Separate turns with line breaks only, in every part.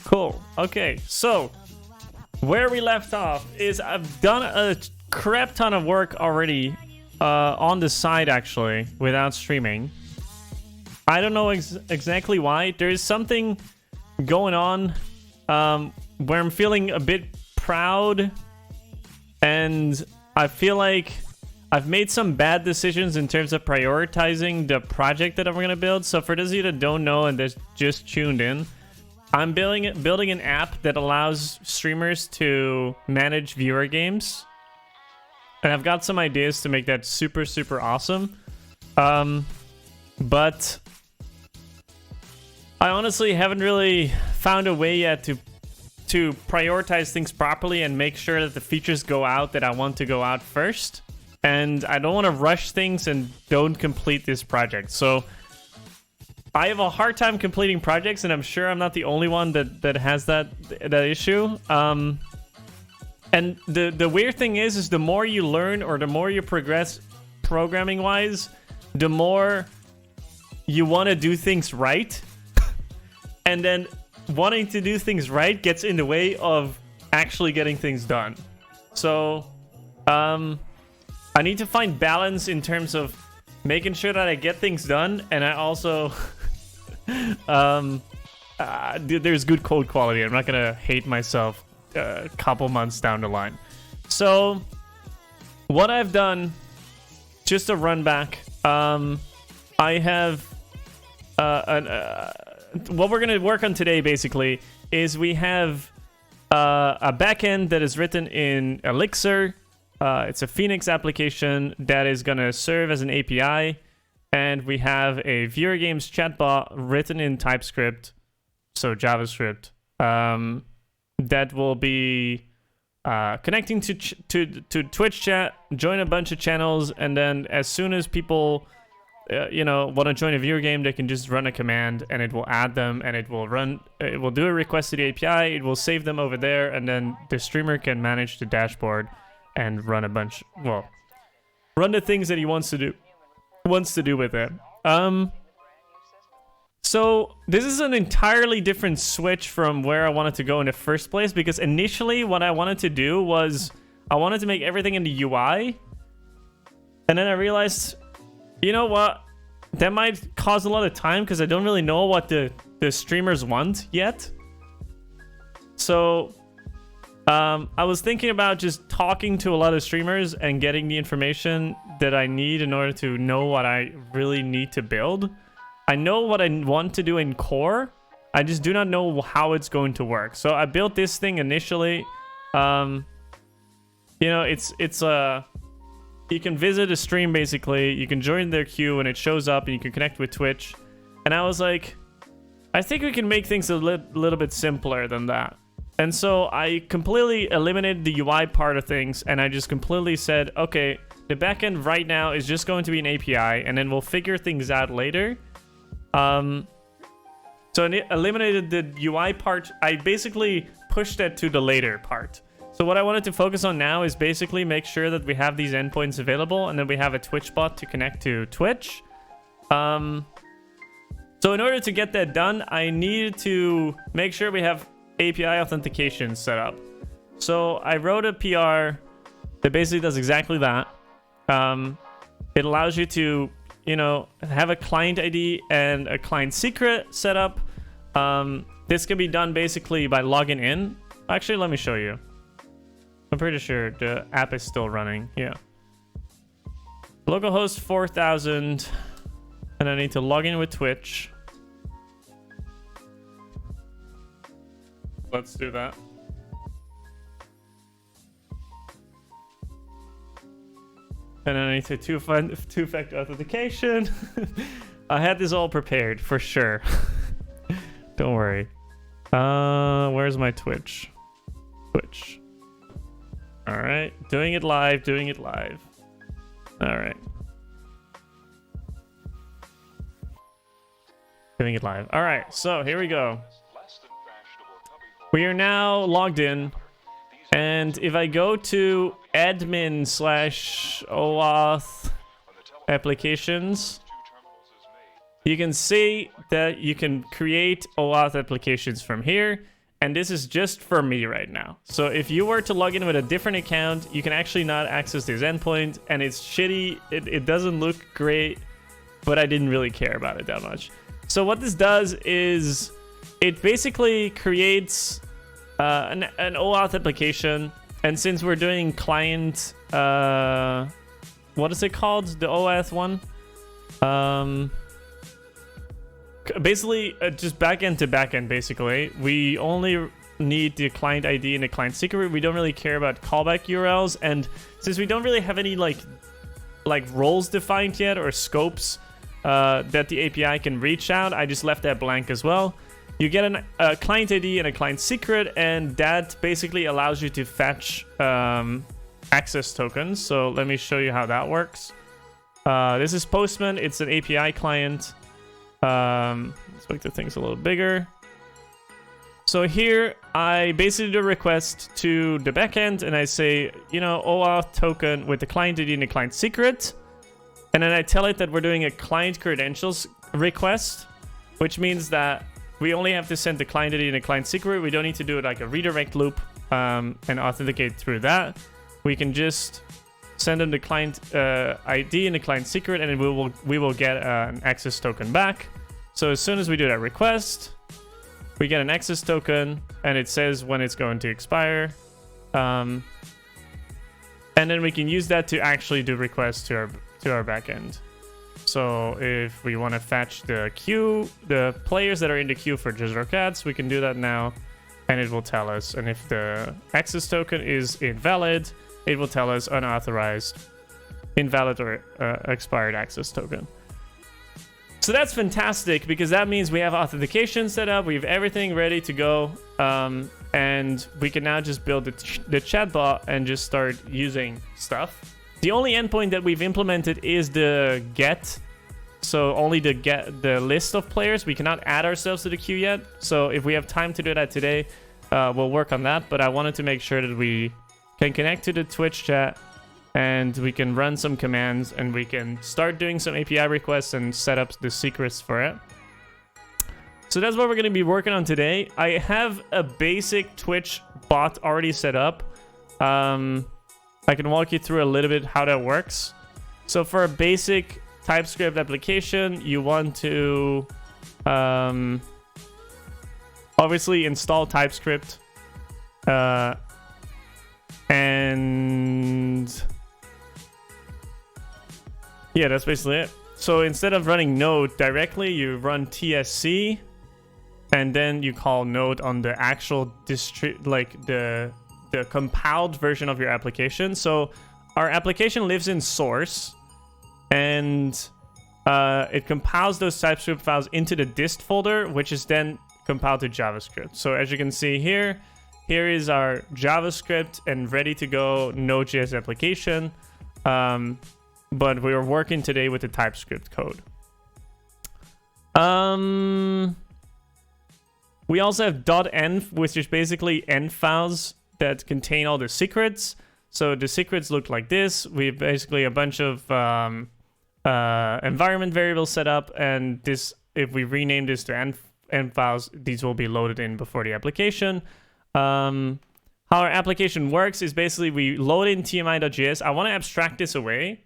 Cool. Okay, so where we left off is I've done a crap ton of work already on the side, actually, without streaming. I don't know exactly why. There is something going on where I'm feeling a bit proud, and I feel like I've made some bad decisions in terms of prioritizing the project that I'm going to build. So for those of you that don't know and that just tuned in, I'm building an app that allows streamers to manage viewer games. And I've got some ideas to make that super, super awesome. But I honestly haven't really found a way yet to prioritize things properly and make sure that the features go out that I want to go out first. And I don't want to rush things and don't complete this project. So I have a hard time completing projects, and I'm sure I'm not the only one that has that issue. And the weird thing is the more you learn or the more you progress programming-wise, the more you want to do things right. And then wanting to do things right gets in the way of actually getting things done. So, I need to find balance in terms of making sure that I get things done, and I also there's good code quality. I'm not gonna hate myself a couple months down the line. So what I've done, just a run back, I have what we're gonna work on today basically is we have a backend that is written in Elixir. It's a Phoenix application that is going to serve as an API. And we have a viewer games chatbot written in TypeScript, so JavaScript, that will be connecting to Twitch chat, join a bunch of channels, and then as soon as people want to join a viewer game, they can just run a command and it will add them, and it will do a request to the API, it will save them over there, and then the streamer can manage the dashboard and run run the things that he wants to do with it. So this is an entirely different switch from where I wanted to go in the first place, because initially what I wanted to do was I wanted to make everything in the UI, and then I realized, you know what, that might cause a lot of time because I don't really know what the streamers want yet. So I was thinking about just talking to a lot of streamers and getting the information that I need in order to know what I really need to build. I know what I want to do in core. I just do not know how it's going to work. So I built this thing initially. It's you can visit a stream basically. You can join their queue and it shows up, and you can connect with Twitch. And I was like, I think we can make things a little bit simpler than that. And so I completely eliminated the UI part of things, and I just completely said, okay, the backend right now is just going to be an API, and then we'll figure things out later. So I eliminated the UI part. I basically pushed that to the later part. So what I wanted to focus on now is basically make sure that we have these endpoints available, and then we have a Twitch bot to connect to Twitch. So in order to get that done, I needed to make sure we have API authentication set up. So I wrote a PR that basically does exactly that. It allows you to, have a client ID and a client secret set up. This can be done basically by logging in. Actually, let me show you. I'm pretty sure the app is still running. Yeah. Localhost 4000, and I need to log in with Twitch. Let's do that. And then I need to two-factor authentication. I had this all prepared for sure. Don't worry. Where's my Twitch? Twitch. All right, doing it live. All right. Doing it live. All right, so here we go. We are now logged in, and if I go to admin/OAuth applications, you can see that you can create OAuth applications from here, And this is just for me right now. So if you were to log in with a different account, you can actually not access this endpoint, and it's shitty. It doesn't look great, but I didn't really care about it that much. So what this does is it basically creates an OAuth application. And since we're doing client, what is it called? The OAuth one? Basically, just backend to backend, basically. We only need the client ID and the client secret. We don't really care about callback URLs. And since we don't really have any like roles defined yet or scopes that the API can reach out, I just left that blank as well. You get a client ID and a client secret, and that basically allows you to fetch access tokens. So let me show you how that works. This is Postman. It's an API client. Let's make the things a little bigger. So here, I basically do a request to the backend, and I say, you know, OAuth token with the client ID and the client secret. And then I tell it that we're doing a client credentials request, which means that we only have to send the client ID and the client secret. We don't need to do it like a redirect loop and authenticate through that. We can just send them the client ID and the client secret, and then we will get an access token back. So as soon as we do that request, we get an access token, and it says when it's going to expire. And then we can use that to actually do requests to our backend. So if we want to fetch the queue, the players that are in the queue for Just Rock Cats, we can do that now, and it will tell us. And if the access token is invalid, it will tell us unauthorized, invalid, or expired access token. So that's fantastic, because that means we have authentication set up, we have everything ready to go, and we can now just build the chatbot and just start using stuff. The only endpoint that we've implemented is the get. So only the list of players. We cannot add ourselves to the queue yet. So if we have time to do that today, we'll work on that. But I wanted to make sure that we can connect to the Twitch chat, and we can run some commands, and we can start doing some API requests and set up the secrets for it. So that's what we're going to be working on today. I have a basic Twitch bot already set up. I can walk you through a little bit how that works. So for a basic TypeScript application, you want to obviously install TypeScript. And yeah, that's basically it. So instead of running node directly, you run TSC, and then you call node on the actual the compiled version of your application. So our application lives in source, and it compiles those TypeScript files into the dist folder, which is then compiled to JavaScript. So as you can see here is our JavaScript and ready to go Node.js application. But we are working today with the TypeScript code. We also have .env, which is basically env files that contain all the secrets. So the secrets look like this. We have basically a bunch of environment variables set up, and this, if we rename this to env files, these will be loaded in before the application. How our application works is basically we load in tmi.js. I want to abstract this away,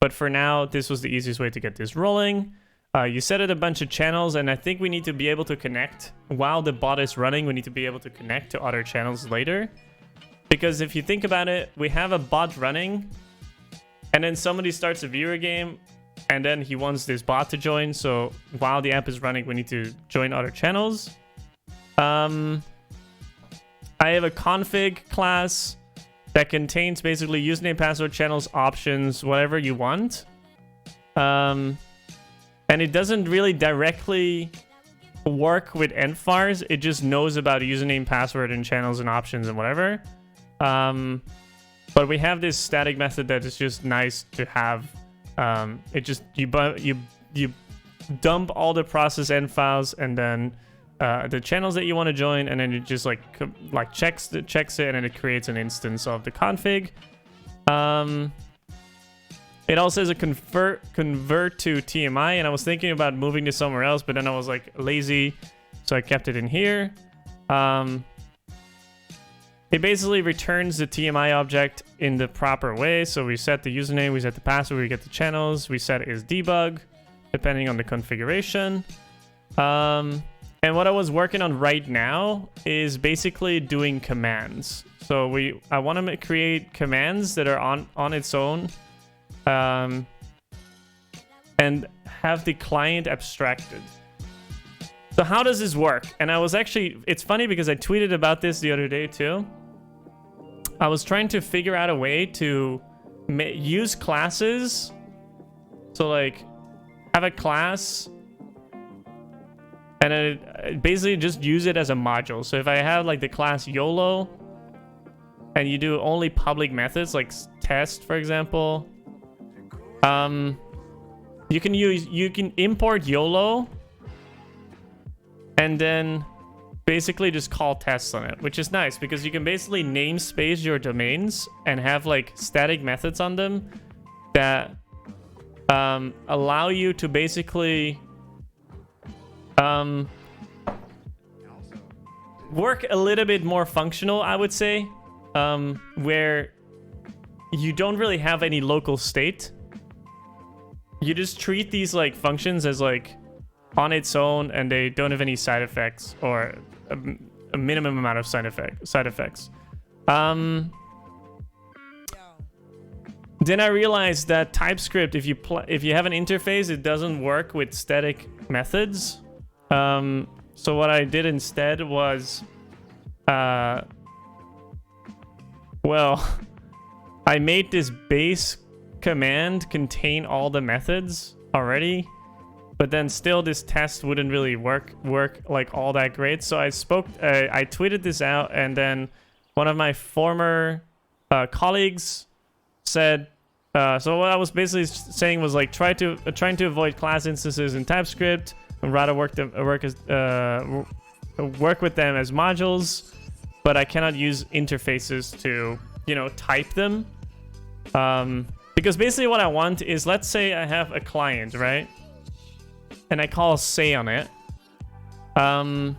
but for now, this was the easiest way to get this rolling. You set it a bunch of channels, and I think we need to be able to connect while the bot is running. We need to be able to connect to other channels later. Because if you think about it, we have a bot running, and then somebody starts a viewer game, and then he wants this bot to join. So while the app is running, we need to join other channels. I have a config class that contains basically username, password, channels, options, whatever you want. And it doesn't really directly work with envvars. It just knows about username, password, and channels and options and whatever. But we have this static method that is just nice to have. It just you dump all the process env files, and then the channels that you want to join, and then it just checks it, and then it creates an instance of the config. It also has a convert to TMI, and I was thinking about moving this somewhere else, but then I was like lazy, so I kept it in here. it basically returns the TMI object in the proper way. So we set the username, we set the password, we get the channels, we set it as debug, depending on the configuration. And what I was working on right now is basically doing commands. So I want to create commands that are on its own, and have the client abstracted. So how does this work? And I was actually, it's funny because I tweeted about this the other day too. I was trying to figure out a way to use classes. So like have a class and then basically just use it as a module. So if I have like the class YOLO and you do only public methods like test, for example, you can import YOLO and then basically just call tests on it, which is nice because you can basically namespace your domains and have like static methods on them that allow you to basically work a little bit more functional, I would say, where you don't really have any local state. You just treat these like functions as like on its own, and they don't have any side effects or a minimum amount of side effects. Then I realized that TypeScript, if you have an interface, it doesn't work with static methods. So what I did instead was, well, I made this base command contain all the methods already, but then still this test wouldn't really work like all that great. So I tweeted this out, and then one of my former colleagues said, so what I was basically saying was like trying to avoid class instances in TypeScript and rather work with them as modules, but I cannot use interfaces to, you know, type them. Because basically what I want is, let's say I have a client, right? And I call say on it. And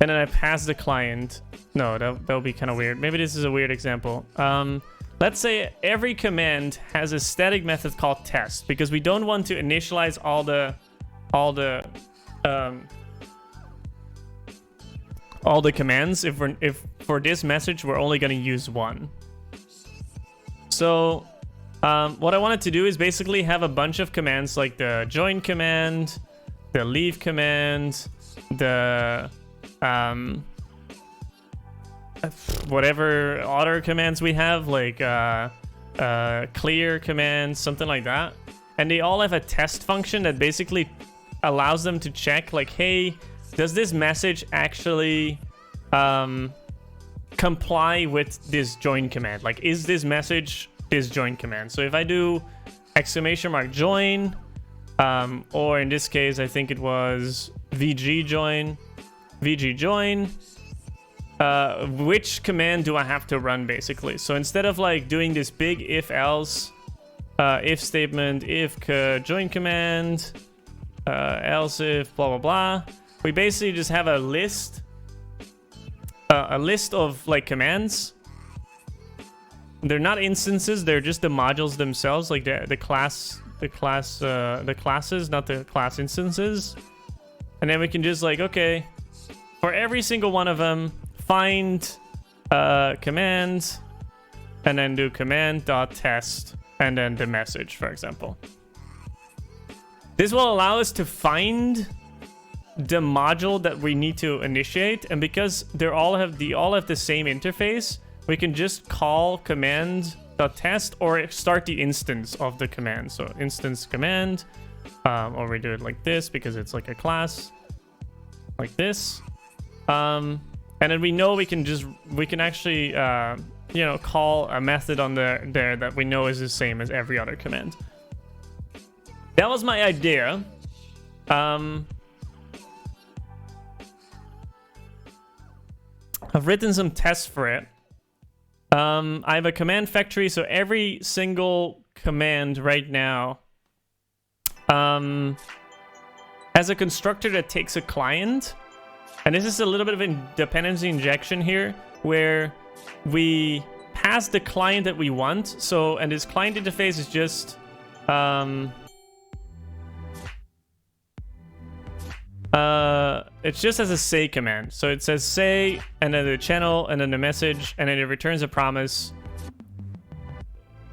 then I pass the client. No, that'll be kind of weird. Maybe this is a weird example. Let's say every command has a static method called test, because we don't want to initialize all the commands if for this message we're only going to use one. So what I wanted to do is basically have a bunch of commands like the join command, the leave command, the whatever other commands we have, like clear commands, something like that. And they all have a test function that basically allows them to check like, hey, does this message actually comply with this join command? Like, is this message this join command? So if I do !join, or in this case, I think it was VG join, which command do I have to run, basically? So instead of like doing this big if else, if statement, if join command, else if blah blah blah, we basically just have a list of like commands. They're not instances, they're just the modules themselves, like the classes, not the class instances. And then we can just like, okay, for every single one of them, find command, and then do command.test, and then the message, for example. This will allow us to find the module that we need to initiate, and because they all have the same interface, we can just call command.test or start the instance of the command. So instance command, or we do it like this because it's like a class, like this. And then we know we can actually you know, call a method on there that we know is the same as every other command. That was my idea. I've written some tests for it. I have a command factory, so every single command right now has a constructor that takes a client. And this is a little bit of a dependency injection here, where we pass the client that we want. So, and this client interface is just it's just as a say command. So it says say, and then the channel, and then the message, and then it returns a promise.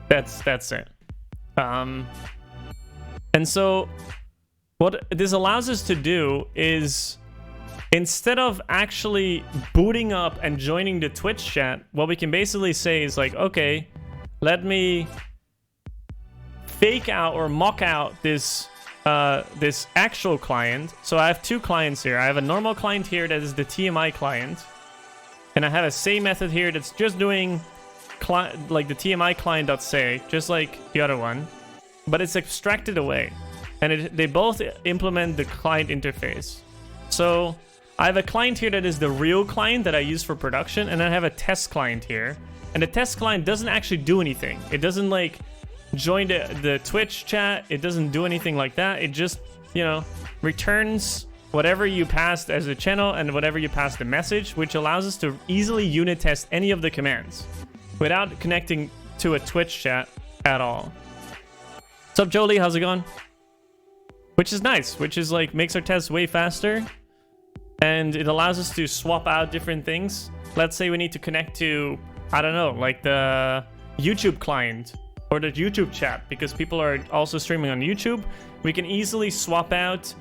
That's it. And so what this allows us to do is, instead of actually booting up and joining the Twitch chat, what we can basically say is like, okay, let me fake out or mock out this this actual client. So I have two clients here. I have a normal client here that is the TMI client, and I have a say method here that's just doing like the TMI client.say, just like the other one, but it's abstracted away, and they both implement the client interface. So I have a client here that is the real client that I use for production, and I have a test client here. And the test client doesn't actually do anything. It doesn't like join the Twitch chat. It doesn't do anything like that. It just, you know, returns whatever you passed as a channel and whatever you passed the message, which allows us to easily unit test any of the commands without connecting to a Twitch chat at all. What's up, Jolie? How's it going? Which is nice, which is like makes our tests way faster. And it allows us to swap out different things. Let's say we need to connect to, I don't know, like the YouTube client or the YouTube chat, because people are also streaming on YouTube. We can easily swap out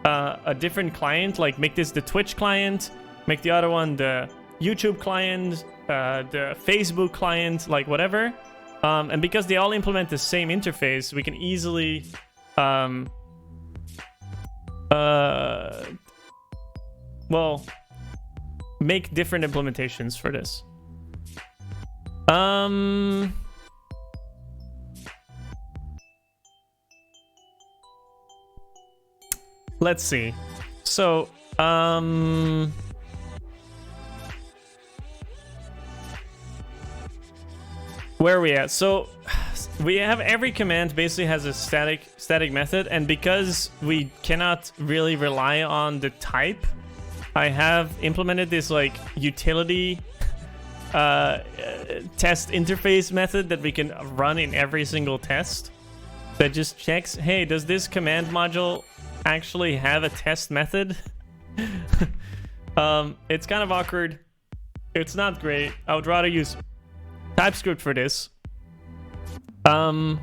a different client, like make this the Twitch client, make the other one the YouTube client, the Facebook client, like whatever. And because they all implement the same interface, we can easily well, make different implementations for this. Let's see. So, where are we at? So, we have every command basically has a static method, and because we cannot really rely on the type, I have implemented this like utility test interface method that we can run in every single test that just checks, hey, does this command module actually have a test method? It's kind of awkward. It's not great. I would rather use TypeScript for this. And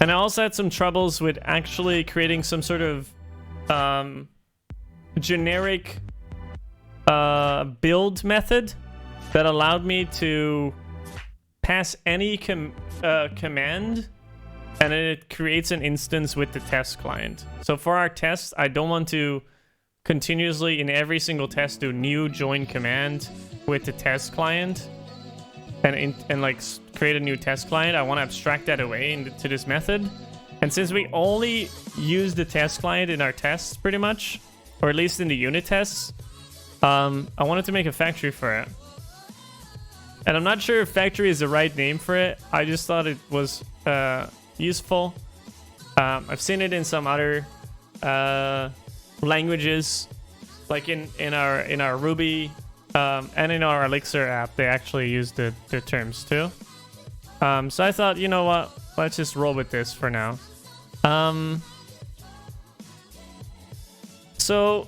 I also had some troubles with actually creating some sort of generic build method that allowed me to pass any command, and then it creates an instance with the test client. So for our tests, I don't want to continuously in every single test do new join command with the test client and like create a new test client. I want to abstract that away into this method. And since we only use the test client in our tests pretty much, or at least in the unit tests, I wanted to make a factory for it. And I'm not sure if factory is the right name for it. I just thought it was useful. I've seen it in some other languages, like in our Ruby and in our Elixir app. They actually use the terms too. So I thought, you know what? Let's just roll with this for now. So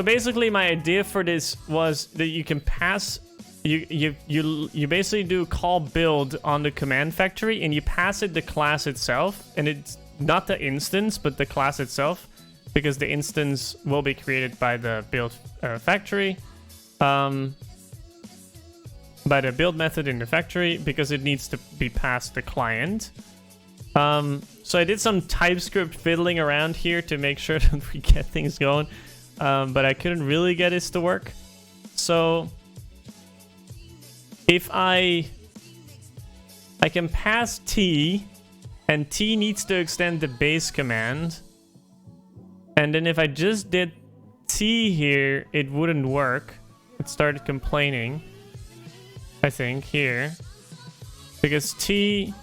basically my idea for this was that you can pass, you basically do call build on the command factory, and you pass it the class itself, and it's not the instance but the class itself, because the instance will be created by the build factory, by the build method in the factory, because it needs to be passed the client. So I did some TypeScript fiddling around here to make sure that we get things going, but I couldn't really get this to work. So if I can pass T, and T needs to extend the base command, and then if I just did T here, it wouldn't work. It started complaining, I think, here, because T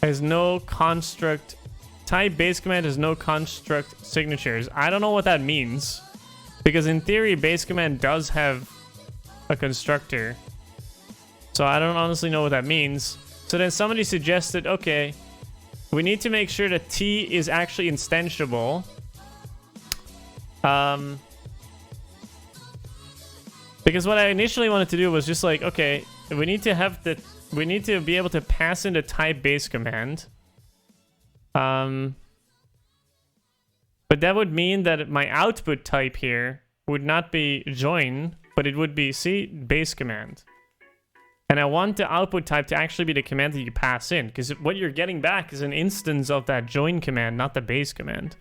has no construct type base command has no construct signatures. I don't know what that means, because in theory base command does have a constructor. So I don't honestly know what that means. So then somebody suggested, okay, we need to make sure that T is actually instantiable. Because what I initially wanted to do was just like, okay, we need to be able to pass in the type base command. But that would mean that my output type here would not be join, but it would be, see, base command. And I want the output type to actually be the command that you pass in, because what you're getting back is an instance of that join command, not the base command.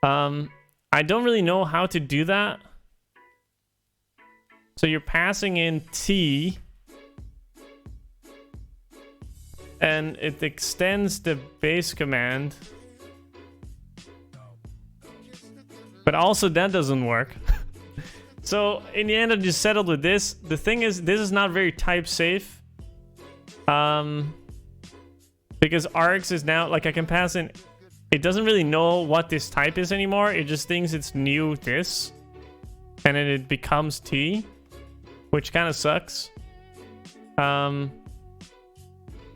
I don't really know how to do that. So you're passing in T, and it extends the base command. But also that doesn't work. So in the end, I just settled with this. The thing is, this is not very type safe. Because args is now, like, I can pass in, it doesn't really know what this type is anymore. It just thinks it's new this, and then it becomes T, which kind of sucks. But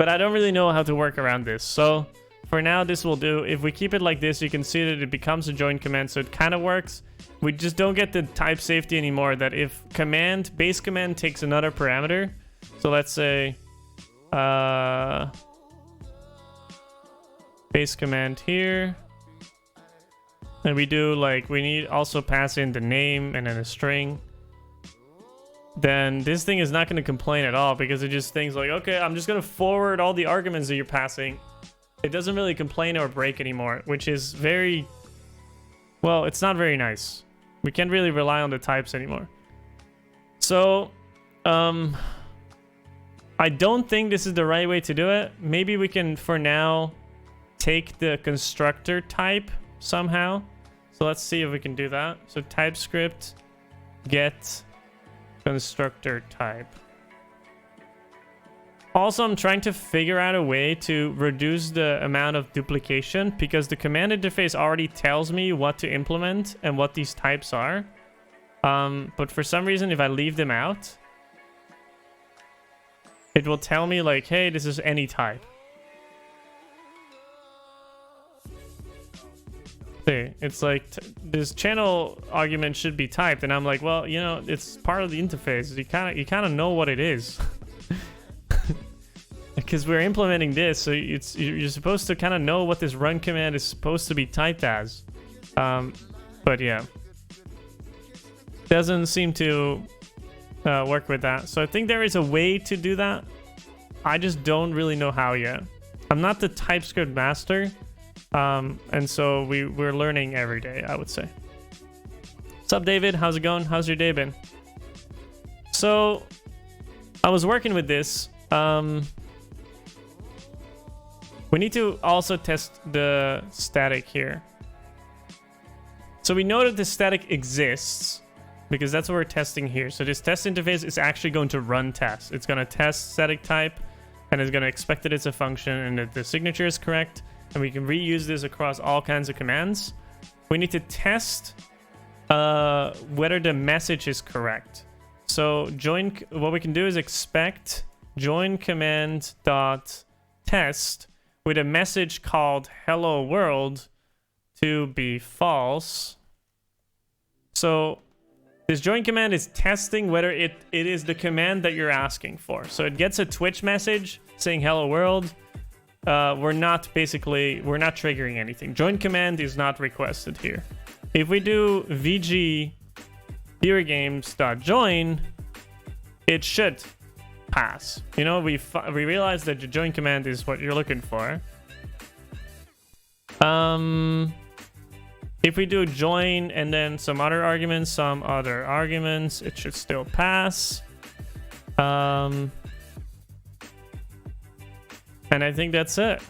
I don't really know how to work around this. So for now, this will do. If we keep it like this, you can see that it becomes a join command, so it kind of works. We just don't get the type safety anymore, that if base command takes another parameter, so let's say base command here, and we do, like, we need also pass in the name and then a string, then this thing is not going to complain at all, because it just thinks like, okay, I'm just going to forward all the arguments that you're passing. It doesn't really complain or break anymore, which is very, well, it's not very nice. We can't really rely on the types anymore. So, I don't think this is the right way to do it. Maybe we can, for now, take the constructor type somehow. So let's see if we can do that. So TypeScript get constructor type. Also, I'm trying to figure out a way to reduce the amount of duplication, because the command interface already tells me what to implement and what these types are. But for some reason, if I leave them out, it will tell me like, hey, this is any type. See, it's like this channel argument should be typed, and I'm like, well, you know, it's part of the interface. You kind of know what it is. Because we're implementing this, so you're supposed to kind of know what this run command is supposed to be typed as. But yeah, doesn't seem to work with that. So I think there is a way to do that. I just don't really know how yet. I'm not the TypeScript master, and so we're learning every day, I would say. What's up, David? How's it going? How's your day been? So I was working with this. We need to also test the static here. So we know that the static exists, because that's what we're testing here. So this test interface is actually going to run tests. It's going to test static type, and it's going to expect that it's a function and that the signature is correct. And we can reuse this across all kinds of commands. We need to test whether the message is correct. So what we can do is expect join command dot test with a message called hello world to be false. So this join command is testing whether it is the command that you're asking for. So it gets a Twitch message saying hello world. We're not triggering anything. Join command is not requested here. If we do vg games.join, it should pass. You know, we realize that the join command is what you're looking for. If we do join and then some other arguments, it should still pass. And I think that's it.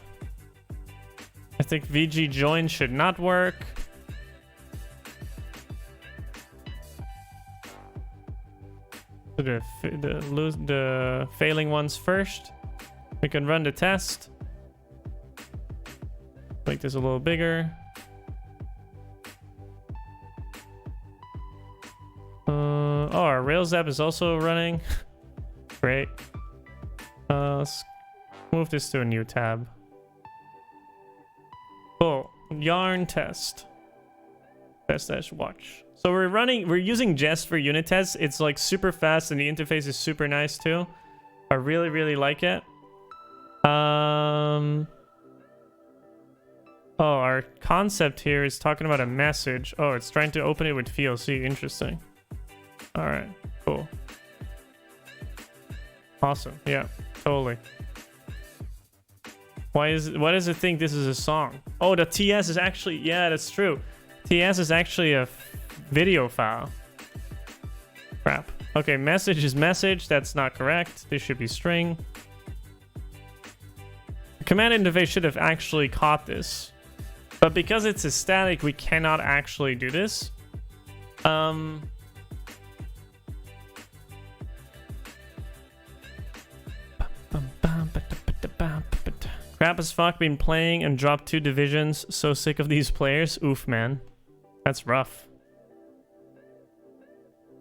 I think vg join should not work. The failing ones first. We can run the test. Make this a little bigger. Oh, our Rails app is also running. Great. Let's move this to a new tab. Cool. Yarn test. Test watch. So we're using Jest for unit tests. It's like super fast and the interface is super nice too. I really, really like it. Oh, our concept here is talking about a message. Oh, it's trying to open it with VLC. Interesting. All right, cool. Awesome. Yeah, totally. Why does it think this is a song? Oh, the TS is actually, yeah, that's true. TS is actually a video file. Crap. Okay, message is message. That's not correct. This should be string. The command interface should have actually caught this. But because it's a static, we cannot actually do this. Crap as fuck, been playing and dropped 2 divisions. So sick of these players. Oof, man. That's rough.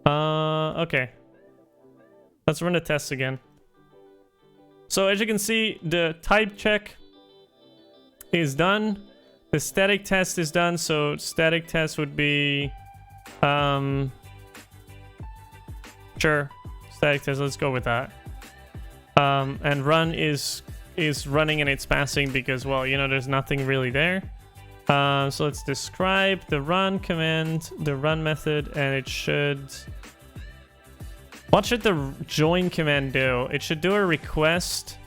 Okay. Let's run the tests again. So as you can see, the type check is done. The static test is done. So static test would be... Sure. Static test, let's go with that. And run is running and it's passing because, well, you know, there's nothing really there. So let's describe the run command, the run method, and it should... What should the join command do? It should do a request.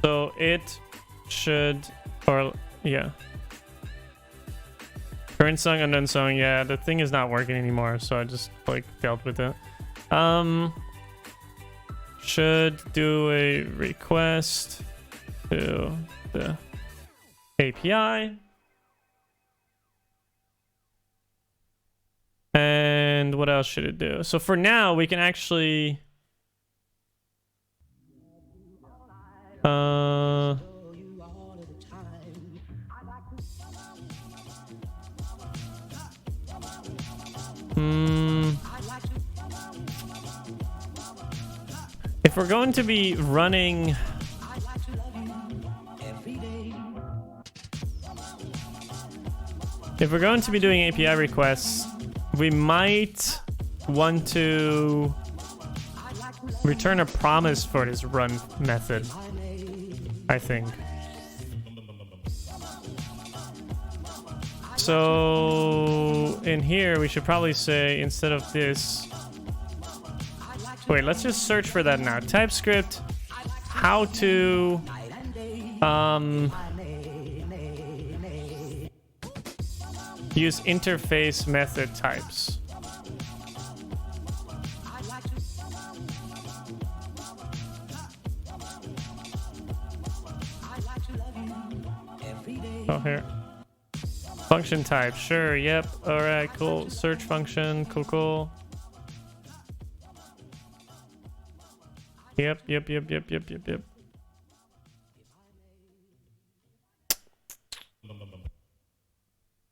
So it should... Or, yeah. Current song, unknown song. Yeah, the thing is not working anymore, so I just, like, dealt with it. Should do a request to the API. And what else should it do? So for now, we can actually... If we're going to be running... If we're going to be doing API requests, we might want to return a promise for this run method, I think. So in here, we should probably say, instead of this... Wait, let's just search for that now. TypeScript, how to... use interface method types. Oh, here. Function type, sure, yep. All right, cool. Search function, cool. Yep.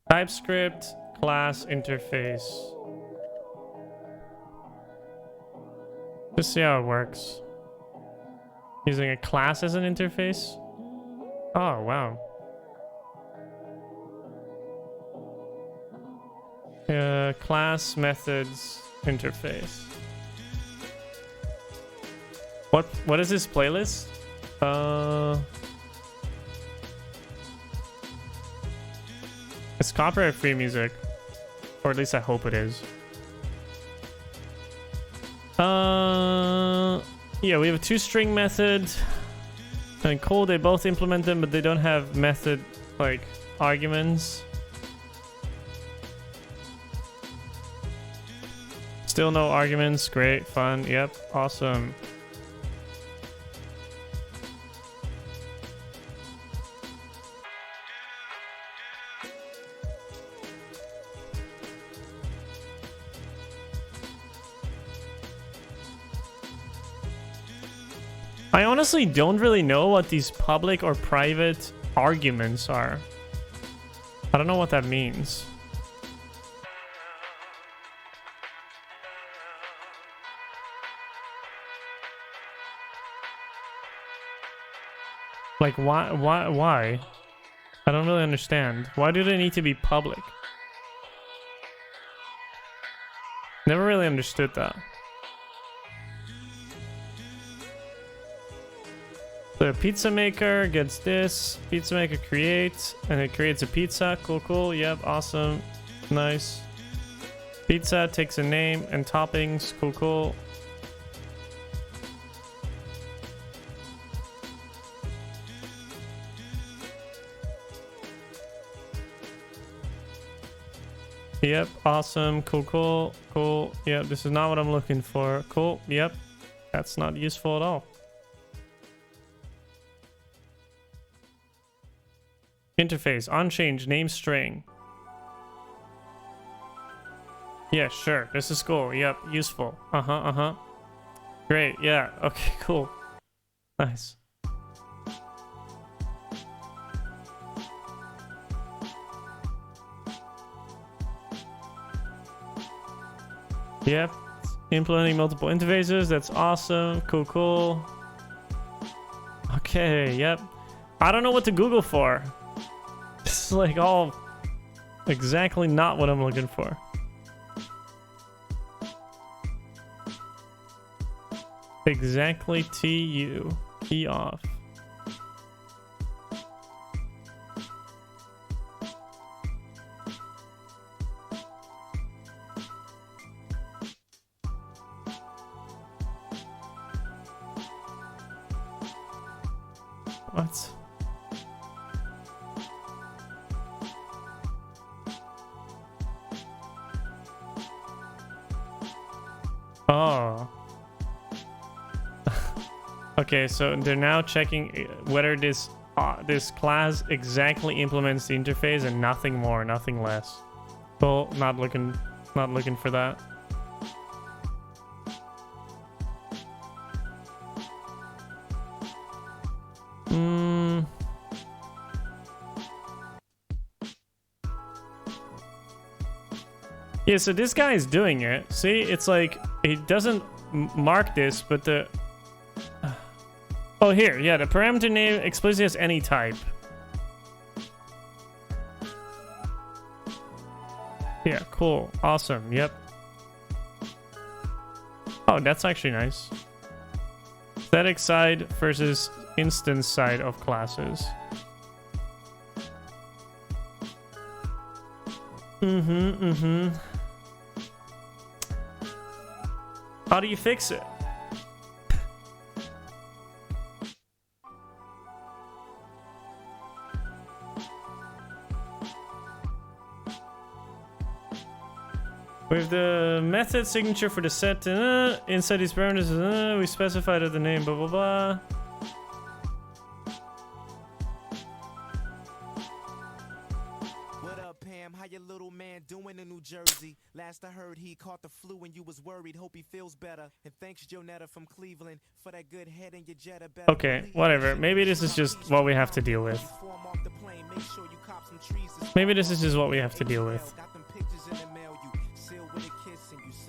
TypeScript class interface. Just see how it works. Using a class as an interface? Oh, wow. Class methods interface. What is this playlist? It's copyright free music, or at least I hope it is. Yeah, we have a toString method and cool. They both implement them, but they don't have method like arguments. Still no arguments. Great, fun. Yep, awesome. I honestly don't really know what these public or private arguments are. I don't know what that means. Like, why? I don't really understand. Why do they need to be public? Never really understood that. The pizza maker gets this. Pizza maker creates, and it creates a pizza. Cool, cool. Yep, awesome. Nice. Pizza takes a name and toppings. Cool, cool. Yep, awesome. Cool, cool, cool. Yep, this is not what I'm looking for. Cool, yep. That's not useful at all. Interface, unchanged, name string. Yeah, sure. This is cool. Yep, useful. Uh-huh. Great, yeah. Okay, cool. Nice. Yep. Implementing multiple interfaces. That's awesome. Cool, cool. Okay, yep. I don't know what to Google for. This is like all exactly not what I'm looking for. Exactly TU. Key off. What? Oh. Okay, so they're now checking whether this class exactly implements the interface and nothing more, nothing less. Well, not looking for that. Yeah, so this guy is doing it. See, it's like he doesn't mark this, but the oh, here, yeah, the parameter name explicitly has any type. Yeah, cool, awesome, yep. Oh, that's actually nice. Static side versus instance side of classes. How do you fix it? With the method signature for the set, inside these parameters, we specify that the name, blah, blah, blah.
What up, Pam? How your little man doing in New Jersey? Last I heard, he caught the flu and you was worried. Hope he feels better. And thanks, Jonetta from Cleveland, for that good head in your Jetta.
Okay, whatever. Maybe this is just what we have to deal with. Maybe this is just what we have to deal with.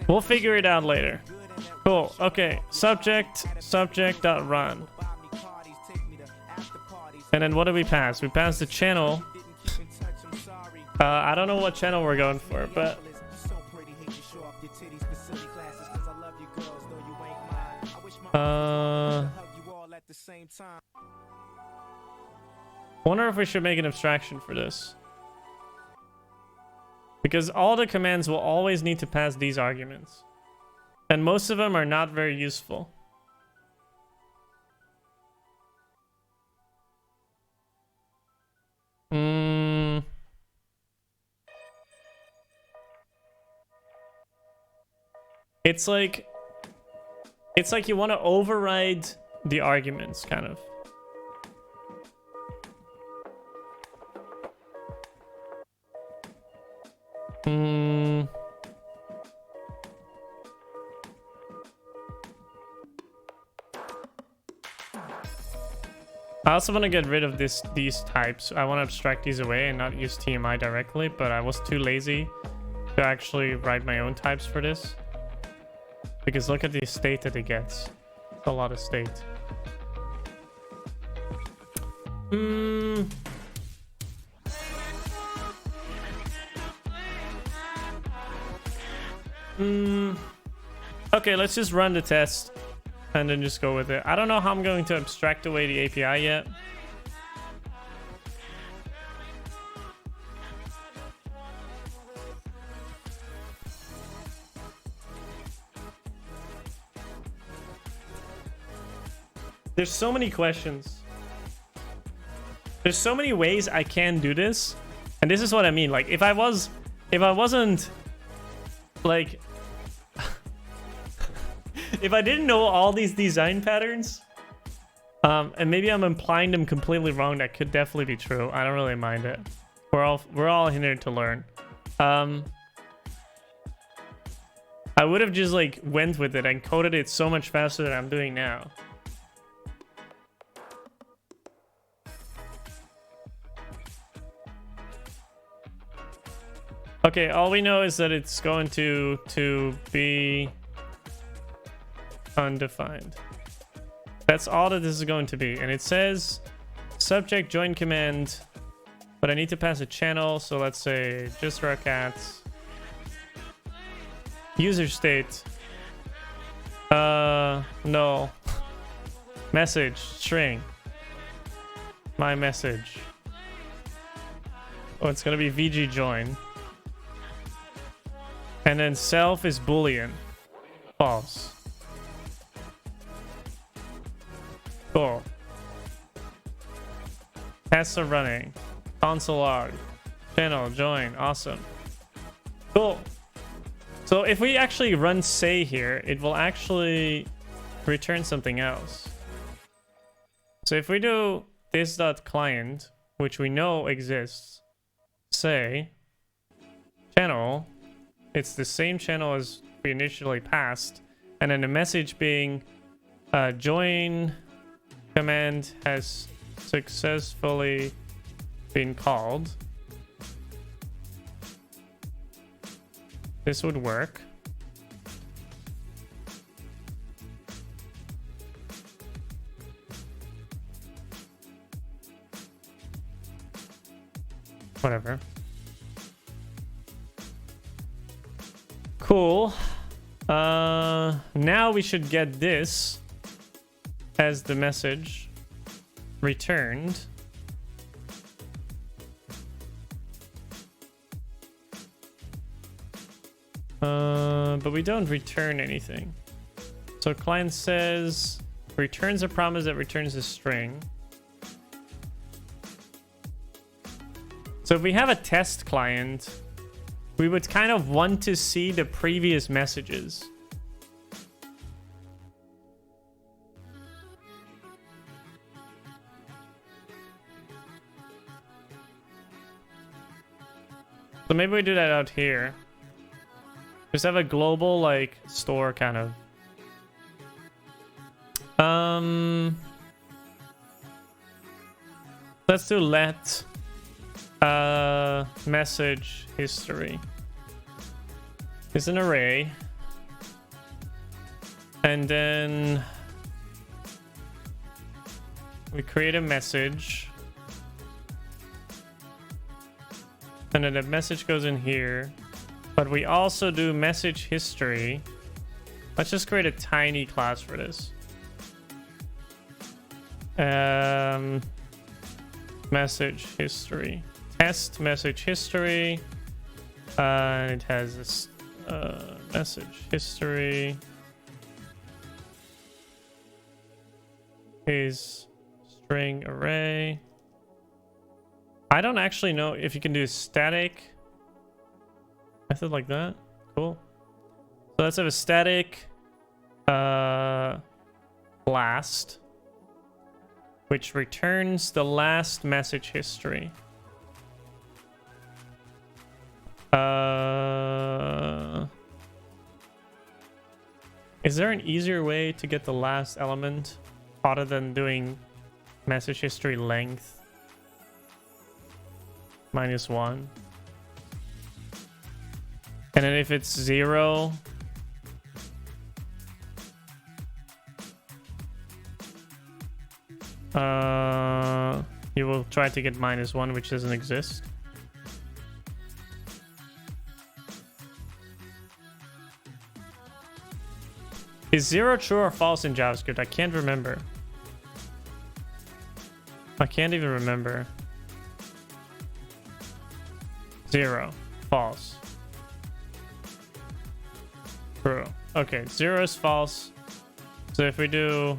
We'll figure it out later. Cool. Okay. Subject.run. And then what do we pass? We pass the channel. I don't know what channel we're going for, but wonder if we should make an abstraction for this. Because all the commands will always need to pass these arguments. And most of them are not very useful. It's like you want to override the arguments, kind of. I also want to get rid of these types. I want to abstract these away and not use TMI directly, but I was too lazy to actually write my own types for this. Because look at the state that it gets. It's a lot of state. Okay, let's just run the test and then just go with it. I don't know how I'm going to abstract away the API yet. There's so many questions. There's so many ways I can do this. And this is what I mean. Like, if I wasn't like if I didn't know all these design patterns, and maybe I'm implying them completely wrong, that could definitely be true. I don't really mind it. We're all here to learn. I would have just like went with it and coded it so much faster than I'm doing now. Okay, all we know is that it's going to be undefined. That's all that this is going to be. And it says subject join command, but I need to pass a channel. So let's say just cats user state. No. Message string. My message. Oh, it's gonna be VG join. And then self is boolean. False. Cool. Tests are running. Console log. Channel join. Awesome. Cool. So if we actually run say here, it will actually return something else. So if we do this.client, which we know exists, say channel, it's the same channel as we initially passed, and then the message being join command has successfully been called. This would work. Whatever. Cool. Now we should get this as the message returned. But we don't return anything. So client says returns a promise that returns a string. So if we have a test client, we would kind of want to see the previous messages. So maybe we do that out here. Just have a global like store kind of. Let's do let message history is an array, and then we create a message, and then the message goes in here, but we also do message history. Let's just create a tiny class for this. Message history, test message history, it has this message history is string array. I don't actually know if you can do a static method like that. Cool. So let's have a static last, which returns the last message history. Is there an easier way to get the last element other than doing Message history length -1. And then if it's 0, you will try to get -1, which doesn't exist. Is 0 true or false in JavaScript? I can't remember. I can't even remember. 0. False. True. Okay, 0 is false. So if we do...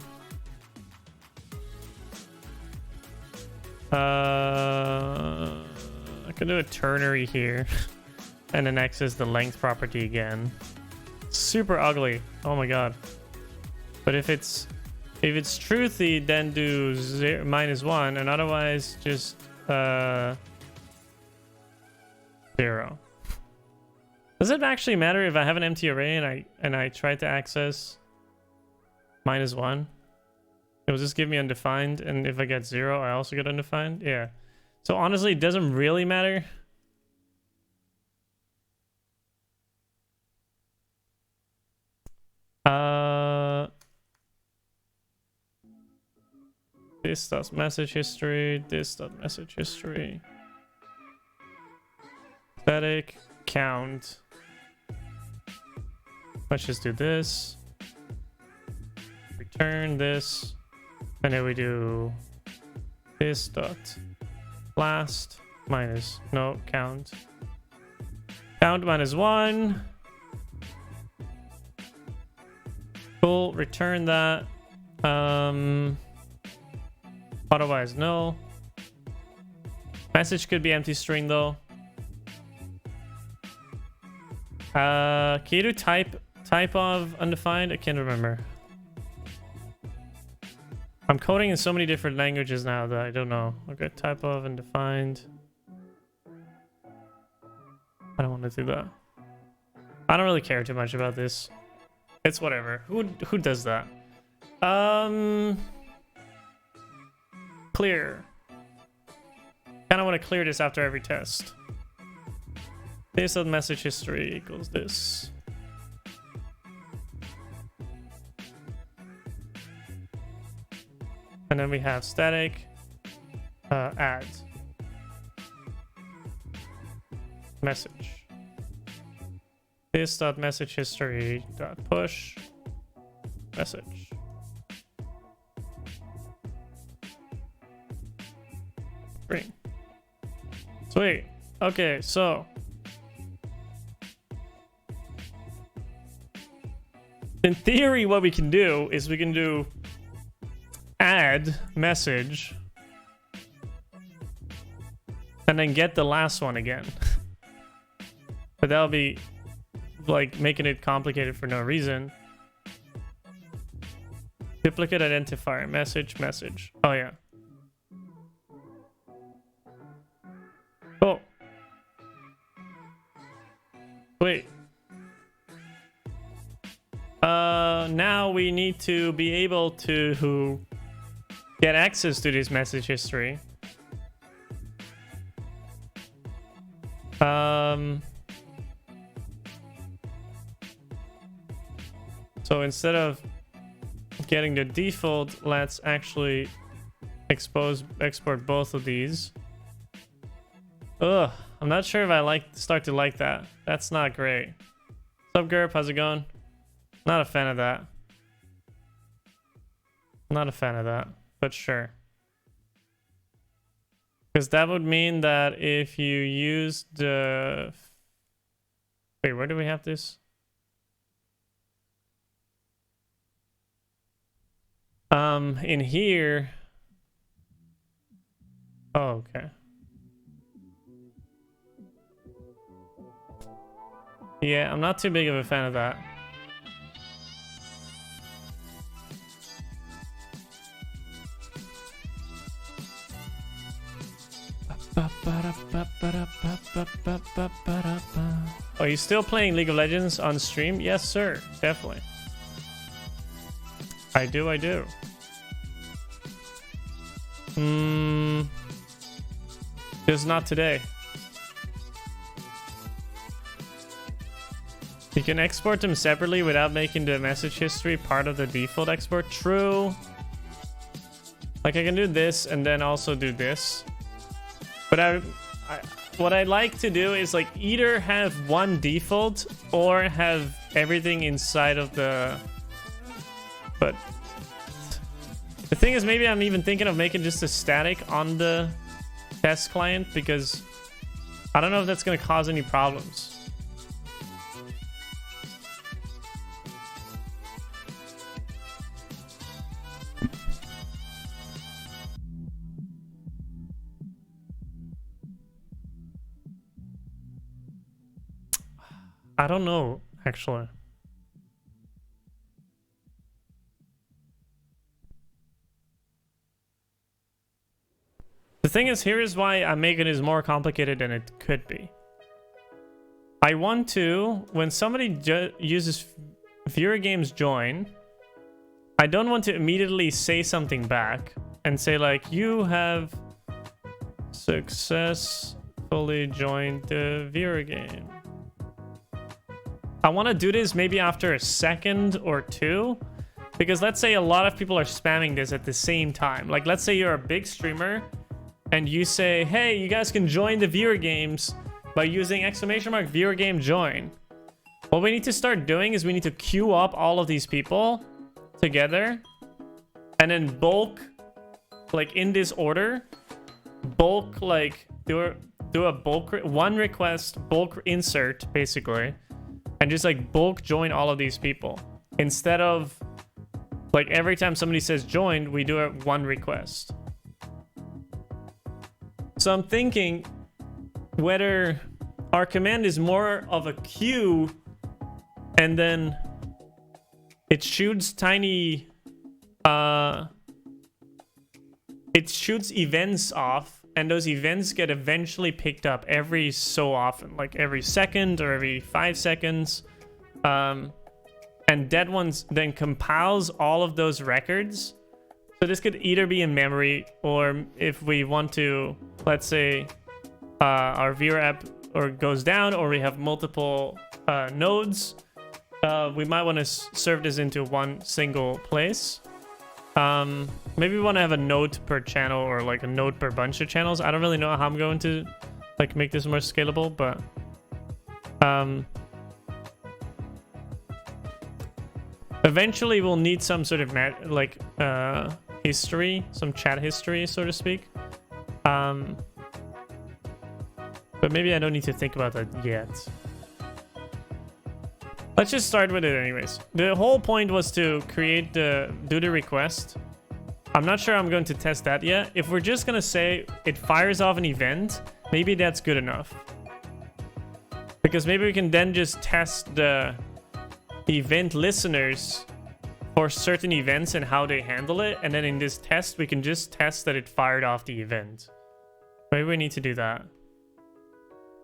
I can do a ternary here. And then X is the length property again. Super ugly. Oh my god. But if it's truthy, then do -1, and otherwise just 0. Does it actually matter if I have an empty array and I try to access -1? It will just give me undefined, and if I get 0, I also get undefined. Yeah. So honestly, it doesn't really matter. This does message history. This does message history. Static count. Let's just do this. Return this, and then we do this dot last minus no count. Count -1. Cool. Return that. Otherwise, no. Message could be empty string though. Can you do type of undefined? I can't remember. I'm coding in so many different languages now that I don't know. Okay, type of undefined. I don't want to do that. I don't really care too much about this. It's whatever. Who does that? Clear. Kind of want to clear this after every test. This of message history equals this. And then we have static add message. This dot message history dot push message. Great. Sweet. Okay, so in theory, what we can do is we can do add message and then get the last one again. But that'll be like making it complicated for no reason. Duplicate identifier, message. Oh yeah. Oh. Wait. Now we need to be able to get access to this message history. So instead of getting the default, let's actually export both of these. Ugh, I'm not sure if I start to like that. That's not great. What's up, Gerp? How's it going? Not a fan of that. Not a fan of that, but sure. Because that would mean that if you use the... Wait, where do we have this? In here. Oh, okay. Yeah, I'm not too big of a fan of that. Are you still playing League of Legends on stream? Yes, sir. Definitely. I do. Just not today. You can export them separately without making the message history part of the default export. True. Like I can do this and then also do this. But what I like to do is like either have one default or have everything inside of the... But the thing is, maybe I'm even thinking of making just a static on the test client because I don't know if that's going to cause any problems. I don't know, actually. The thing is, here is why I'm making it more complicated than it could be. I want to, when somebody uses viewer games join, I don't want to immediately say something back and say like, you have successfully joined the viewer game. I want to do this maybe after a second or two, because let's say a lot of people are spamming this at the same time. Like, let's say you're a big streamer and you say, hey, you guys can join the viewer games by using ! viewer game join. What we need to start doing is we need to queue up all of these people together and then bulk, like in this order, bulk, like do a bulk, one request, bulk insert basically. And just like bulk join all of these people. Instead of like every time somebody says join, we do it one request. So I'm thinking whether our command is more of a queue and then it shoots tiny it shoots events off, and those events get eventually picked up every so often, like every second or every 5 seconds. And that one then compiles all of those records. So this could either be in memory, or if we want to, let's say our viewer app or goes down, or we have multiple nodes, we might want to serve this into one single place. Maybe we want to have a node per channel or like a node per bunch of channels. I don't really know how I'm going to like make this more scalable, but eventually we'll need some sort of history, some chat history, so to speak. But maybe I don't need to think about that yet. Let's just start with it anyways. The whole point was to do the request. I'm not sure I'm going to test that yet. If we're just going to say it fires off an event, maybe that's good enough. Because maybe we can then just test the event listeners for certain events and how they handle it. And then in this test, we can just test that it fired off the event. Maybe we need to do that.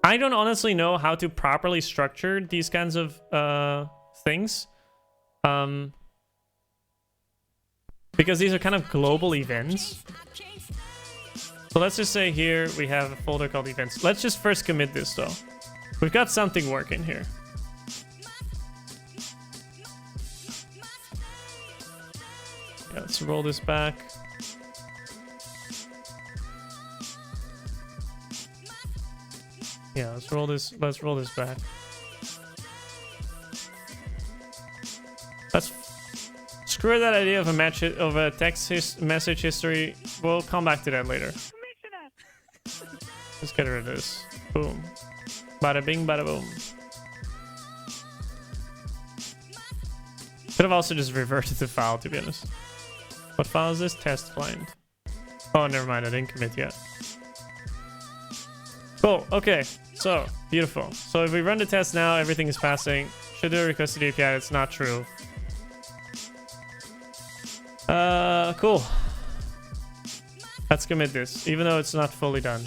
I don't honestly know how to properly structure these kinds of things. Because these are kind of global events. So let's just say here we have a folder called events. Let's just first commit this though. We've got something working here. Yeah, let's roll this back. Yeah, let's roll this back. Let's screw that idea of a text message history. We'll come back to that later. Let's get rid of this. Boom. Bada bing, bada boom. Could have also just reverted the file, to be honest. What file is this? Test client. Oh, never mind. I didn't commit yet. Cool. Okay. So, beautiful. So if we run the test now, everything is passing. Should do a request to the API. It's not true. Cool. Let's commit this, even though it's not fully done.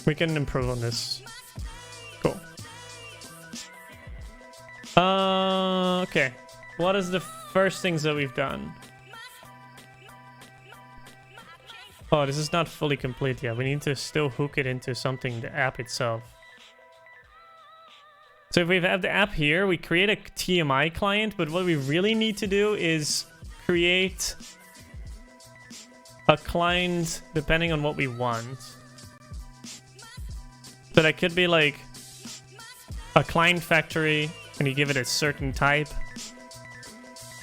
We can improve on this. Cool. Okay. What is the first things that we've done? Oh, this is not fully complete yet. We need to still hook it into something, the app itself. So if we have the app here, we create a TMI client, but what we really need to do is create a client depending on what we want. So that could be like a client factory and you give it a certain type.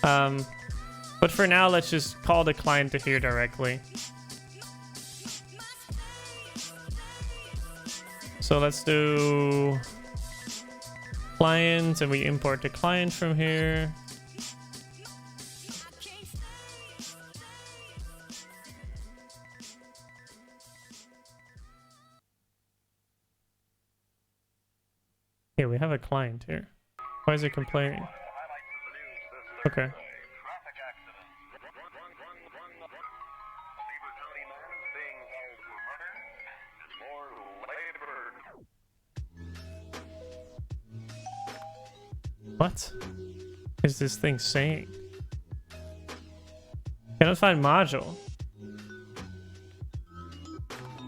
But for now, let's just call the client to here directly. So let's do client and we import the client from here. Yeah, we have a client here. Why is it complaining? Okay. What is this thing saying? Cannot find module.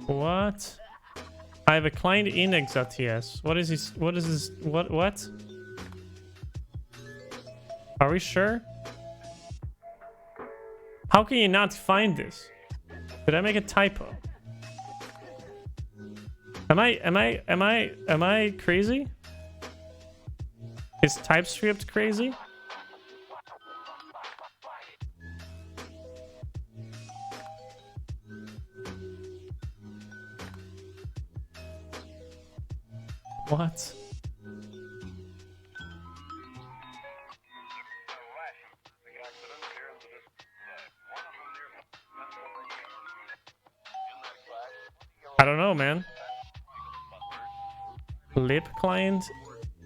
What? I have a client index.ts. What is this? What is this? What? Are we sure? How can you not find this? Did I make a typo? Am I crazy? Is TypeScript crazy? What? I don't know, man. Lib client?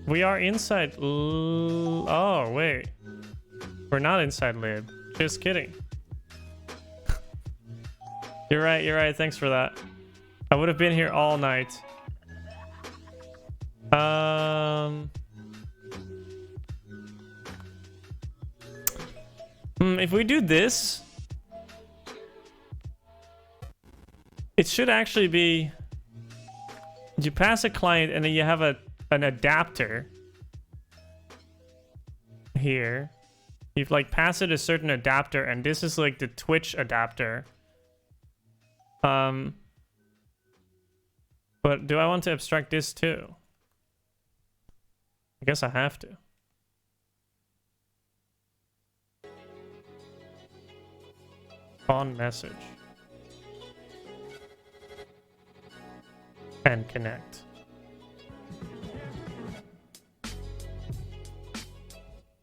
We are inside oh, wait. We're not inside lib. Just kidding. You're right. Thanks for that. I would have been here all night. If we do this, it should actually be you pass a client and then you have an adapter here. You've like passed it a certain adapter, and this is like the Twitch adapter. But do I want to abstract this too? I guess I have to. On message. And connect.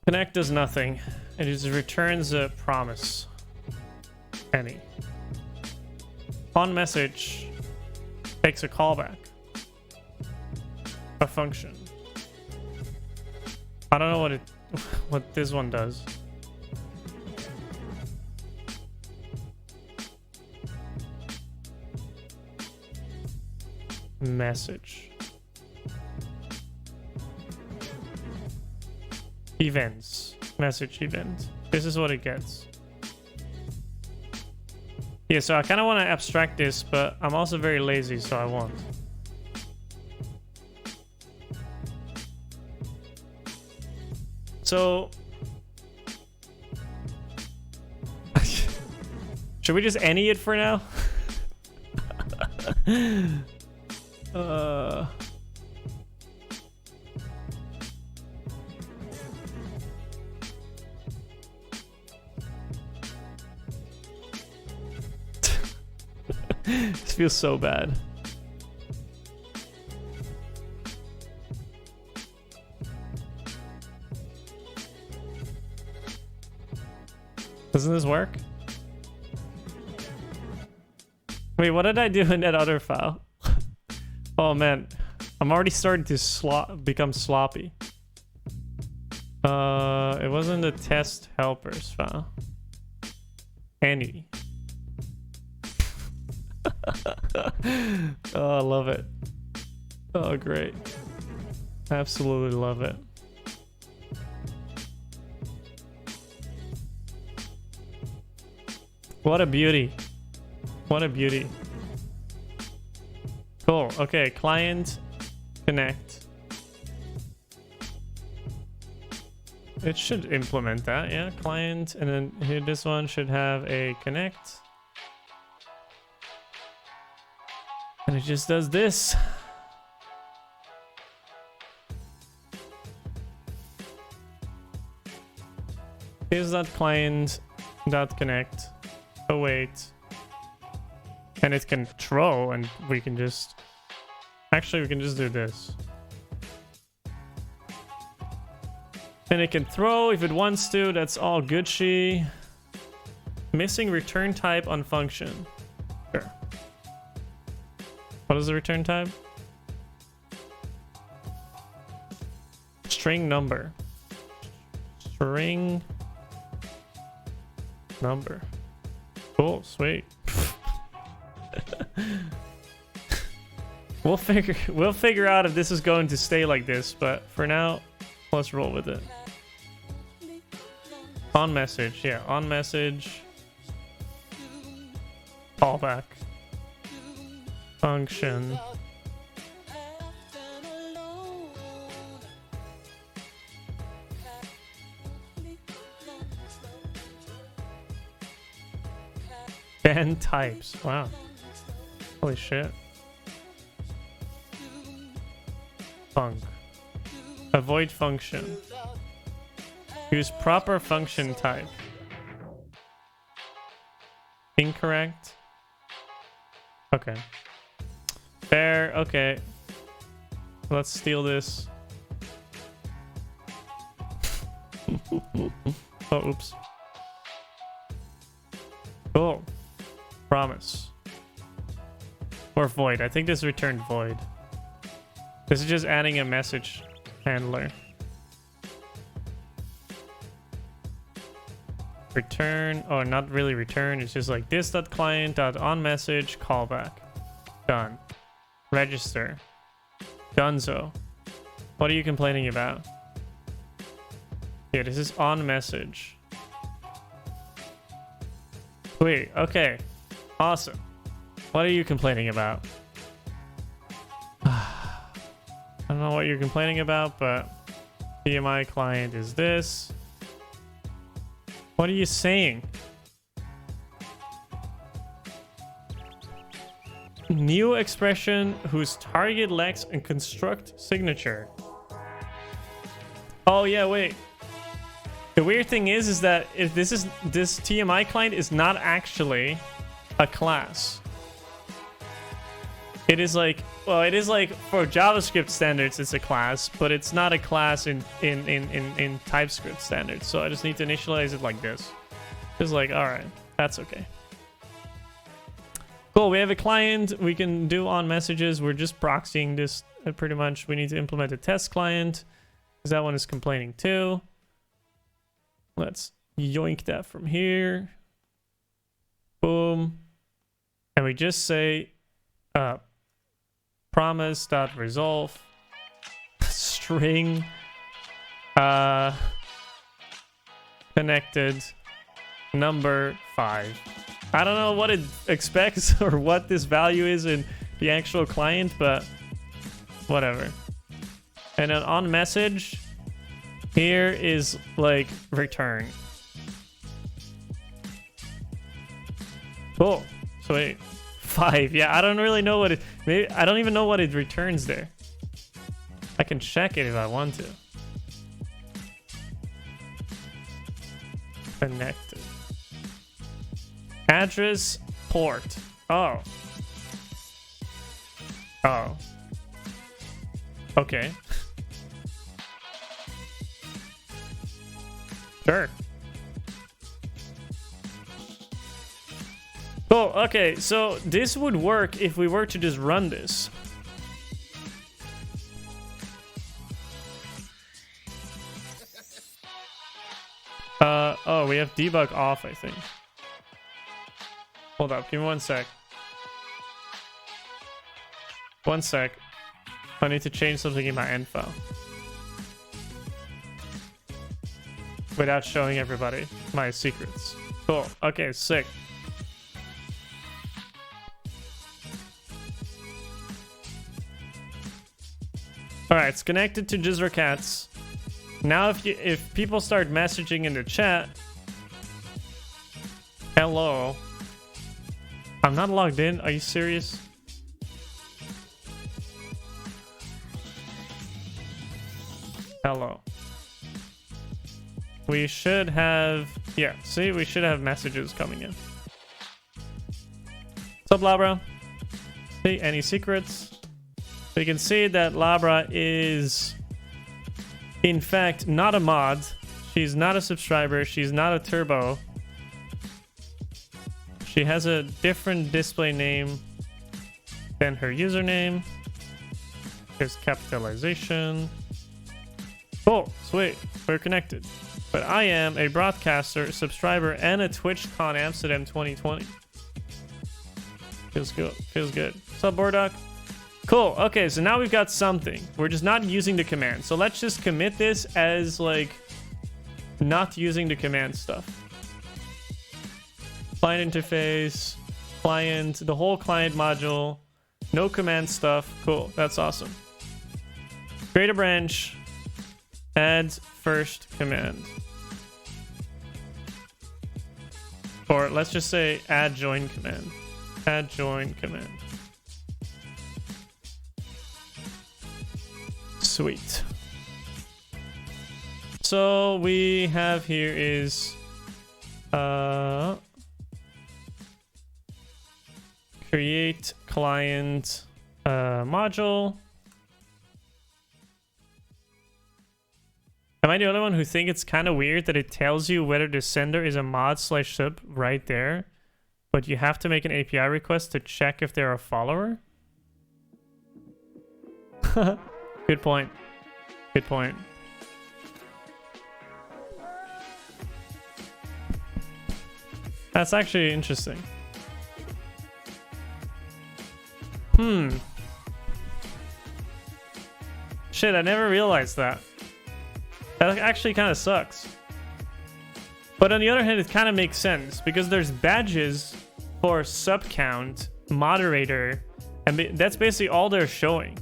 Connect does nothing. It just returns a promise. Any. On message takes a callback. A function. I don't know what this one does. Message. Events. Message event. This is what it gets. Yeah, so I kind of want to abstract this, but I'm also very lazy, so I won't. So should we just any it for now? This feels so bad. Doesn't this work? Wait, what did I do in that other file? Oh man, I'm already starting to become sloppy. It wasn't the test helpers file. Any. Oh, I love it. Oh, great. Absolutely love it. What a beauty. What a beauty. Cool. Okay, client connect. It should implement that, yeah. Client, and then here this one should have a connect. And it just does this. Is.client.connect. Await. And it can throw, and we can just... Actually, we can just do this. And it can throw if it wants to. That's all Gucci. Missing return type on function. Sure. What is the return type? String number. String number. Cool, sweet. We'll figure out if this is going to stay like this, but for now, let's roll with it. On message, yeah, on message. Callback. Function. Ban types. Wow. Holy shit. Func. Avoid function. Use proper function type. Incorrect. Okay. Fair. Okay. Let's steal this. Oh, oops. Cool. Promise. Or void. I think this returned void. This is just adding a message handler. Return, or not really return, it's just like this.client.onMessage callback. Done. Register. Donezo. What are you complaining about? Yeah, this is on message. Sweet, okay. Awesome. What are you complaining about? I don't know what you're complaining about, but TMI client is this. What are you saying? New expression whose target lacks a construct signature. Oh yeah, wait. The weird thing is that if this TMI client is not actually a class. It is like, well, it is like for JavaScript standards it's a class, but it's not a class in TypeScript standards. So I just need to initialize it like this. Just like, all right, that's okay. Cool, we have a client. We can do on messages. We're just proxying this pretty much. We need to implement a test client because that one is complaining too. Let's yoink that from here. Boom. And we just say promise.resolve string connected number 5. I don't know what it expects or what this value is in the actual client, but whatever. And then on message, here is like return. Cool. Sweet. 5. Yeah, I don't really know what it... Maybe I don't even know what it returns there. I can check it if I want to. Connected. Address, port. Oh. Oh. Okay. Sure. Cool. Okay, so this would work if we were to just run this. Oh, we have debug off, I think. Hold up, give me 1 sec. 1 sec. I need to change something in my end file. Without showing everybody my secrets. Cool. Okay, sick. All right, it's connected to JizzerCats. Now, if people start messaging in the chat, hello. I'm not logged in. Are you serious? Hello. We should have, yeah, see, we should have messages coming in. What's up, Labra? See, any secrets? So you can see that Labra is, in fact, not a mod. She's not a subscriber. She's not a turbo. She has a different display name than her username. Here's capitalization. Cool, sweet, we're connected. But I am a broadcaster, subscriber, and a TwitchCon Amsterdam 2020. Feels good, feels good. What's up, Bordock? Cool, okay, so now we've got something. We're just not using the command. So let's just commit this as, like, not using the command stuff. Client interface, client, the whole client module, no command stuff. Cool, that's awesome. Create a branch. Add first command. Or let's just say add join command. Add join command. Sweet. So we have here is create client module. Am I the only one who think it's kind of weird that it tells you whether the sender is a mod/sub right there, but you have to make an API request to check if they're a follower? Good point. Good point. That's actually interesting. Shit, I never realized that. That actually kind of sucks. But on the other hand, it kind of makes sense because there's badges for sub count, moderator, and that's basically all they're showing.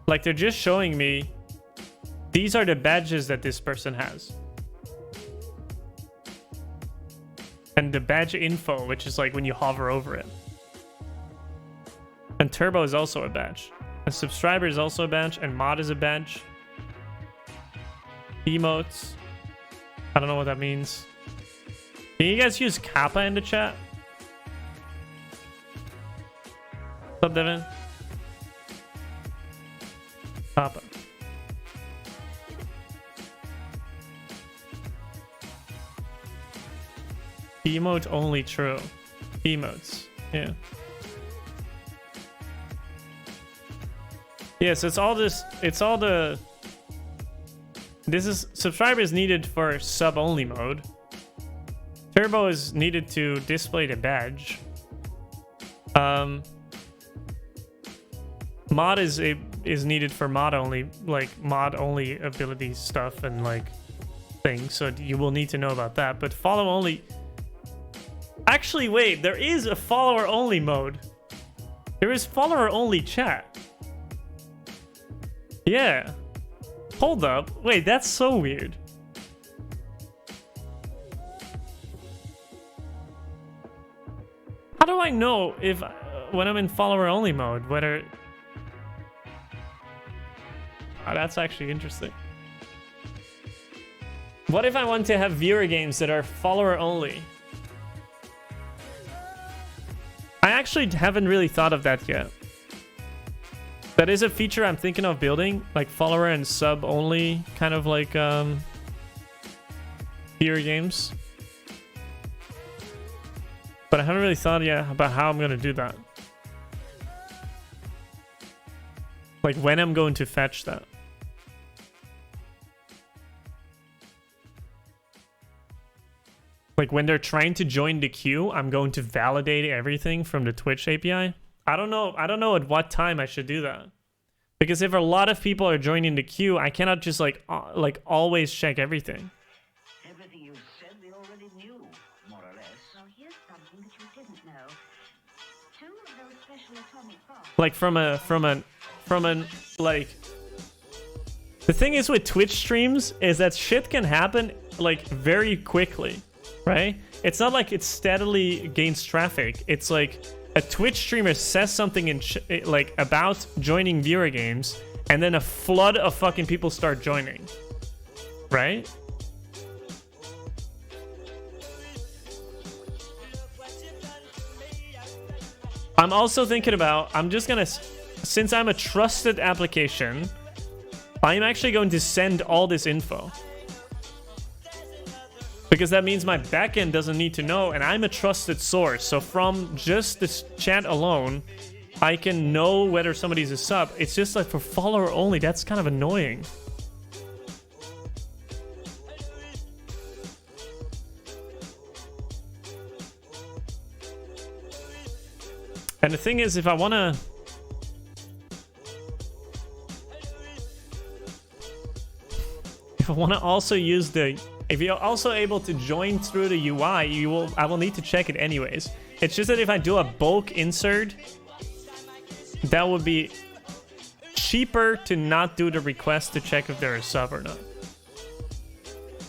Like, they're just showing me these are the badges that this person has. And the badge info, which is like when you hover over it. And turbo is also a badge. And subscriber is also a badge, and mod is a badge. Emotes. I don't know what that means. Can you guys use Kappa in the chat? What's up, Devin? Kappa. Emote only true. Emotes. Yeah. Yes, it's all this. It's all the. This is subscriber is needed for sub only mode. Turbo is needed to display the badge. Mod is needed for mod only, like mod only ability stuff and like things. So you will need to know about that. But follow only. Actually, wait, there is a follower only mode. There is follower only chat. Yeah. Hold up. Wait, that's so weird. How do I know if when I'm in follower only mode whether... Oh, that's actually interesting. What if I want to have viewer games that are follower only? I actually haven't really thought of that yet. That is a feature I'm thinking of building, like follower and sub only, kind of like viewer games. But I haven't really thought yet about how I'm gonna do that. Like when I'm going to fetch that. Like when they're trying to join the queue, I'm going to validate everything from the Twitch API. I don't know at what time I should do that. Because if a lot of people are joining the queue, I cannot just like always check everything.
Everything you said we already knew, more or less.
Well, here's something that you didn't know. Two of those special atomic bombs.
Like from from an, like... The thing is with Twitch streams is that shit can happen, like, very quickly, right? It's not like it steadily gains traffic. It's like a Twitch streamer says something in like about joining viewer games, and then a flood of fucking people start joining, right? I'm also thinking about, I'm just gonna, since I'm a trusted application, I'm actually going to send all this info. Because that means my backend doesn't need to know, and I'm a trusted source. So from just this chat alone, I can know whether somebody's a sub. It's just like for follower only, that's kind of annoying. And the thing is, if I want to... If I want to also use the... If you're also able to join through the UI, I will need to check it anyways. It's just that if I do a bulk insert, that would be cheaper to not do the request to check if they're a sub or not.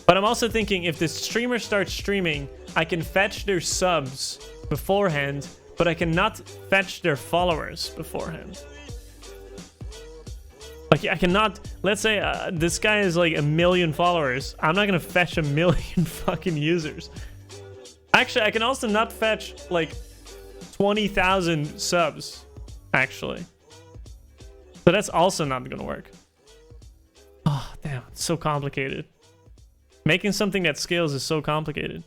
But I'm also thinking if the streamer starts streaming, I can fetch their subs beforehand, but I cannot fetch their followers beforehand. Like, I cannot, let's say this guy has like 1 million followers. I'm not going to fetch 1 million fucking users. Actually, I can also not fetch like 20,000 subs, actually. So that's also not going to work. Oh, damn, it's so complicated. Making something that scales is so complicated.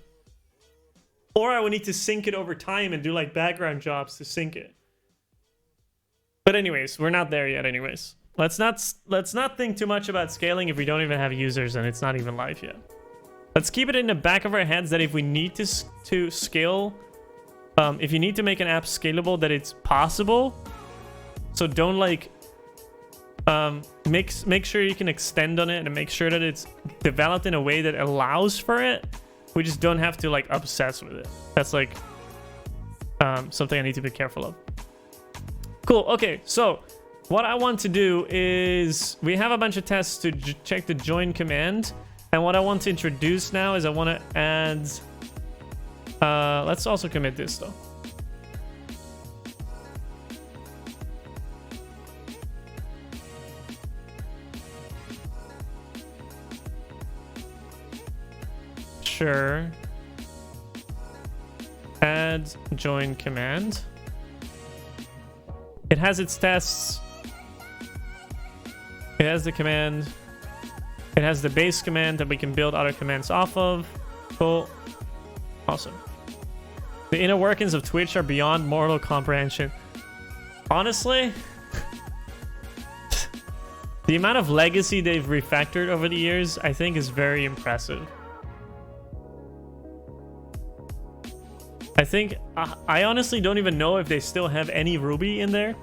Or I would need to sync it over time and do like background jobs to sync it. But anyways, we're not there yet anyways. Let's not think too much about scaling if we don't even have users and it's not even live yet. Let's keep it in the back of our heads that if we need to scale, if you need to make an app scalable, that it's possible. So don't like make sure you can extend on it and make sure that it's developed in a way that allows for it. We just don't have to like obsess with it. That's like something I need to be careful of. Cool. Okay, so what I want to do is we have a bunch of tests to check the join command, and what I want to introduce now is I want to add let's also commit this though. Sure. Add join command. It has its tests. It has the command. It has the base command that we can build other commands off of. Cool. Awesome. The inner workings of Twitch are beyond mortal comprehension. Honestly, the amount of legacy they've refactored over the years, I think, is very impressive. I think, I honestly don't even know if they still have any Ruby in there.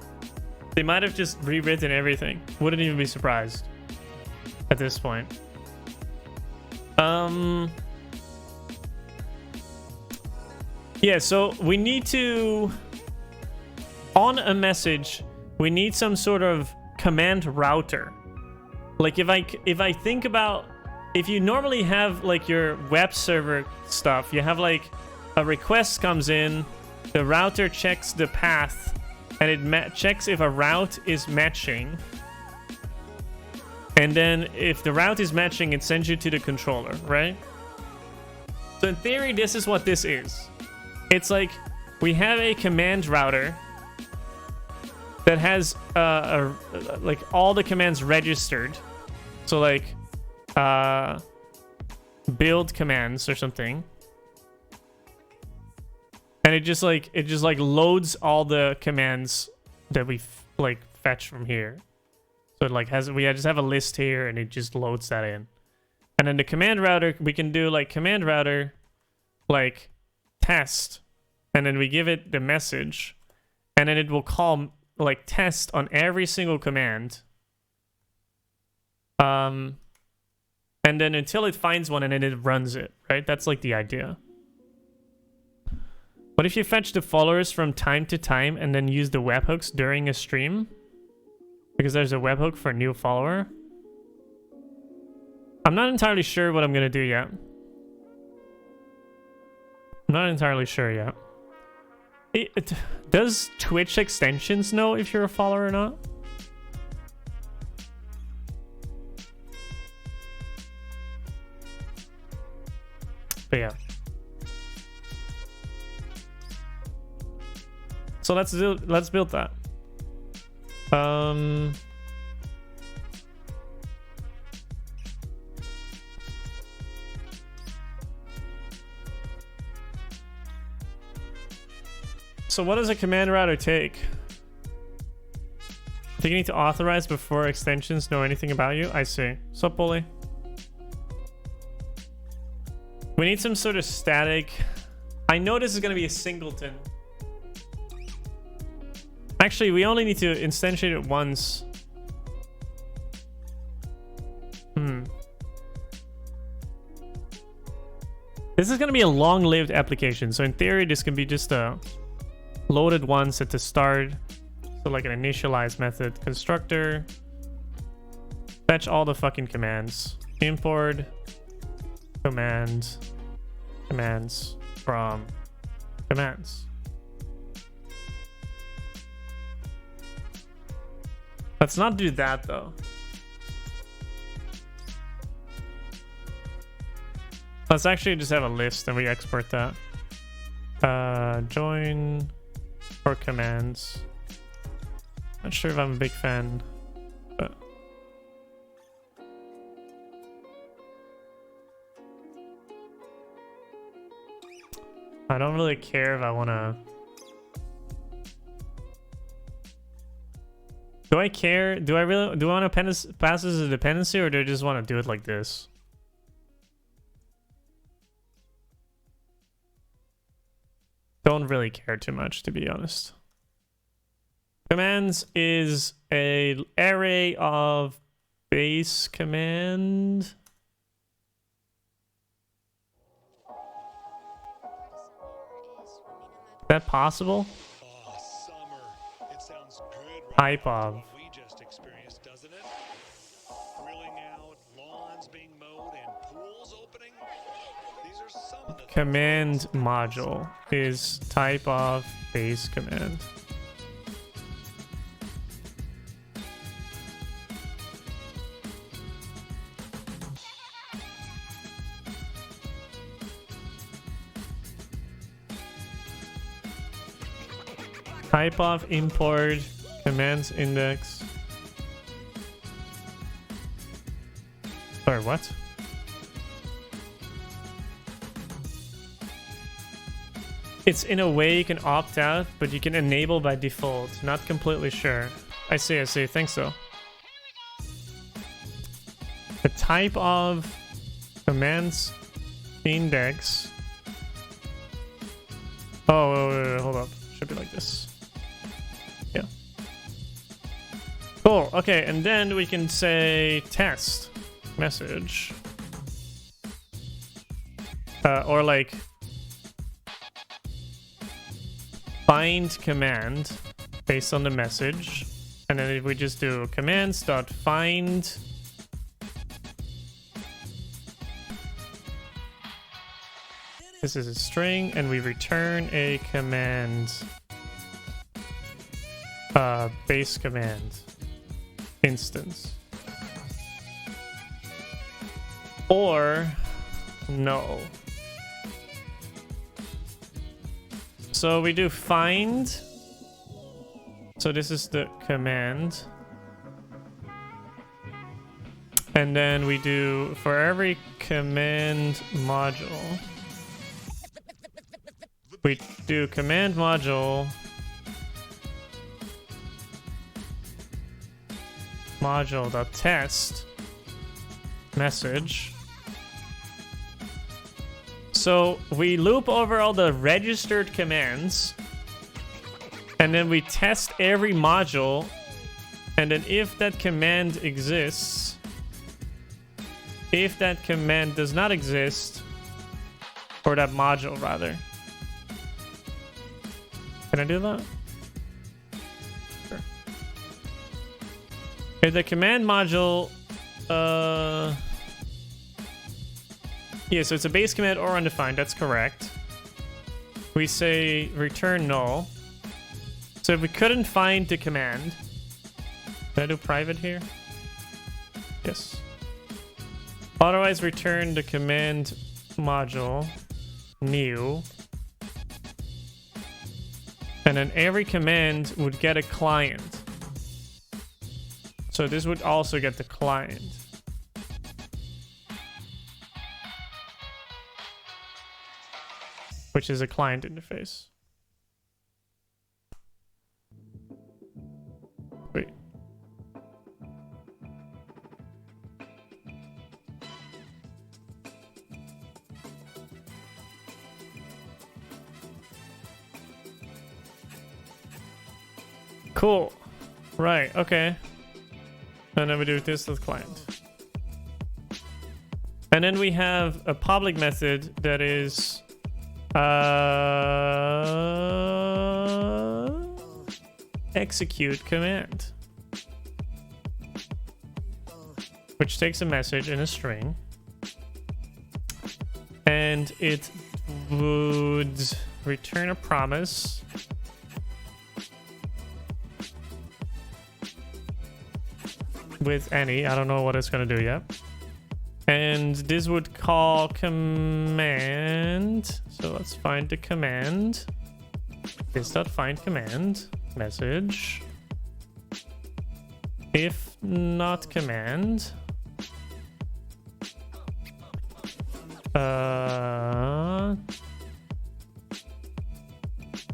They might have just rewritten everything. Wouldn't even be surprised at this point. Yeah, so we need to, on a message, we need some sort of command router. Like if I think about, if you normally have like your web server stuff, you have like a request comes in, the router checks the path, and it checks if a route is matching. And then if the route is matching, it sends you to the controller, right? So in theory, this is what this is. It's like we have a command router that has like all the commands registered. So like build commands or something. And it just like loads all the commands that we like fetch from here. So it like we just have a list here and it just loads that in. And then the command router, we can do like command router like test, and then we give it the message, and then it will call like test on every single command. And then until it finds one, and then it runs it, right? That's like the idea. What if you fetch the followers from time to time and then use the webhooks during a stream? Because there's a webhook for a new follower. I'm not entirely sure what I'm gonna do yet. I'm not entirely sure yet. Does Twitch extensions know if you're a follower or not? But yeah. So let's build that. So what does a command router take? I think you need to authorize before extensions know anything about you. I see. Sup, bully? We need some sort of static. I know this is going to be a singleton. Actually, we only need to instantiate it once. This is going to be a long-lived application. So in theory, this can be just a loaded once at the start. So like an initialize method. Constructor. Fetch all the fucking commands. Import. Commands from commands. Let's not do that though. Let's actually just have a list and we export that. Join for commands. Not sure if I'm a big fan, but I don't really care if I want to. Do I care? Do I want to pass as a dependency, or do I just want to do it like this? Don't really care too much, to be honest. Commands is an array of base command. Is that possible?
Oh, summer. It sounds good.
Type of.
What we just experienced, doesn't it? Grilling out, lawns being mowed, and pools opening. These are some of the
Command module is type of base command. Type of import commands index. Sorry, what? It's in a way you can opt out, but you can enable by default. Not completely sure. I see. Thanks though. The type of commands index. Oh, wait, hold up. Should be like this. Yeah. Cool. Okay, and then we can say test message. Or like find command based on the message. And then if we just do commands.find this is a string, and we return a command base command instance. Or no. So we do find. So this is the command. And then we do for every command module. We do command module module.test message. So we loop over all the registered commands, and then we test every module, and then if that command exists, if that command does not exist, or that module rather. Can I do that? Sure. If the command module, yeah, so it's a base command or undefined. That's correct. We say return null. So if we couldn't find the command, can I do private here? Yes. Otherwise, return the command module new. And then every command would get a client. So this would also get the client. Which is a client interface. Wait. Cool. Right, okay. And then we do this with client. And then we have a public method that is execute command, which takes a message in a string, and it would return a promise with any, I don't know what it's gonna do yet. And this would call command. So let's find the command. This.find command message. If not command,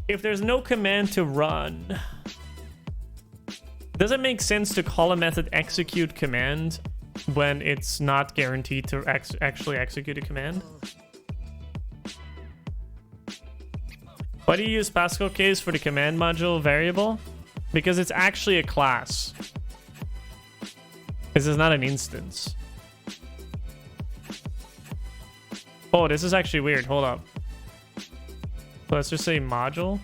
if there's no command to run, does it make sense to call a method execute command when it's not guaranteed to actually execute a command? Why do you use Pascal case for the command module variable? Because it's actually a class. This is not an instance. Oh, this is actually weird. Hold up. Let's just say module.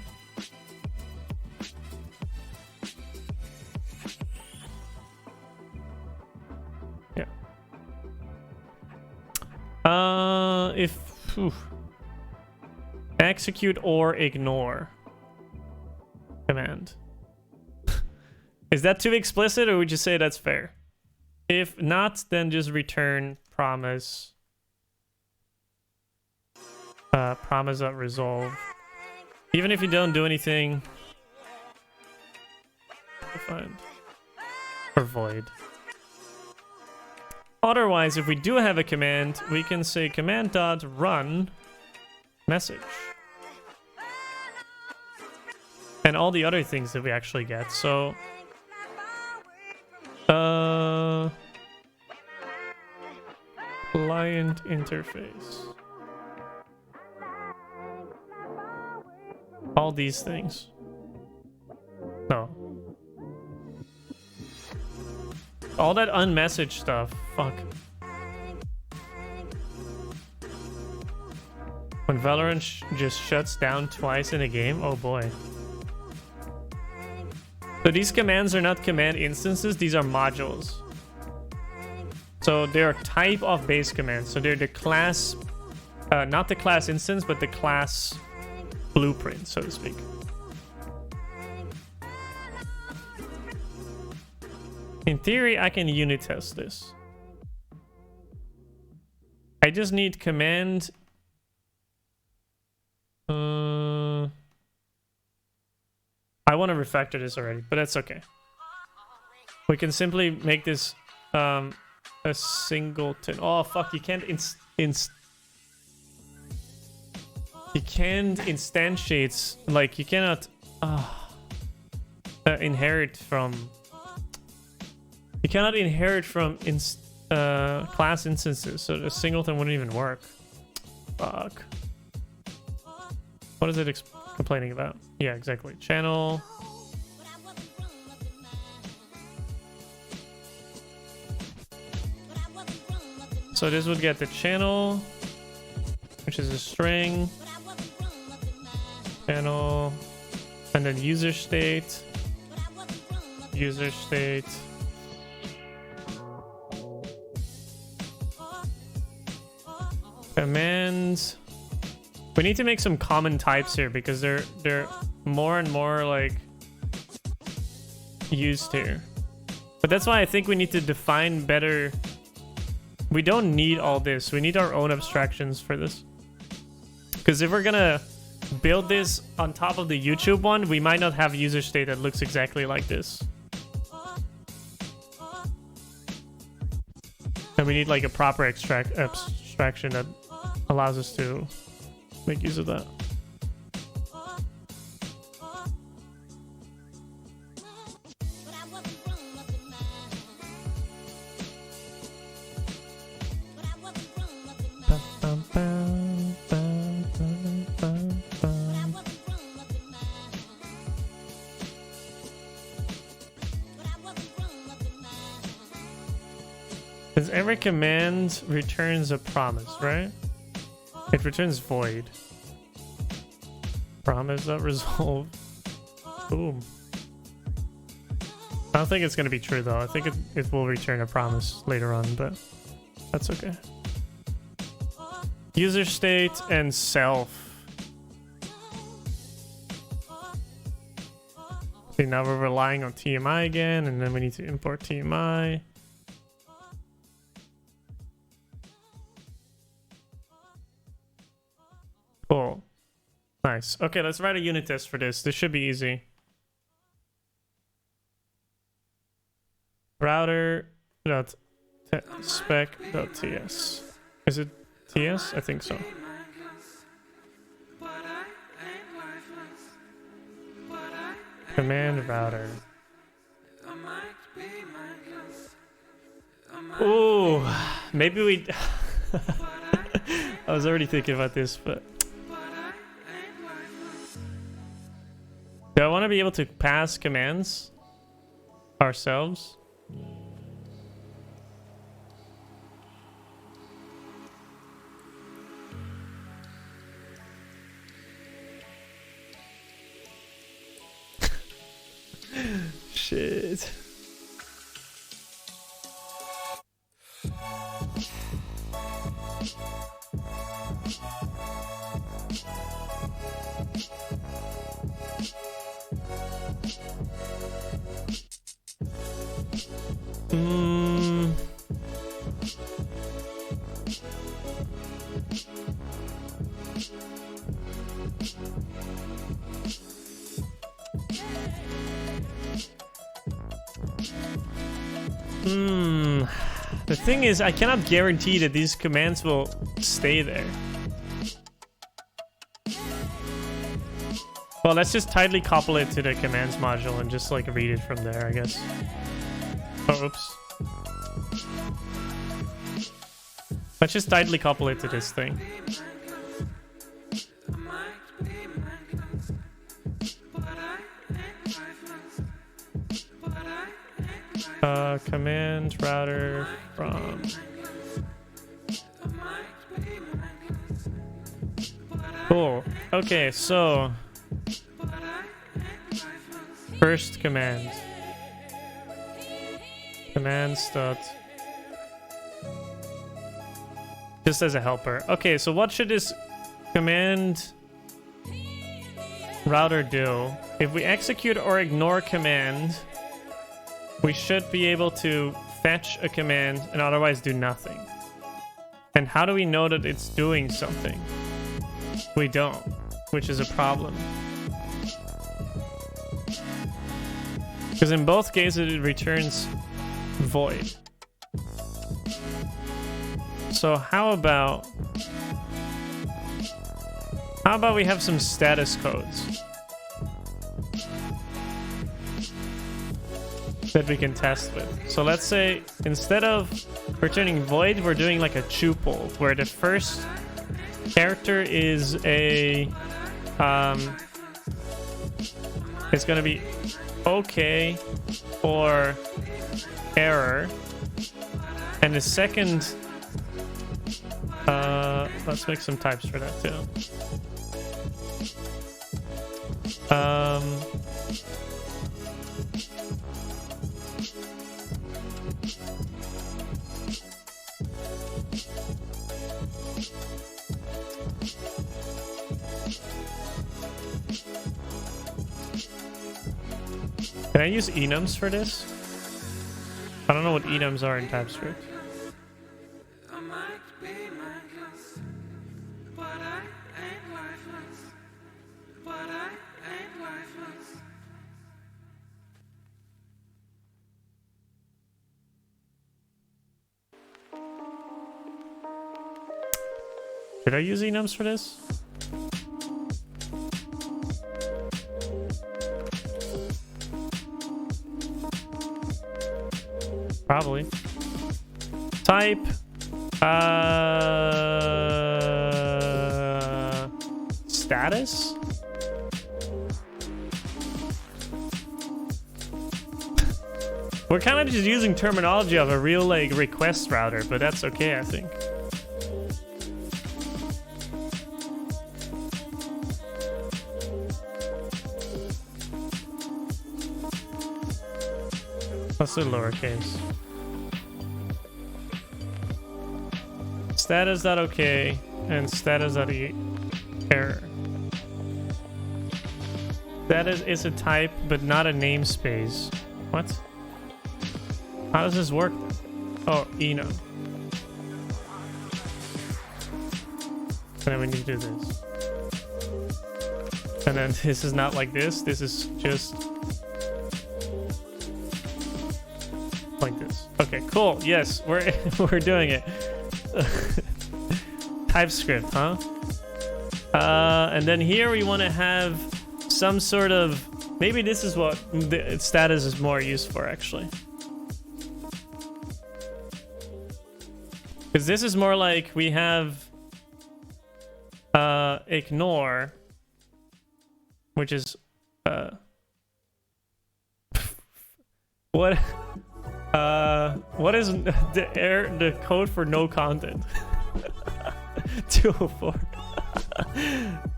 Execute or ignore command. Is that too explicit, or would you say that's fair? If not, then just return promise. Promise.resolve. Even if you don't do anything. Defined. Or void. Otherwise, if we do have a command, we can say command.run message. And all the other things that we actually get. So client interface. All these things. No. All that unmessaged stuff. Fuck. When Valorant just shuts down twice in a game? Oh boy. So these commands are not command instances, these are modules. So they're a type of base commands. So they're the class, not the class instance, but the class blueprint, so to speak. In theory, I can unit test this. I just need command. I want to refactor this already, but that's okay. We can simply make this a singleton. Oh fuck! You can't you can't instantiate, like you cannot inherit from. You cannot inherit from class instances, so the singleton wouldn't even work. Fuck. What is it complaining about? Yeah, exactly. Channel. So this would get the channel, which is a string. Channel. And then user state. User state. Commands. We need to make some common types here because they're more and more like used here. But that's why I think we need to define better. We don't need all this. We need our own abstractions for this. Because if we're gonna build this on top of the YouTube one, we might not have user state that looks exactly like this. And we need like a proper abstraction that allows us to make use of that. Because every command returns a promise, right? It returns void. Promise not resolved. Boom. I don't think it's going to be true though. I think it will return a promise later on, but that's okay. User state and self. See, now we're relying on TMI again, and then we need to import TMI. Cool. Nice. Okay, let's write a unit test for this. This should be easy. Router.spec.ts. Is it TS? I think so. Command router. Ooh, maybe we... I was already thinking about this, but... Do I want to be able to pass commands ourselves? Shit. The thing is, I cannot guarantee that these commands will stay there. Well, let's just tightly couple it to the commands module and just like read it from there, I guess. Oh, oops. Let's just tightly couple it to this thing. Command router from... Cool. Okay, so... First command. Commands dot... Just as a helper. Okay, so what should this command router do? If we execute or ignore command, we should be able to fetch a command and otherwise do nothing. And how do we know that it's doing something? We don't, which is a problem. Because in both cases it returns void. So how about we have some status codes that we can test with? So let's say instead of returning void, we're doing like a tuple where the first character is a it's gonna be okay or error, and the second let's make some types for that too. Can I use enums for this? I don't know what enums are in TypeScript. Did I use enums for this? Probably. Type. Status? We're kind of just using terminology of a real like request router, but that's okay, I think. Let's do lowercase. Status.okay and status.error. Status is a type, but not a namespace. What? How does this work? Oh, enum. And then we need to do this. And then this is not like this. This is just like this. Okay, cool. Yes, we're we're doing it. TypeScript, huh? And then here we want to have some sort of, maybe this is what the status is more used for actually. Because this is more like we have ignore, which is what is the code for no content? 204.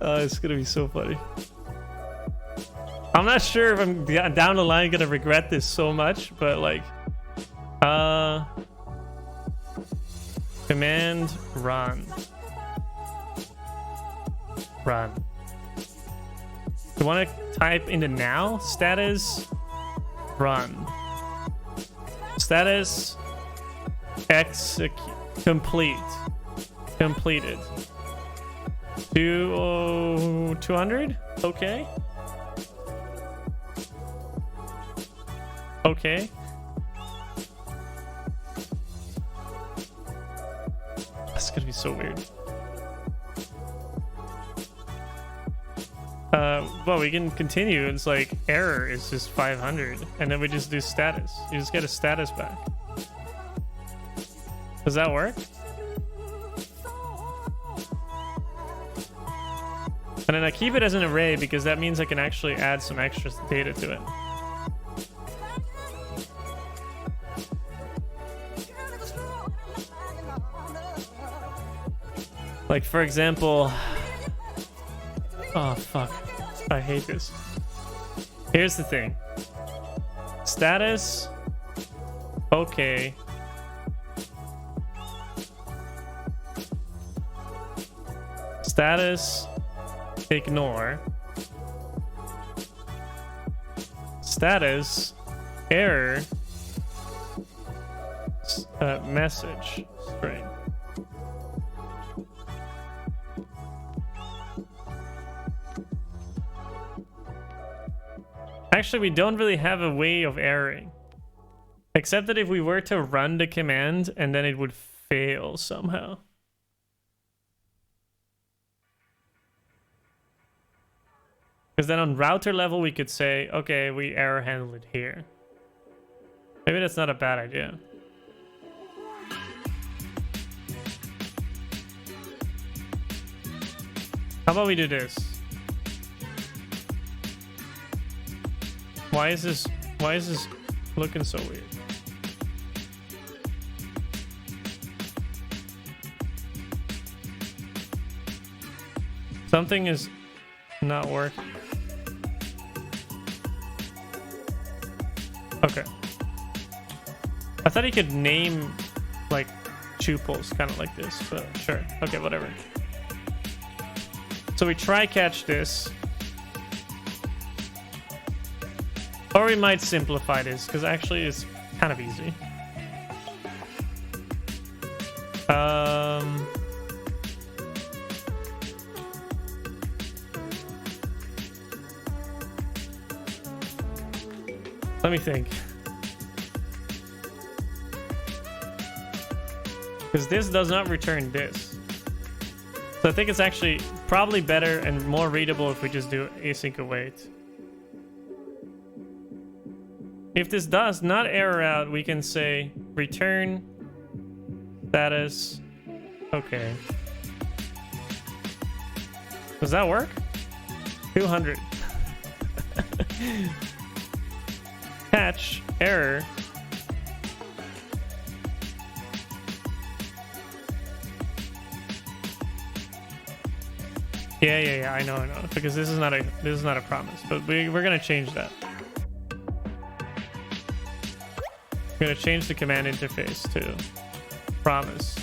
It's gonna be so funny. I'm not sure if I'm down the line gonna regret this so much, but like command run. You want to type into now status run. Status completed. 200. Okay. That's gonna be so weird. Well, we can continue. It's like error is just 500, and then we just do status. You just get a status back. Does that work? And then I keep it as an array because that means I can actually add some extra data to it. Like, for example, oh fuck, I hate this. Here's the thing. Status, okay. Status, ignore. Status, error, message, string. Actually, we don't really have a way of erroring. Except that if we were to run the command and then it would fail somehow. Because then on router level, we could say, okay, we error handle it here. Maybe that's not a bad idea. How about we do this? Why is this looking so weird? Something is not working. Okay. I thought he could name like tuples kind of like this, but sure. Okay, whatever. So we try catch this. Or we might simplify this, because actually it's kind of easy. Let me think. Because this does not return this. So I think it's actually probably better and more readable if we just do async await. If this does not error out, we can say return status. Okay. Does that work? 200. Catch error. Yeah. I know. Because this is not a promise, but we're gonna change that. We're gonna change the command interface to promise.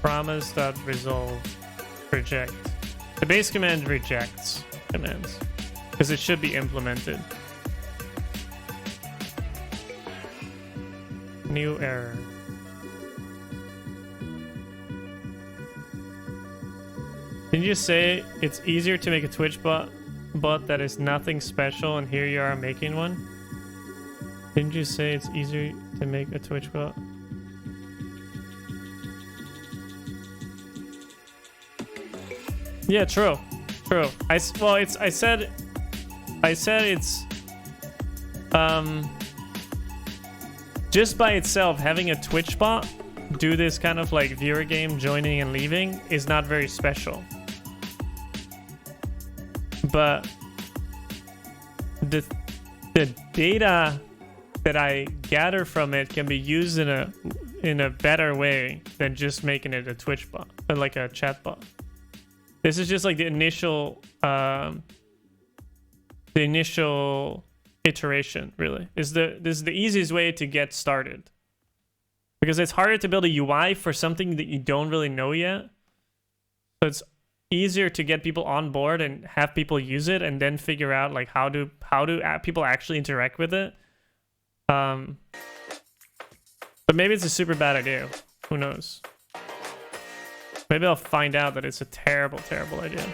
Promise.resolve reject. The base command rejects commands because it should be implemented. New error. Didn't you say it's easier to make a Twitch bot that is nothing special, and here you are making one? Didn't you say it's easier to make a Twitch bot? Yeah, true. I said it's just by itself having a Twitch bot do this kind of like viewer game joining and leaving is not very special. But the data that I gather from it can be used in a better way than just making it a Twitch bot or like a chat bot. This is just like the initial iteration, really. This is the easiest way to get started. Because it's harder to build a UI for something that you don't really know yet. So it's easier to get people on board and have people use it and then figure out like how do people actually interact with it. But maybe it's a super bad idea. Who knows? Maybe I'll find out that it's a terrible, terrible idea.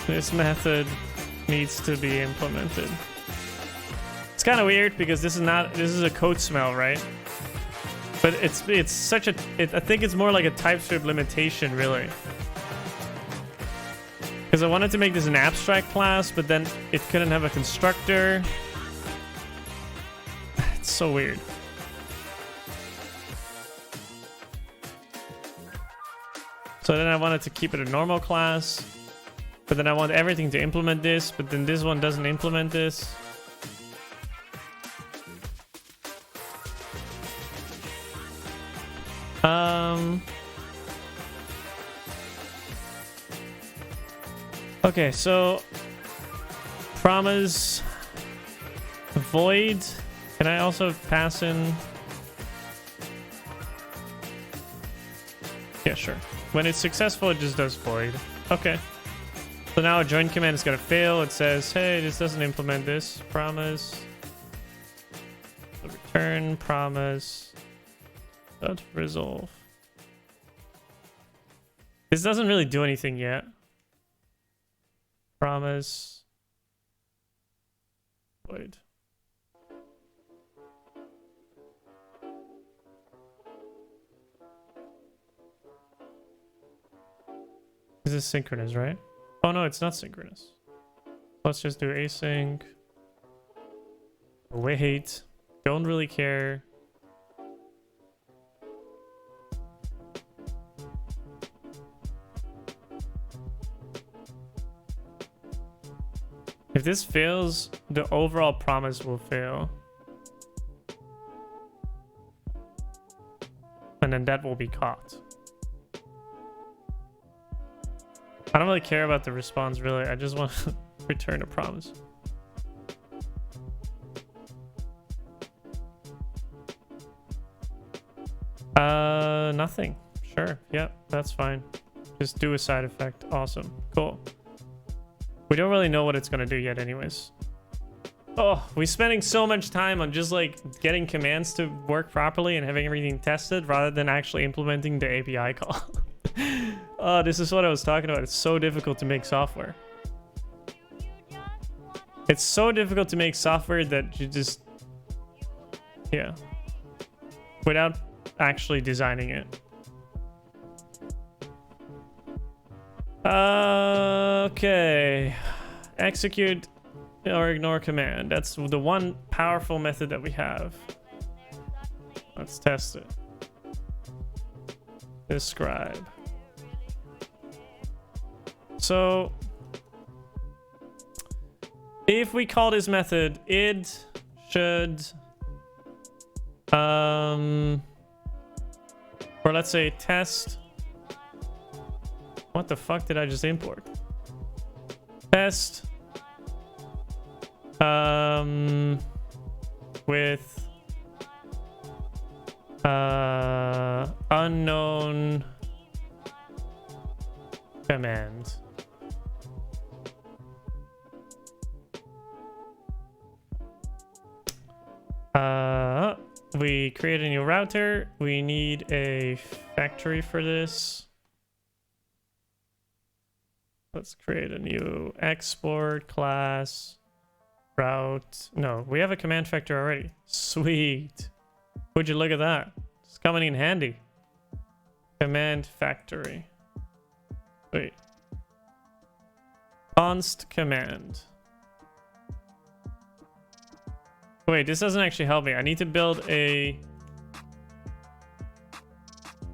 This method needs to be implemented. It's kind of weird because this is a code smell, right? But it's such a I think it's more like a TypeScript limitation, really. Because I wanted to make this an abstract class, but then it couldn't have a constructor. It's so weird. So then I wanted to keep it a normal class, but then I want everything to implement this, but then this one doesn't implement this. Okay, so promise void. Can I also pass in? Yeah, sure. When it's successful, it just does void. Okay. So now a join command is going to fail. It says, hey, this doesn't implement this. Promise. Return promise. Dot resolve. This doesn't really do anything yet. Promise. Void. This is synchronous, right? Oh no, it's not synchronous. Let's just do async. Wait. Don't really care. If this fails, the overall promise will fail. And then that will be caught. I don't really care about the response, really. I just want to return a promise. Nothing. Sure. Yeah, that's fine. Just do a side effect. Awesome. Cool. We don't really know what it's gonna do yet anyways. Oh, we're spending so much time on just like getting commands to work properly and having everything tested rather than actually implementing the API call. Oh, this is what I was talking about. It's so difficult to make software. It's so difficult to make software that you just... Yeah. Without actually designing it. Okay. Execute or ignore command. That's the one powerful method that we have. Let's test it. Describe. So if we call this method, it should or let's say test. What the fuck did I just import? Test with unknown command. We create a new router. We need a factory for this. Let's create a new export class route. No, we have a command factory already. Sweet. Would you look at that? It's coming in handy. Command factory. Wait. Const command. Wait, this doesn't actually help me. I need to build a...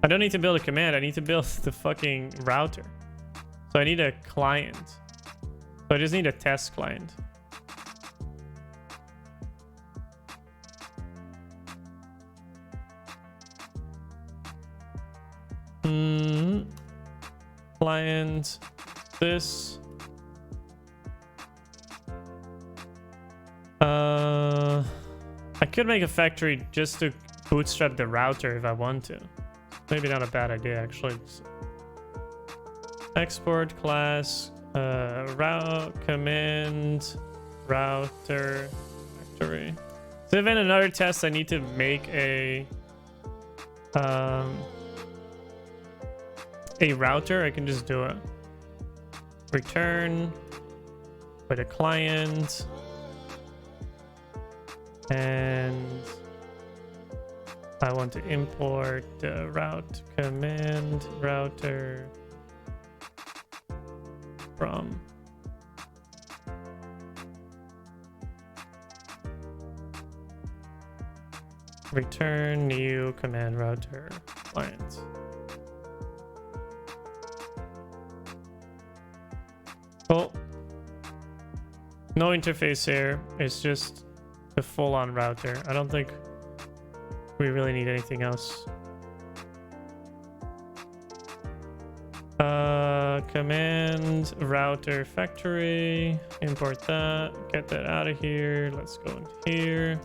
I don't need to build a command. I need to build the fucking router. So I need a client. So I just need a test client. Client this. I could make a factory just to bootstrap the router if I want to. Maybe not a bad idea actually. Export class route command router factory. So if in another test I need to make a router, I can just do it. Return with a client and I want to import the route command router from return new command router client. Cool. No interface here. It's just a full-on router. I don't think we really need anything else. Command router factory, import that, get that out of here. Let's go into here.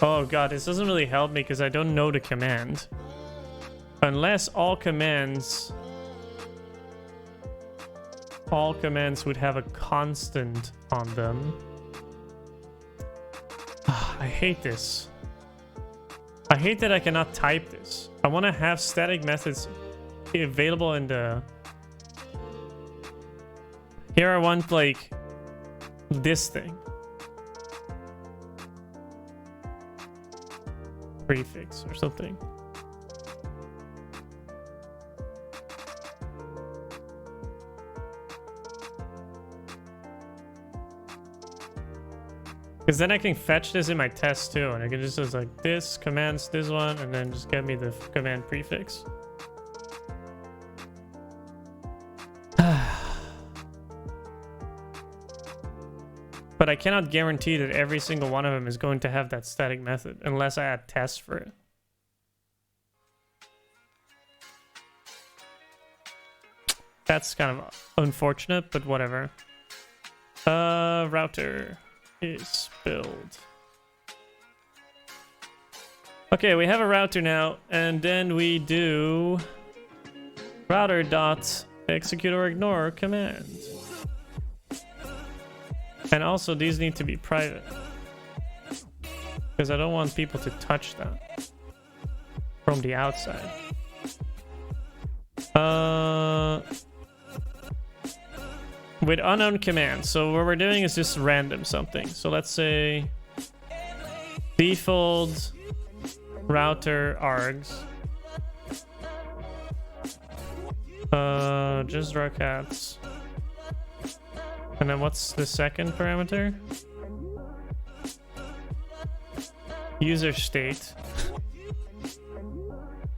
Oh god, this doesn't really help me because I don't know the command. Unless all commands would have a constant on them. I hate this. I hate that I cannot type this. I want to have static methods available in the... Here I want like this thing. Prefix or something. Because then I can fetch this in my test too, and I can just do like this, commands this one, and then just get me the command prefix. But I cannot guarantee that every single one of them is going to have that static method unless I add tests for it. That's kind of unfortunate, but whatever. Router is build. Okay, we have a router now, and then we do router dot execute or ignore command. And also these need to be private because I don't want people to touch that from the outside. With unknown commands. So what we're doing is just random something. So let's say default router args. Just draw cats. And then what's the second parameter? User state.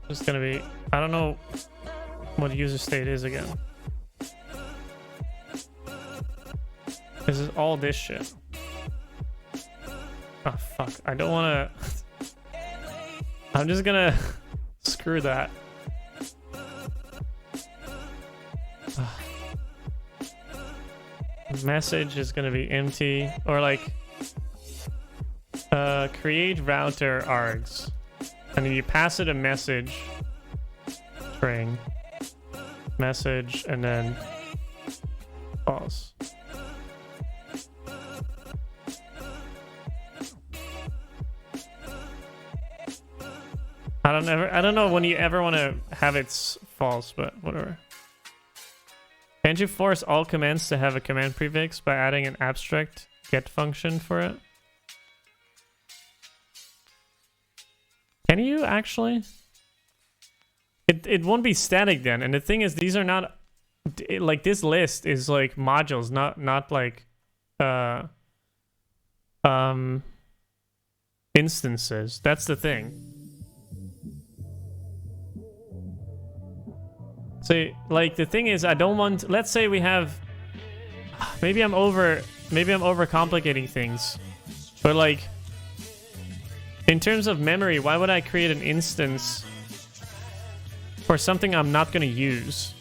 Just gonna be, I don't know what user state is again. This is all this shit. Oh fuck, I don't wanna I'm just gonna screw that. Message is gonna be empty, or like create router args, and then you pass it a message string, message, and then false. I don't know when you ever want to have it false, but whatever. Can't you force all commands to have a command prefix by adding an abstract get function for it? Can you actually? It won't be static then. And the thing is, these are not like, this list is like modules, not like instances. That's the thing. So, like, the thing is, I don't want, let's say we have, maybe I'm overcomplicating things, but like, in terms of memory, why would I create an instance for something I'm not going to use?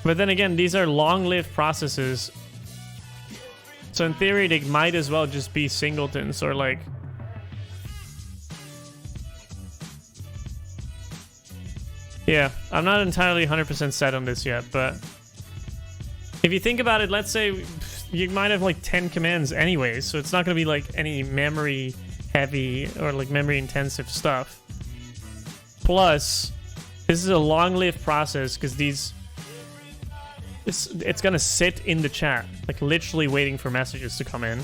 But then again, these are long-lived processes, so in theory, they might as well just be singletons, or like, yeah, I'm not entirely 100% set on this yet, but if you think about it, let's say you might have like 10 commands anyways, so it's not going to be like any memory heavy or like memory intensive stuff. Plus, this is a long-lived process because it's going to sit in the chat, like literally waiting for messages to come in.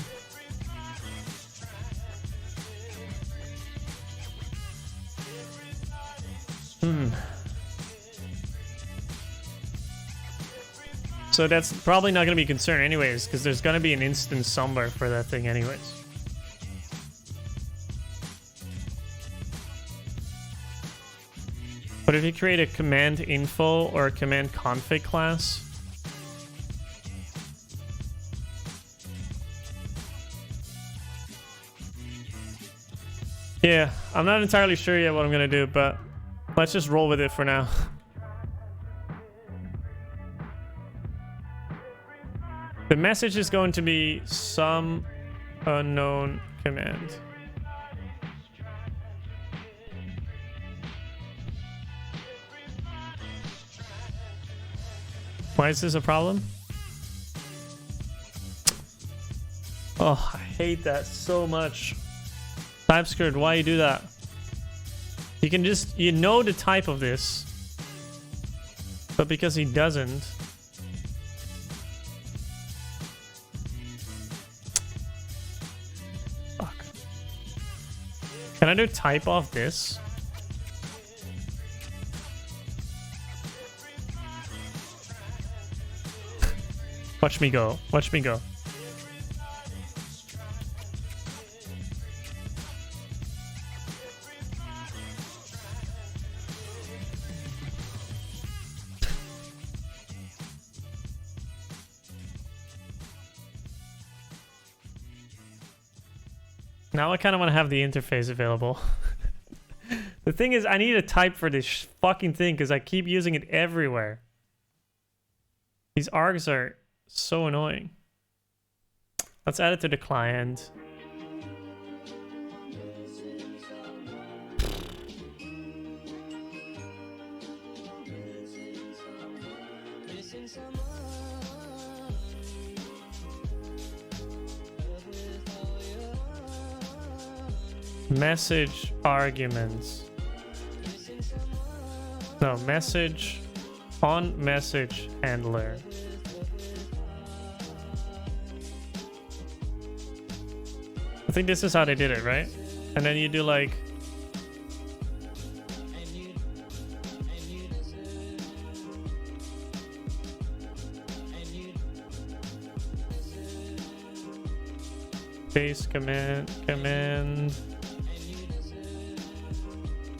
So that's probably not going to be a concern anyways, because there's going to be an instance somewhere for that thing anyways. But if you create a command info or a command config class, yeah, I'm not entirely sure yet what I'm going to do, but let's just roll with it for now. The message is going to be some unknown command. Why is this a problem? Oh, I hate that so much. TypeScript, why you do that? You can just, you know the type of this, but because he doesn't. Fuck. Can I do type off this? Watch me go. Watch me go. Now I kind of want to have the interface available. The thing is, I need a type for this fucking thing because I keep using it everywhere. These args are so annoying. Let's add it to the client. Message arguments. No, message on message handler. I think this is how they did it, right? And then you do like base command.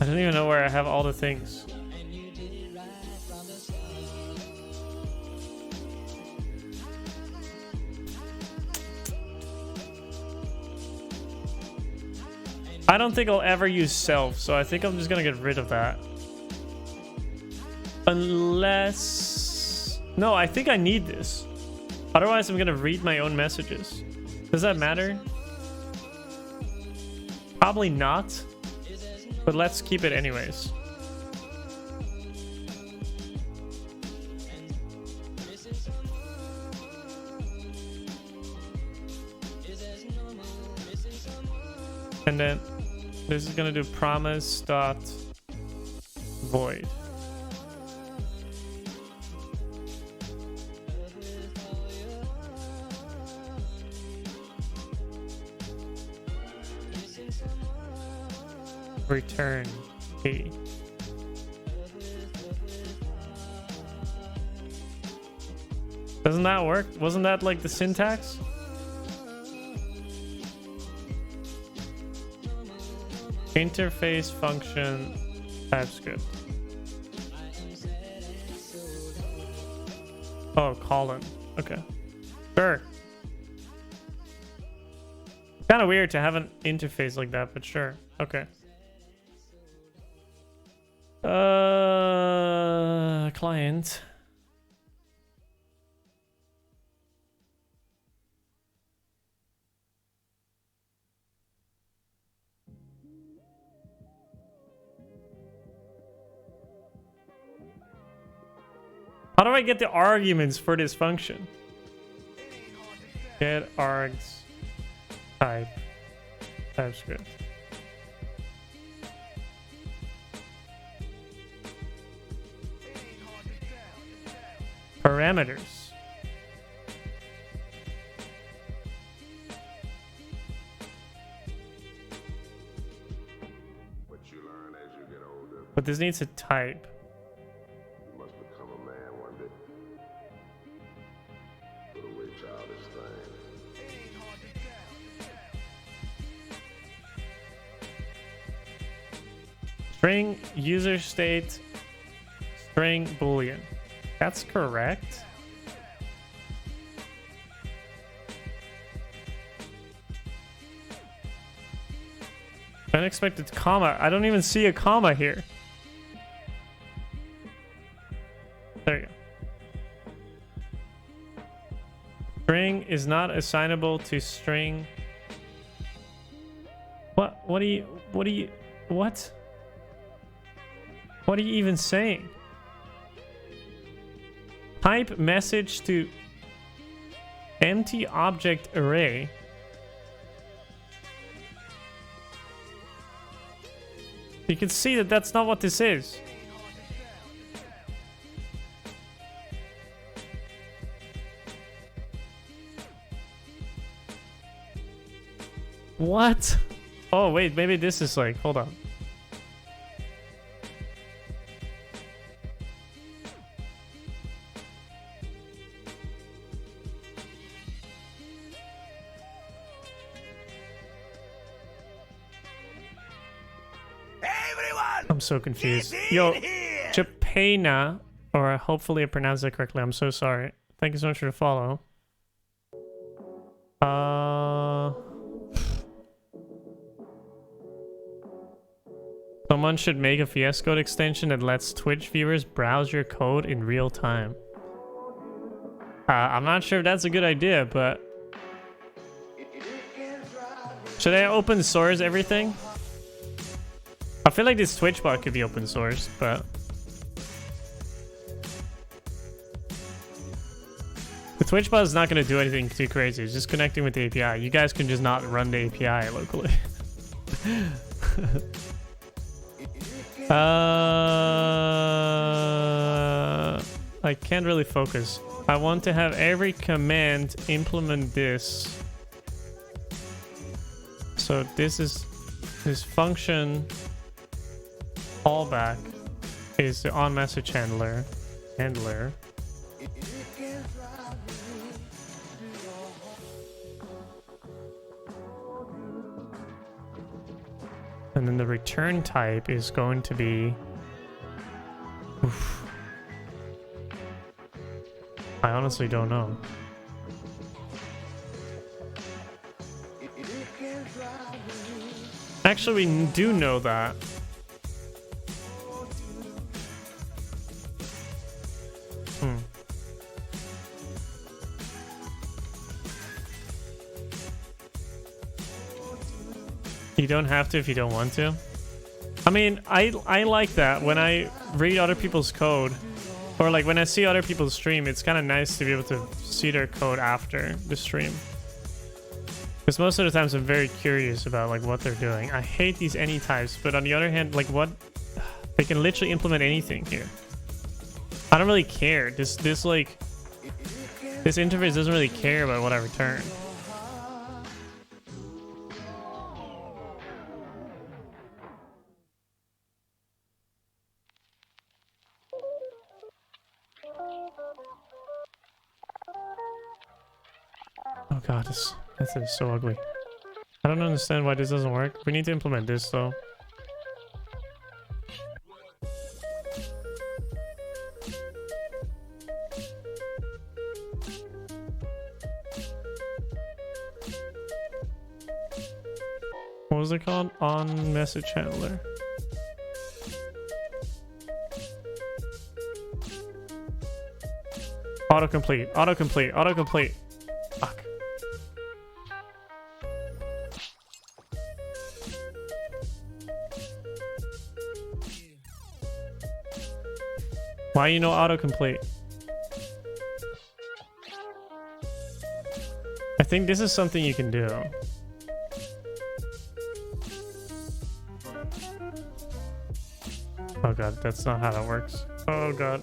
I don't even know where I have all the things. I don't think I'll ever use self, so I think I'm just gonna get rid of that. Unless... No, I think I need this. Otherwise, I'm gonna read my own messages. Does that matter? Probably not. But let's keep it anyways. And then this is gonna do promise dot void. Return key. Doesn't that work? Wasn't that like the syntax? Interface function TypeScript. Oh, colon. Okay. Sure. Kind of weird to have an interface like that, but sure. Okay. Client. How do I get the arguments for this function? Get args type TypeScript. Parameters.
What you learn as you get older,
But this needs a type.
you must become a man one day. Put away childish things.
String user state string boolean. That's correct. Unexpected comma. I don't even see a comma here. There you go. String is not assignable to string. What are you even saying? Type message to empty object array. You can see that that's not what this is. What? Oh, wait, maybe this is like, hold on. I'm so confused. Yo, Japena, or hopefully I pronounced that correctly. I'm so sorry. Thank you so much for the follow. Someone should make a VS Code extension that lets Twitch viewers browse your code in real time. I'm not sure if that's a good idea, but... Should I open source everything? I feel like this Twitch bot could be open source, but... The Twitch bot is not going to do anything too crazy. It's just connecting with the API. You guys can just not run the API locally. I can't really focus. I want to have every command implement this. So this is this function callback is the on message handler. And then the return type is going to be... Oof. I honestly don't know. Actually, we do know that. You don't have to if you don't want to. I mean, I like that when I read other people's code, or like when I see other people's stream, it's kind of nice to be able to see their code after the stream. Because most of the times I'm very curious about like what they're doing. I hate these any types, but on the other hand, like what they can literally implement anything here. I don't really care. This interface doesn't really care about what I return. Oh god, this is so ugly. I don't understand why this doesn't work. We need to implement this though. What was it called? On message handler. Autocomplete, autocomplete, autocomplete. Fuck. Why you know autocomplete? I think this is something you can do. Oh god, that's not how that works. Oh god.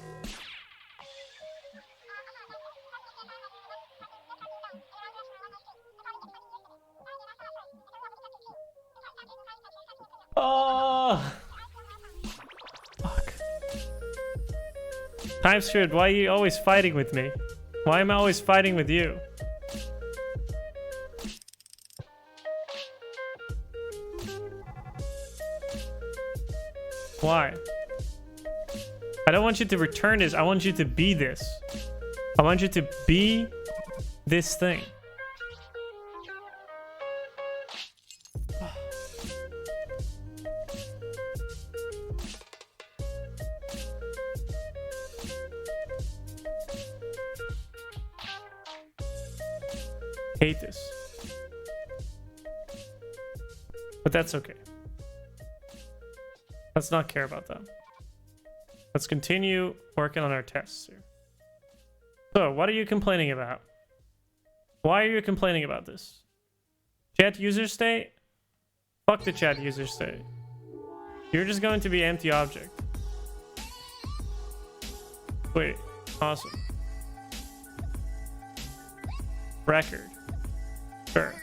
Oh! Fuck. TypeScript, why are you always fighting with me? Why am I always fighting with you? Why? I don't want you to return this. I want you to be this. I want you to be this thing. Hate this. But that's okay. Let's not care about that. Let's continue working on our tests here. So, what are you complaining about? Why are you complaining about this? Chat user state? Fuck the chat user state. You're just going to be empty object. Wait, awesome. Record. Sure.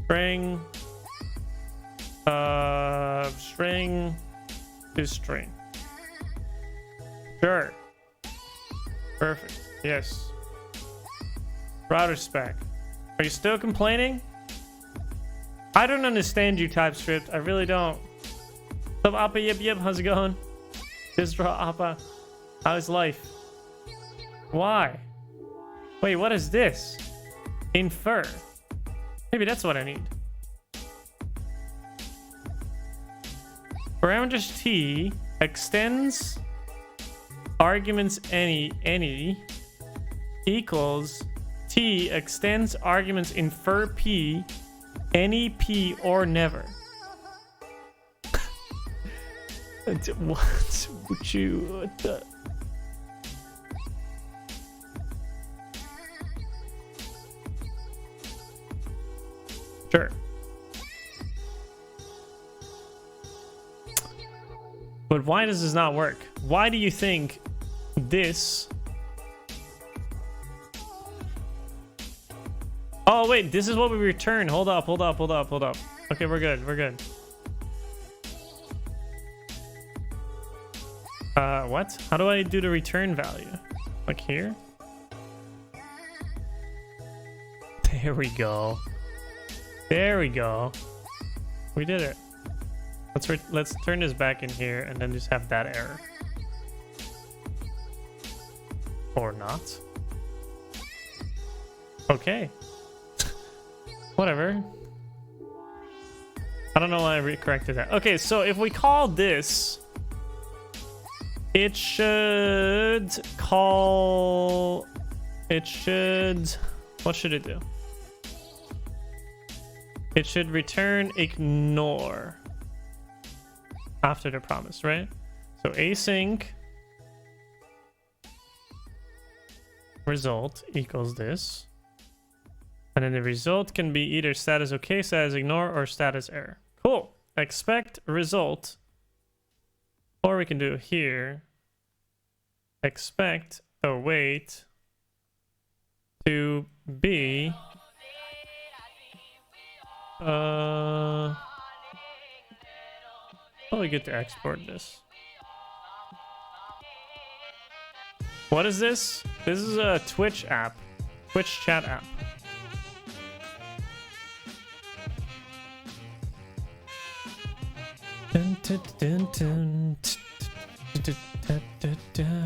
String. String is string. Sure. Perfect. Yes. Router spec. Are you still complaining? I don't understand you, TypeScript. I really don't. What's up, Appa? Yep. How's it going? Distro Appa. How's life? Why? Wait, what is this? Infer. Maybe that's what I need. parameters t extends arguments any equals t extends arguments infer p any p or never. What would you what the... Sure. But why does this not work? Why do you think this... Oh, wait, this is what we return. Hold up. Okay, we're good. What? How do I do the return value? Like here? There we go. We did it. Let's turn this back in here and then just have that error. Or not. Okay. Whatever. I don't know why I corrected that. Okay, so if we call this, it should call... What should it do? It should return ignore after the promise, right? So async result equals this. And then the result can be either status okay, status ignore, or status error. Cool. Expect result. Or we can do here. Expect await to be... Oh, we get to export this. What is this? This is a Twitch app. Twitch chat app.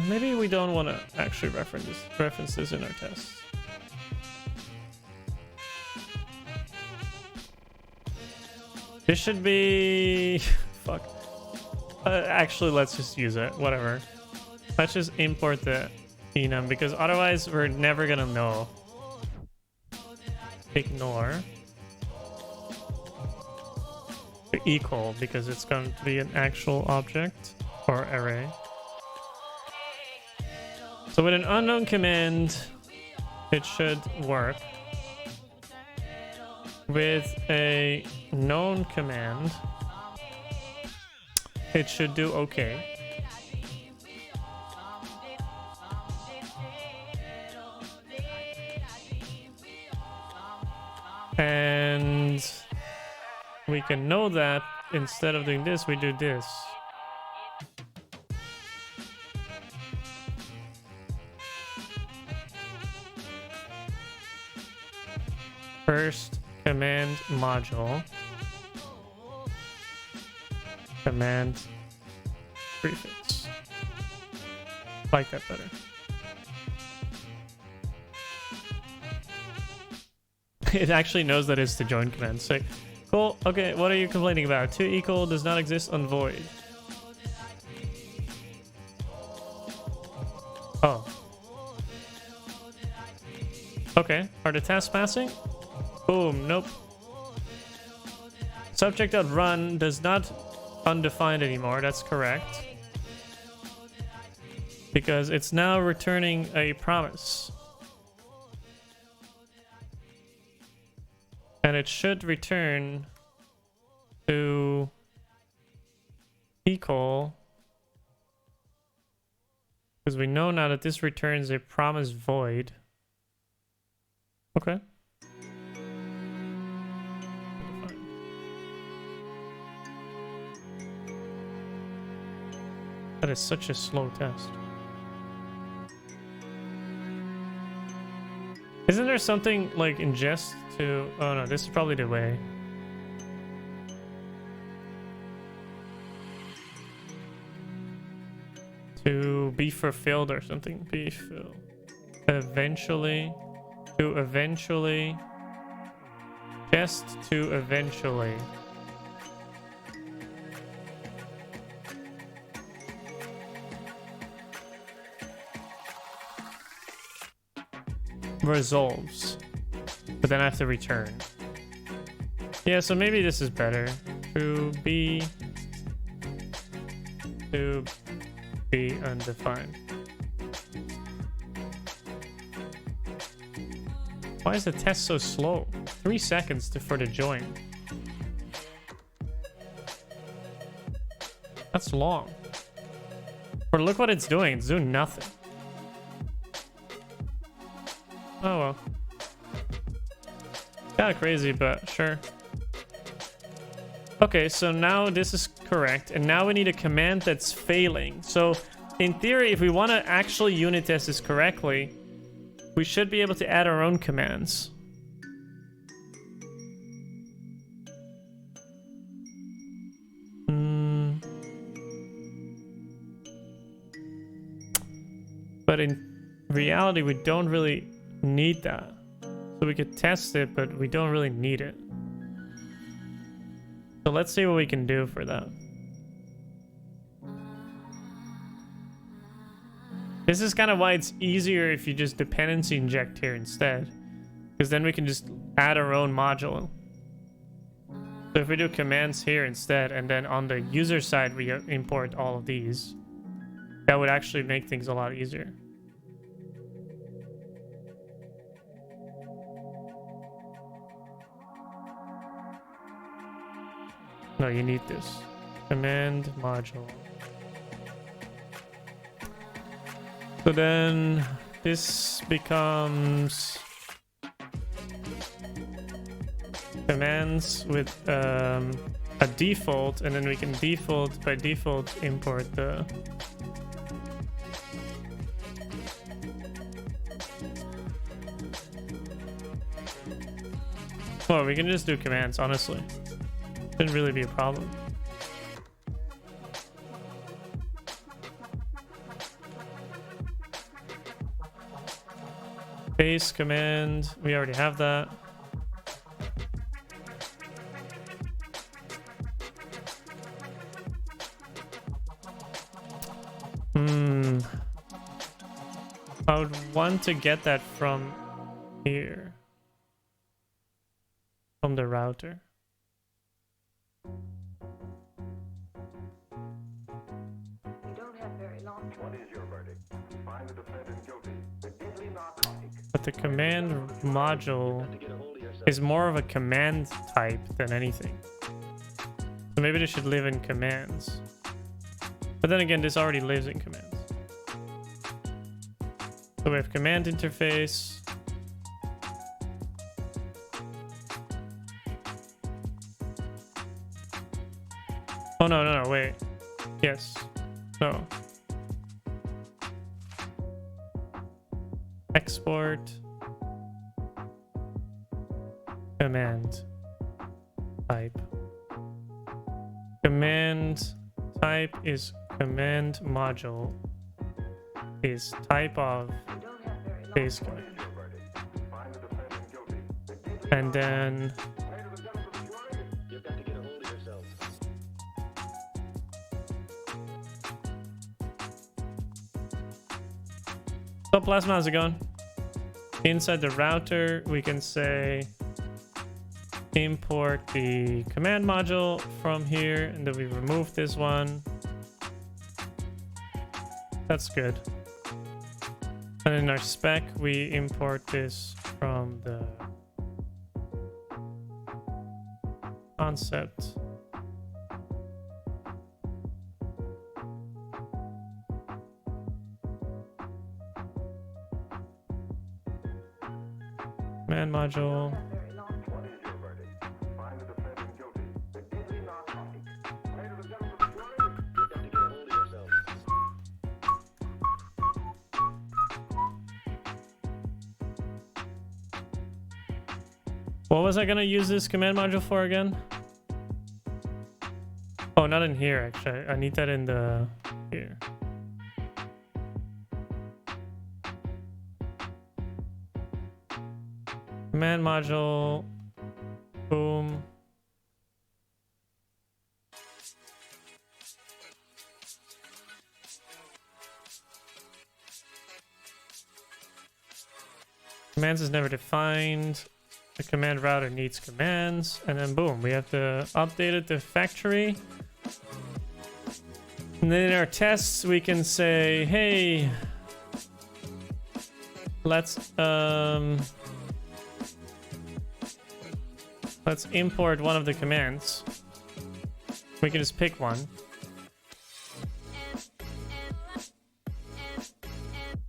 Maybe we don't want to actually reference this in our tests. This should be... Fuck. Actually, let's just use it. Whatever. Let's just import the enum because otherwise we're never gonna know. Ignore. Equal because it's going to be an actual object or array. So with an unknown command, it should work. With a known command, it should do okay. And we can know that instead of doing this, we do this. First command module. Command prefix. Like that better. It actually knows that it's the join command. So, cool. Okay, what are you complaining about? To equal does not exist on void. Oh. Okay. Are the tasks passing? Boom. Nope. Subject.run does not undefined anymore. That's correct. Because it's now returning a promise. And it should return to equal. Because we know now that this returns a promise void. Okay. That is such a slow test. Isn't there something like in Jest to... Oh no, this is probably the way. To be fulfilled or something. Be filled. Eventually. To eventually. Jest to eventually. resolves, but then I have to return. Yeah, so maybe this is better. To be undefined. Why is the test so slow? 3 seconds for the join. That's long. But look what it's doing. It's doing nothing. Oh well. Kinda crazy, but sure. Okay, so now this is correct. And now we need a command that's failing. So in theory, if we want to actually unit test this correctly, we should be able to add our own commands. But in reality, we don't really need that. So we could test it, but we don't really need it. So let's see what we can do for that. This is kind of why it's easier if you just dependency inject here instead. Because then we can just add our own module. So if we do commands here instead, and then on the user side we import all of these, that would actually make things a lot easier. No, you need this. Command module. So then this becomes commands with a default, and then we can by default import the well, we can just do commands, honestly. Shouldn't really be a problem. Base command, we already have that. I would want to get that from here. From the router. But the command module is more of a command type than anything. So maybe this should live in commands. But then again, this already lives in commands. So we have command interface. Oh, no, wait. Yes. No. Export. Command. Type. Command type is command module. Is type of base command. And then so Plasma, how's it going? Inside the router, we can say import the command module from here, and then we remove this one. That's good. And in our spec, we import this from the concept. Command module. What was I gonna use this command module for again? Oh, not in here, actually. I need that in the here. Command module. Boom. Commands is never defined. The command router needs commands. And then boom, we have to update it to factory. And then in our tests, we can say, hey, let's import one of the commands. We can just pick one.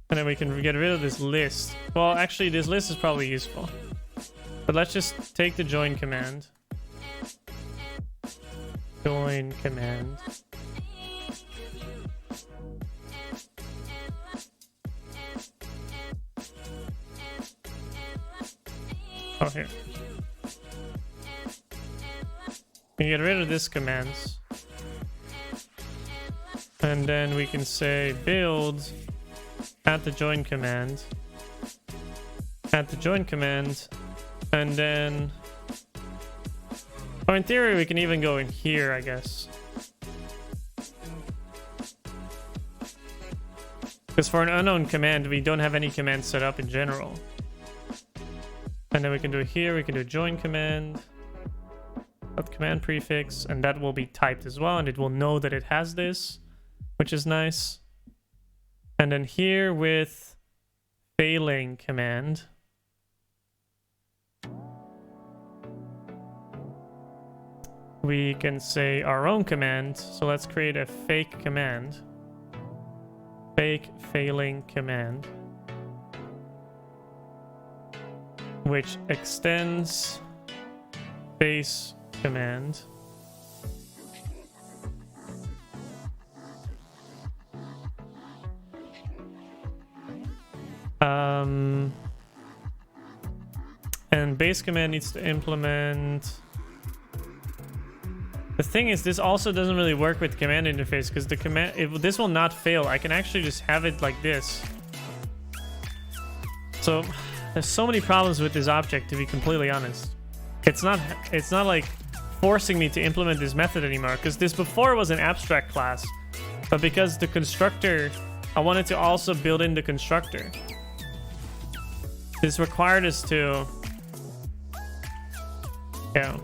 And then we can get rid of this list. Well, actually, this list is probably useful. But let's just take the join command. Join command. Oh, here. We can get rid of this commands. And then we can say build at the join command. At the join command. And then... Oh, in theory, we can even go in here, I guess. Because for an unknown command, we don't have any commands set up in general. And then we can do it here, we can do a join command. Of command prefix, and that will be typed as well, and it will know that it has this, which is nice. And then here with failing command, we can say our own command. So let's create a fake command. Fake failing command. Which extends base command. And base command needs to implement. The thing is, this also doesn't really work with command interface because the command, this will not fail. I can actually just have it like this. So there's so many problems with this object, to be completely honest. It's not like forcing me to implement this method anymore, because this before was an abstract class, but because the constructor, I wanted to also build in the constructor. This required us to, yeah.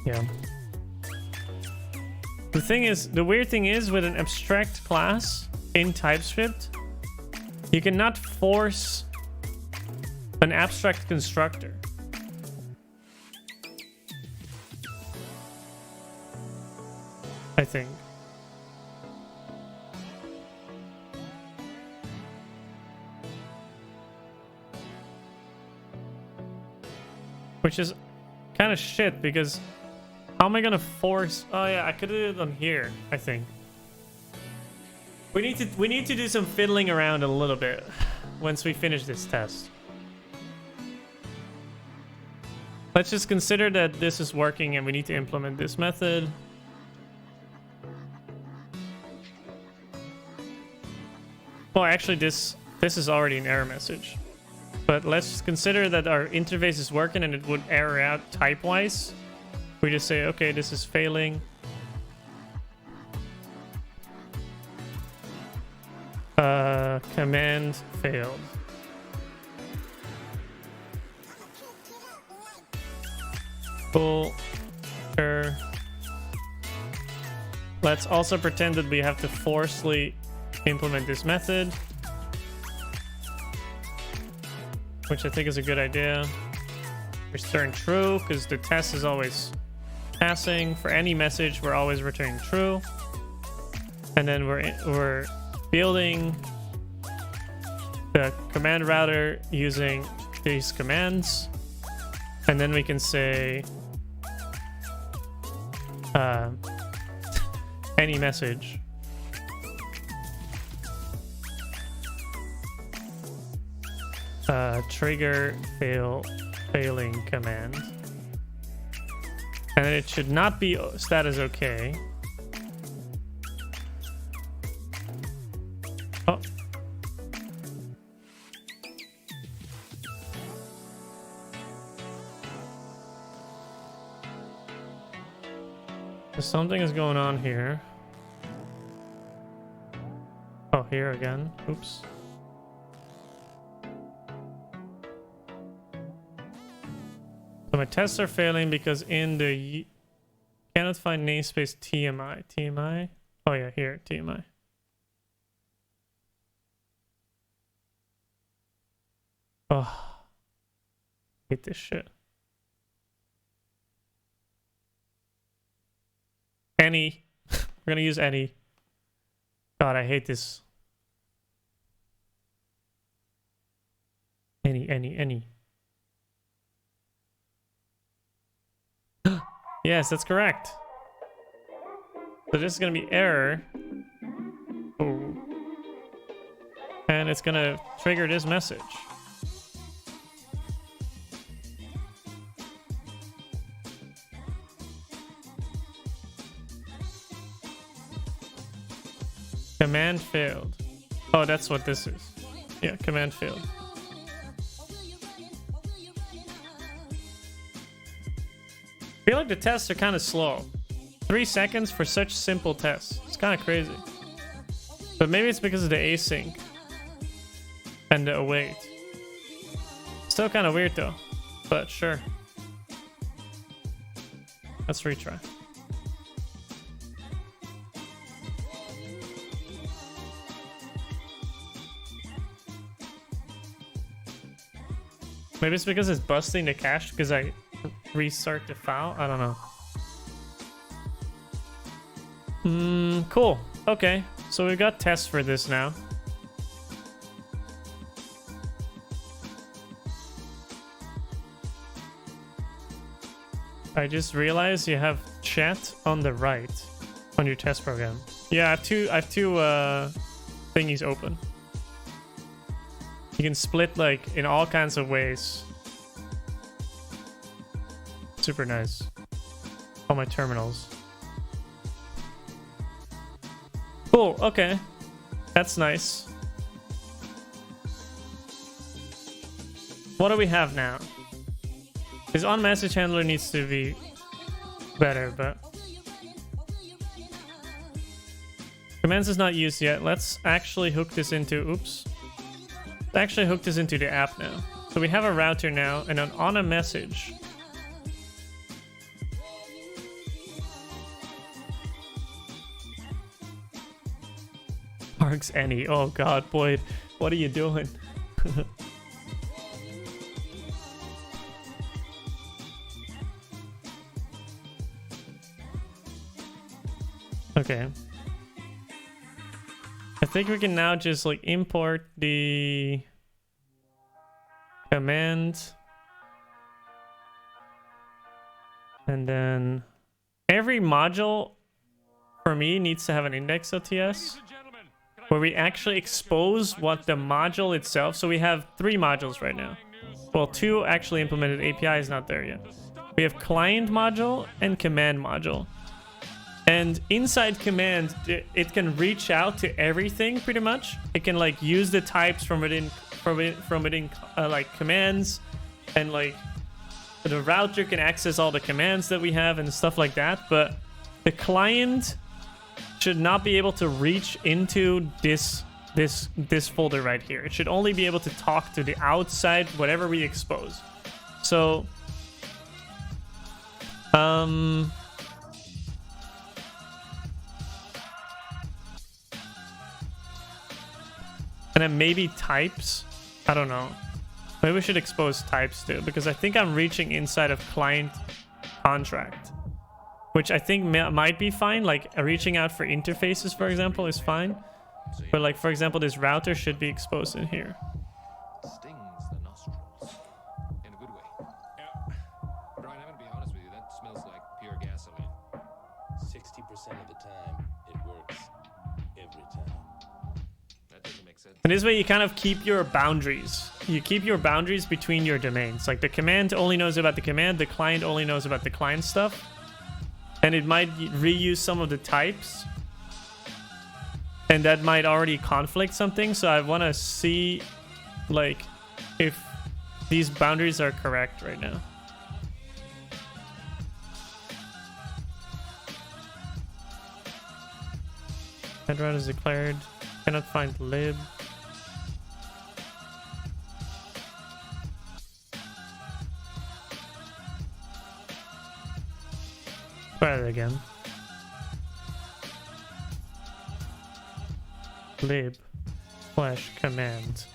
Yeah. The weird thing is with an abstract class in TypeScript, you cannot force an abstract constructor. I think. Which is kind of shit, because how am I gonna force? Oh yeah, I could do it on here, I think. We need to do some fiddling around a little bit once we finish this test. Let's just consider that this is working and we need to implement this method. Well, actually this is already an error message. But let's consider that our interface is working and it would error out type-wise. We just say, okay, this is failing. Command failed. Full error. Let's also pretend that we have to forcefully implement this method, which I think is a good idea. Return true, because the test is always passing. For any message, we're always returning true. And then we're building the command router using these commands. And then we can say any message. Trigger failing command. And it should not be status okay. Oh. Something is going on here. Oh, here again. Oops. So my tests are failing because in the cannot find namespace TMI. TMI? Oh yeah, here, TMI. Oh, hate this shit. Any. We're gonna use any. God, I hate this. Any. Yes, that's correct. So this is gonna be error. Oh. And it's gonna trigger this message. Command failed. Oh, that's what this is. Yeah, command failed. I feel like the tests are kind of slow. 3 seconds for such simple tests. It's kind of crazy. But maybe it's because of the async and the await. Still kind of weird though, but sure. Let's retry. Maybe it's because it's busting the cache because I restart the file. I don't know. Cool. Okay, so we've got tests for this now. I just realized you have chat on the right on your test program. Yeah, I have two thingies open. You can split like in all kinds of ways. Super nice. All my terminals. Cool, okay. That's nice. What do we have now? His on message handler needs to be better, but commands is not used yet. Let's actually hook this into the app now. So we have a router now, and on a message. Marks any. Oh god, Boyd, what are you doing? Okay. I think we can now just like import the command. And then every module for me needs to have an index.ts where we actually expose what the module itself. So we have 3 modules right now. Well, 2 actually implemented. API is not there yet. We have client module and command module. And inside command, it can reach out to everything pretty much. It can like use the types from within like commands, and like the router can access all the commands that we have and stuff like that. But the client should not be able to reach into this folder right here. It should only be able to talk to the outside whatever we expose. So and then maybe types. I don't know. Maybe we should expose types too, because I think I'm reaching inside of client contract, which I think might be fine. Like reaching out for interfaces, for example, is fine. But like, for example, this router should be exposed in here.
Stings the nostrils in a good way. Yeah. Brian, I'm gonna be honest with you, that smells like pure gasoline.
60% of the time, it works. Every time.
That doesn't make sense.
And this way you kind of keep your boundaries. You keep your boundaries between your domains. Like the command only knows about the command, the client only knows about the client stuff. And it might reuse some of the types. And that might already conflict something. So I want to see like if these boundaries are correct right now. Head route is declared. Cannot find lib. Try it again. Lib slash command.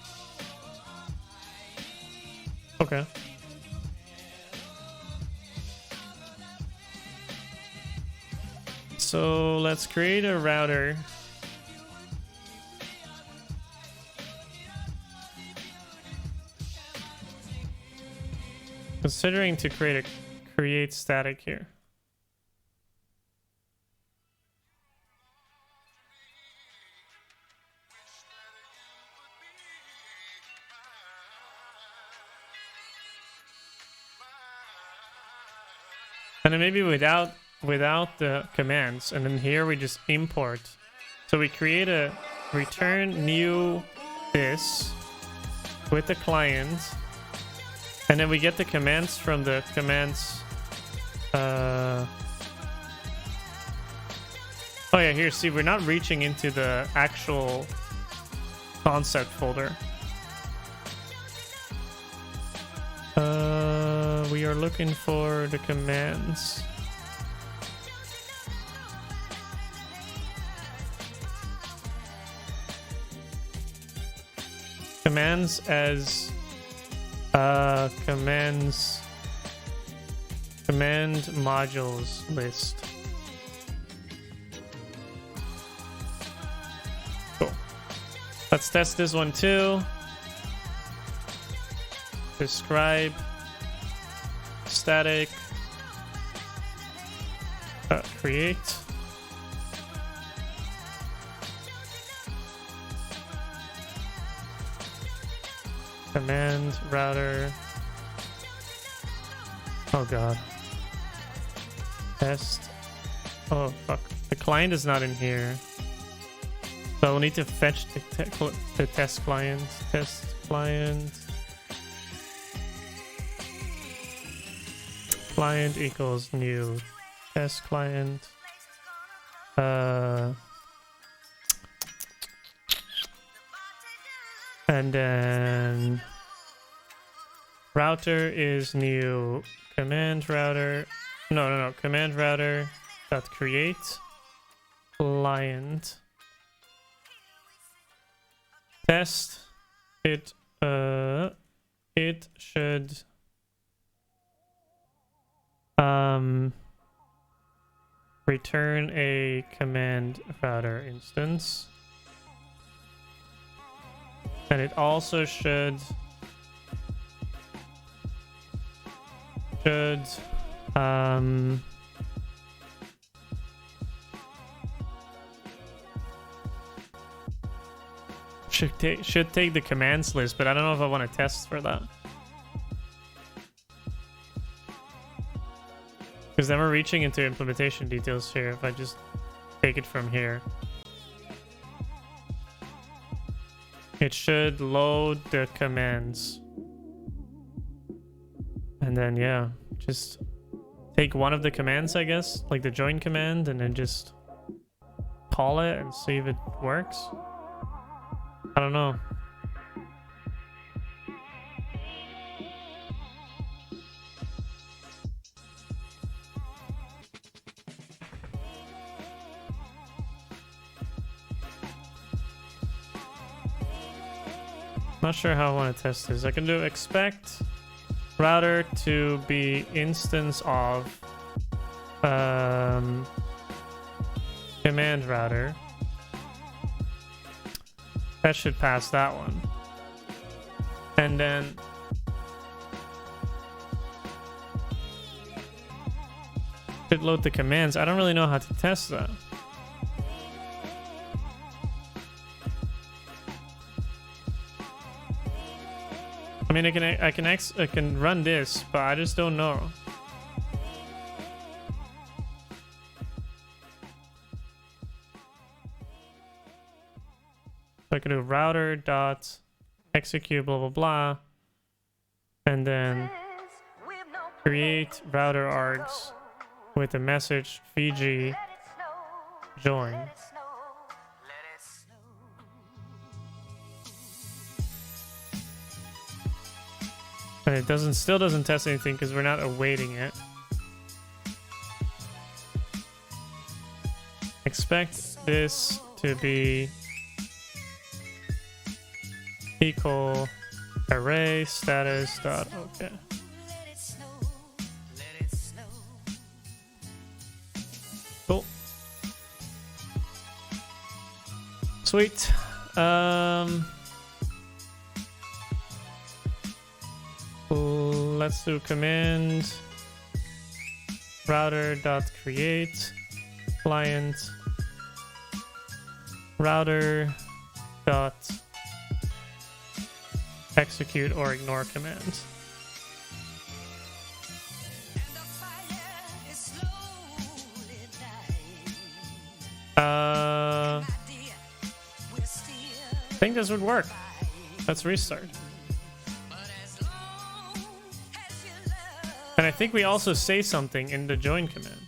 Okay. So let's create a router. Considering to create static here. And then maybe without the commands, and then here we just import. So we create a return new this with the client, and then we get the commands from the commands. Oh yeah, here, see, we're not reaching into the actual concept folder. We are looking for the commands. Commands as commands command modules list. Cool. Let's test this one too. Describe static create command router. Oh god. Test. Oh fuck. The client is not in here. So we'll need to fetch the test client. Test client. Client equals new test client. And then router is new command router. No. Command router dot create client test. It should return a command router instance, and it also should should take the commands list, but I don't know if I want to test for that. Because then we're reaching into implementation details here if I just take it from here. It should load the commands. And then, yeah, just take one of the commands, I guess, like the join command, and then just call it and see if it works. I don't know. Not sure how I want to test this. I can do expect router to be instance of command router. That should pass that one. And then should load the commands. I don't really know how to test that. I mean, I can run this, but I just don't know. So I can do router dot execute blah blah blah, and then create router args with the message vg join. And it still doesn't test anything because we're not awaiting it. Expect this to be equal array status dot okay. Cool. Sweet. Let's do command router dot create client router dot execute or ignore command. I think this would work. Let's restart. And I think we also say something in the join command.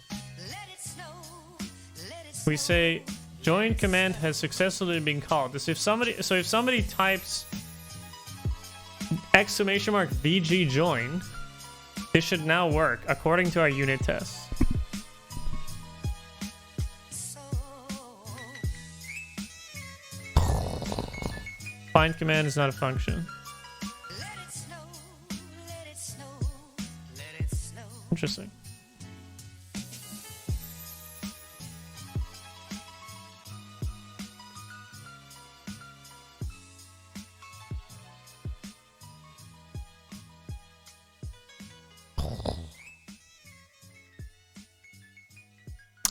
We say join command has successfully been called. This if somebody types !VG join, this should now work according to our unit tests. Find command is not a function. Interesting.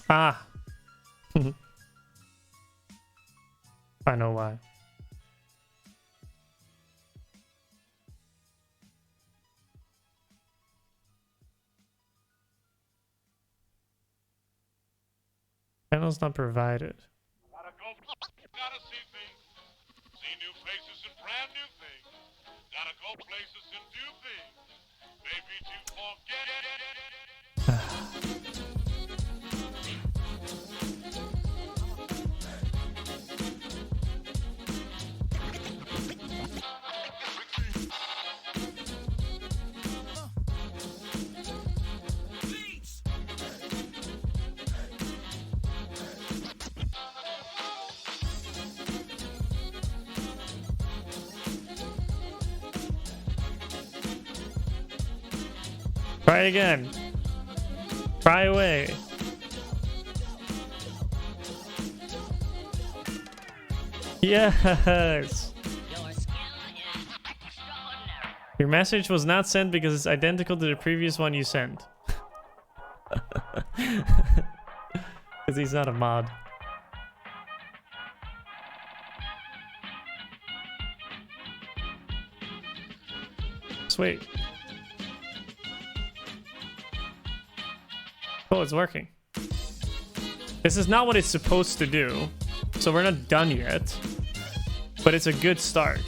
Ah. I know why. Panel's not provided.
Gotta see things, see new places and brand new things. Gotta go places and do things. Maybe to forget
Try again. Try away. Yes. Your message was not sent because it's identical to the previous one you sent. Because he's not a mod. Sweet. Oh, it's working. This is not what it's supposed to do, so we're not done yet, but it's a good start.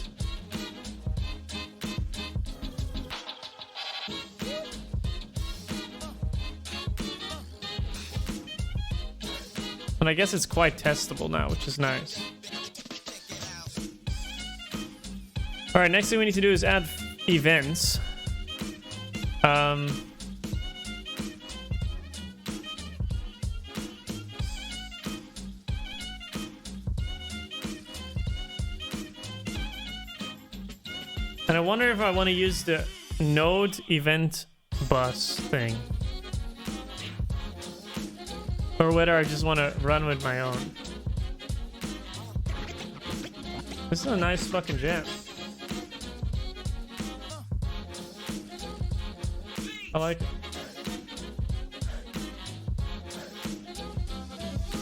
And I guess it's quite testable now, which is nice. All right, next thing we need to do is add events. And I wonder if I want to use the node event bus thing, or whether I just want to run with my own. This is a nice fucking jam. I like it.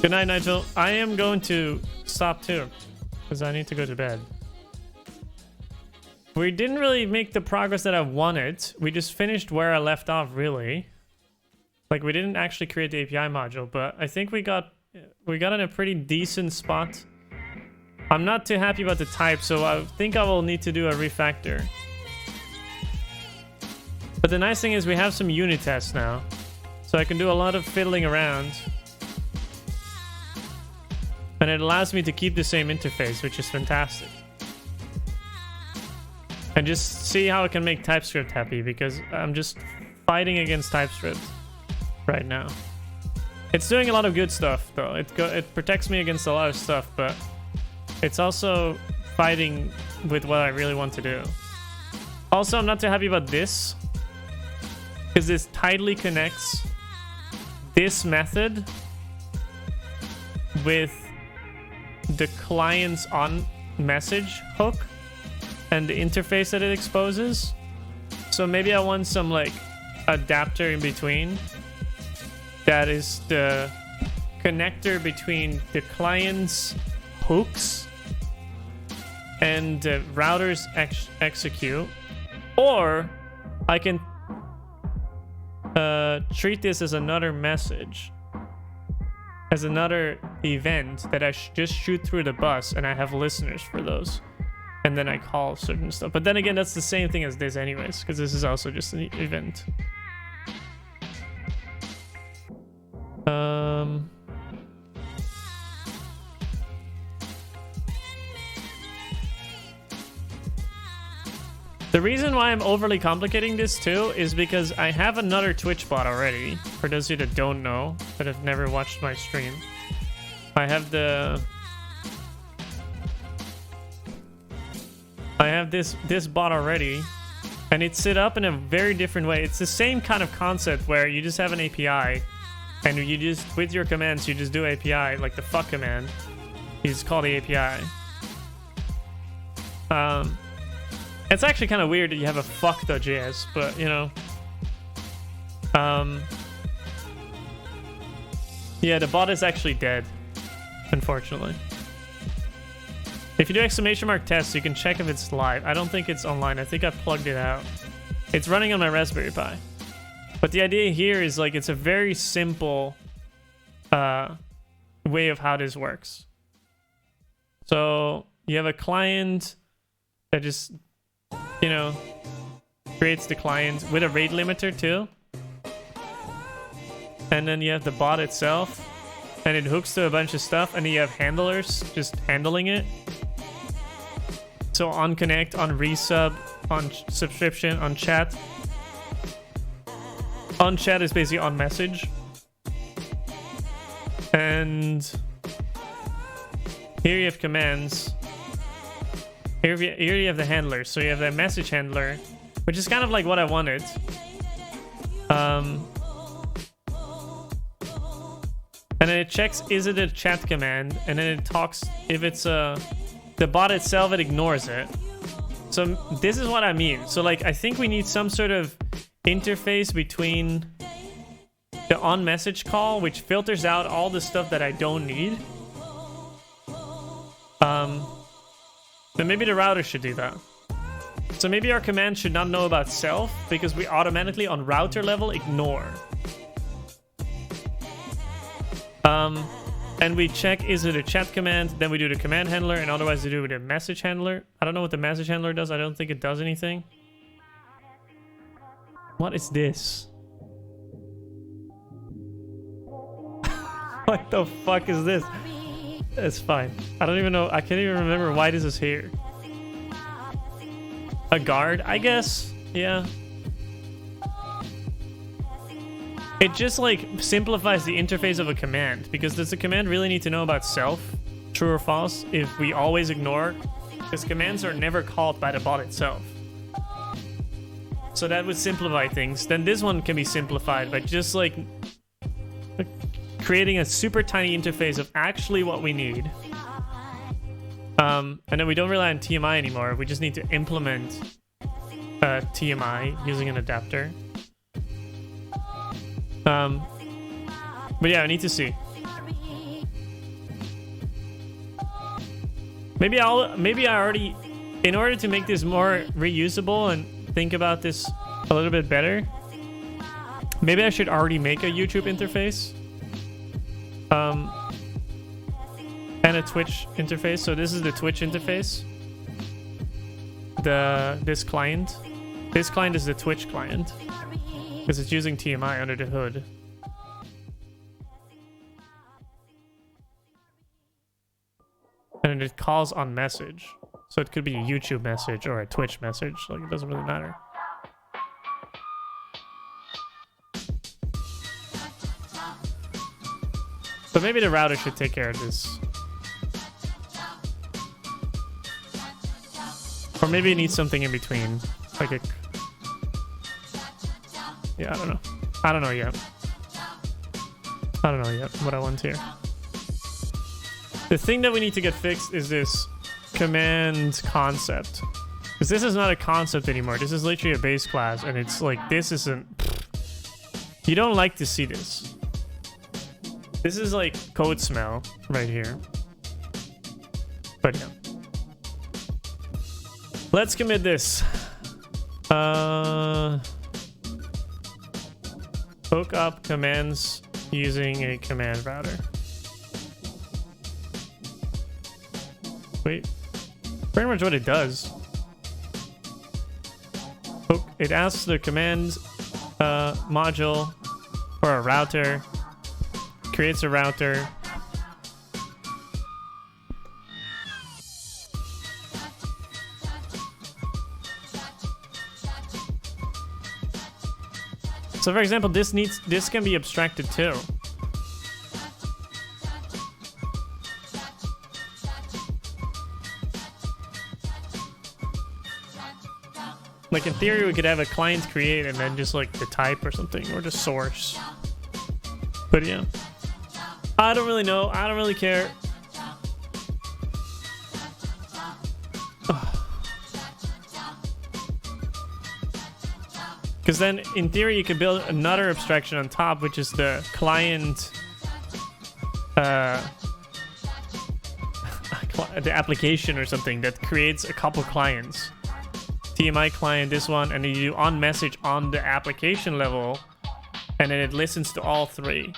Good night, Nigel. I am going to stop too, because I need to go to bed. We didn't really make the progress that I wanted. We just finished where I left off, really. Like, we didn't actually create the API module, but I think we got in a pretty decent spot. I'm not too happy about the type, so I think I will need to do a refactor. But the nice thing is we have some unit tests now, so I can do a lot of fiddling around. And it allows me to keep the same interface, which is fantastic. and just see how I can make TypeScript happy, because I'm just fighting against TypeScript right now. It's doing a lot of good stuff though. It protects me against a lot of stuff, but it's also fighting with what I really want to do. Also, I'm not too happy about this, because this tightly connects this method with the client's on message hook and the interface that it exposes. So maybe I want some like adapter in between that is the connector between the client's hooks and the router's execute. Or I can treat this as another message, as another event that I just shoot through the bus, and I have listeners for those, and then I call certain stuff. But then again, that's the same thing as this anyways, because this is also just an event. The reason why I'm overly complicating this too is because I have another Twitch bot already. For those of you that don't know, that have never watched my stream, I have this bot already, and it's set up in a very different way. It's the same kind of concept where you just have an API, and you just, with your commands, you just do API, like the fuck command. You just call the API. It's actually kind of weird that you have a fuck.js, but you know. Yeah, the bot is actually dead, unfortunately. If you do exclamation mark test, you can check if it's live. I don't think it's online. I think I plugged it out. It's running on my Raspberry Pi. But the idea here is like it's a very simple way of how this works. So you have a client that just, you know, creates the client with a rate limiter too. And then you have the bot itself, and it hooks to a bunch of stuff, and then you have handlers just handling it. So on connect, on resub, on subscription, on chat. On chat is basically on message. And here you have commands. Here you have the handlers. So you have the message handler, which is kind of like what I wanted. And then it checks, is it a chat command? And then it talks, if it's the bot itself, it ignores it. So this is what I mean. So like, I think we need some sort of interface between the on message call, which filters out all the stuff that I don't need. Then maybe the router should do that. So maybe our command should not know about self, because we automatically on router level ignore. And we check, is it a chat command? Then we do the command handler, and otherwise we do the message handler. I don't know what the message handler does. I don't think it does anything. What is this? What the fuck is this? It's fine. I don't even know. I can't even remember why this is here. A guard, I guess? Yeah. It just like simplifies the interface of a command, because does the command really need to know about self, true or false, if we always ignore? Because commands are never called by the bot itself. So that would simplify things. Then this one can be simplified by just like creating a super tiny interface of actually what we need. And then we don't rely on TMI anymore. We just need to implement TMI using an adapter. But yeah, I need to see. Maybe I already, in order to make this more reusable and think about this a little bit better, maybe I should already make a YouTube interface. And a Twitch interface. So this is the Twitch interface. This client. This client is the Twitch client, because it's using TMI under the hood. And it calls on message. So it could be a YouTube message or a Twitch message. Like, it doesn't really matter. So maybe the router should take care of this. Or maybe it needs something in between. Like a... Yeah, I don't know. I don't know yet. I don't know yet what I want here. The thing that we need to get fixed is this command concept. Because this is not a concept anymore. This is literally a base class. And it's like, this isn't... You don't like to see this. This is like code smell right here. But yeah. Let's commit this. Hook up commands using a command router. Wait. Pretty much what it does. Hook. It asks the command module for a router. Creates a router. So for example, this can be abstracted too. Like in theory, we could have a client create and then just like the type or something, or the source. But yeah. I don't really know. I don't really care. Because then, in theory, you could build another abstraction on top, which is the client... the application or something that creates a couple clients. TMI client, this one, and then you do on message on the application level, and then it listens to all three.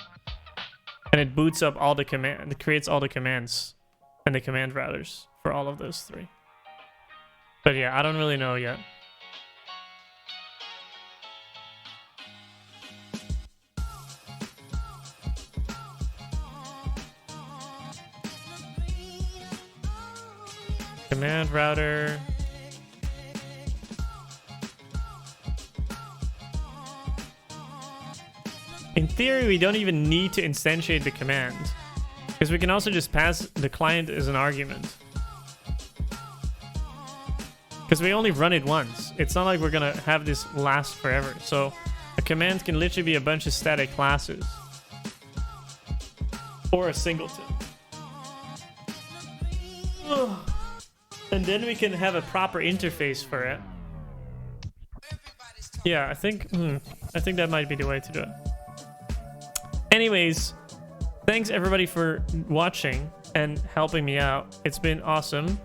And it boots up all the command, it creates all the commands and the command routers for all of those three. But yeah, I don't really know yet. Command router. In theory, we don't even need to instantiate the command, because we can also just pass the client as an argument. Because we only run it once. It's not like we're gonna have this last forever. So a command can literally be a bunch of static classes. Or a singleton. And then we can have a proper interface for it. Yeah, I think that might be the way to do it. Anyways, thanks everybody for watching and helping me out. It's been awesome.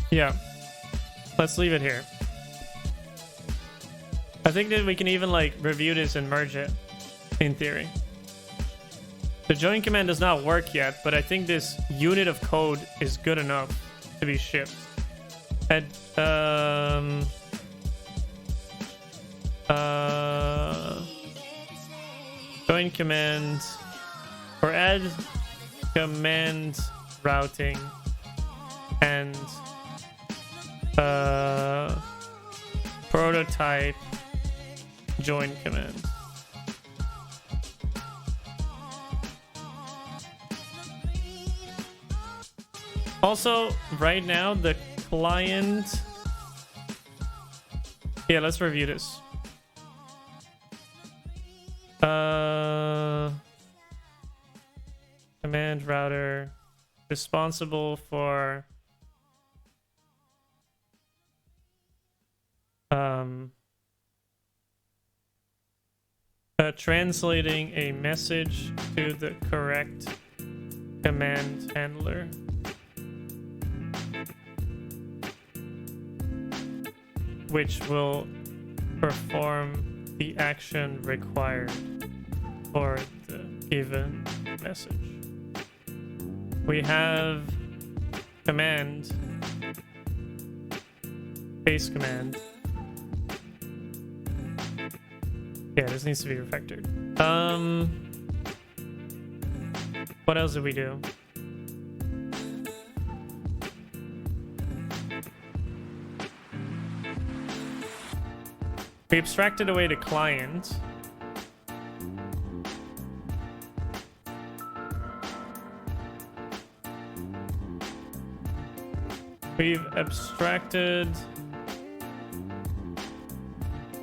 Yeah, let's leave it here. I think that we can even like review this and merge it in theory. The join command does not work yet, but I think this unit of code is good enough to be shipped. Add join command or add command routing and prototype join command. Also, right now, the client... Yeah, let's review this. Command router responsible for translating a message to the correct command handler. Which will perform the action required for the given message. We have command, base command, Yeah, this needs to be refactored. What else did we do? We abstracted away the client. We've abstracted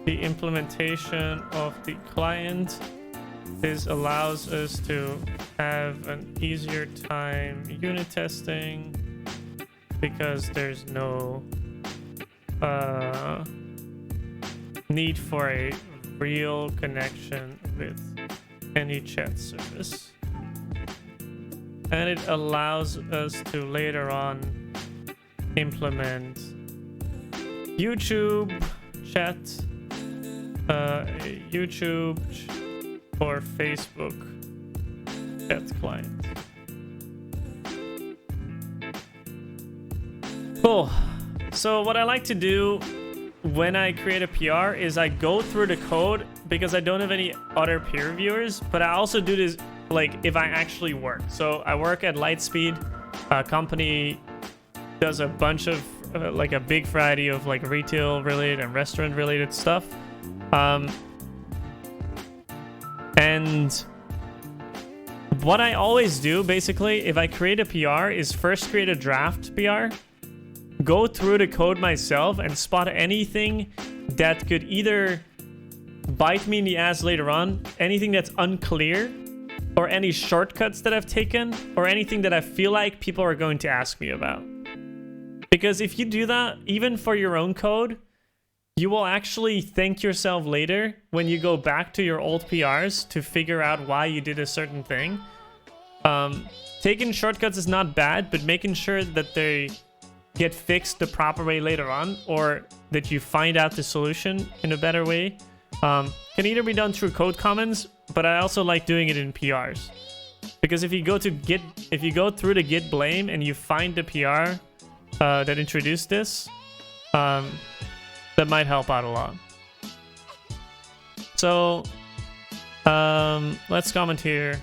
the implementation of the client. This allows us to have an easier time unit testing because there's no need for a real connection with any chat service. And it allows us to later on implement YouTube chat, YouTube or Facebook chat client. Cool. So what I like to do when I create a PR is I go through the code because I don't have any other peer reviewers, but I also do this like if I actually work. So I work at Lightspeed, a company does a bunch of like a big variety of like retail related and restaurant related stuff. And what I always do basically if I create a PR is first create a draft PR, go through the code myself and spot anything that could either bite me in the ass later on, anything that's unclear, or any shortcuts that I've taken, or anything that I feel like people are going to ask me about. Because if you do that, even for your own code, you will actually thank yourself later when you go back to your old PRs to figure out why you did a certain thing. Taking shortcuts is not bad, but making sure that they get fixed the proper way later on, or that you find out the solution in a better way, can either be done through code comments, but I also like doing it in PRs. Because if you go through the git blame and you find the PR that introduced this, that might help out a lot. So let's comment here.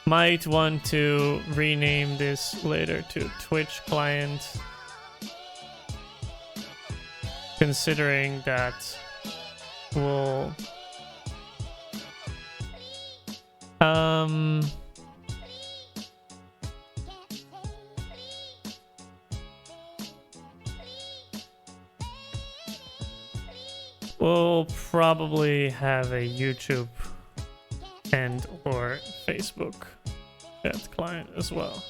Might want to rename this later to Twitch client, considering that we'll we'll probably have a YouTube and or Facebook chat client as well.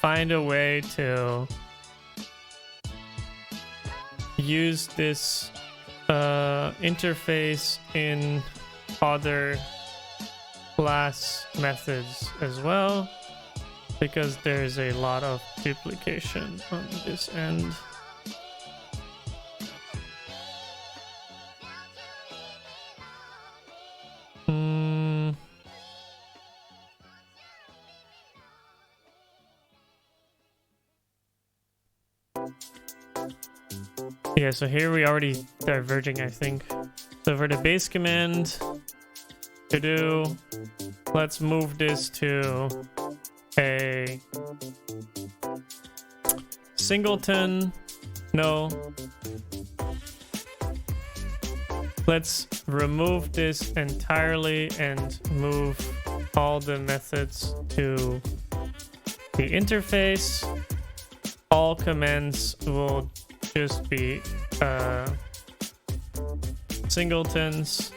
Find a way to use this interface in other class methods as well, because there's a lot of duplication on this end. Yeah, so here we already diverging, I think. So for the base command to do, let's move this to a singleton. No. Let's remove this entirely and move all the methods to the interface. All commands will just be singletons,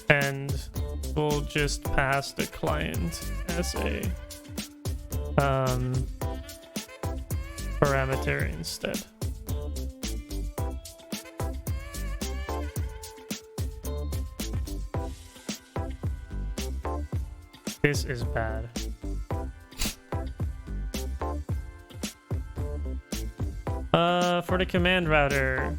and we'll just pass the client as a parameter instead. This is bad. For the command router,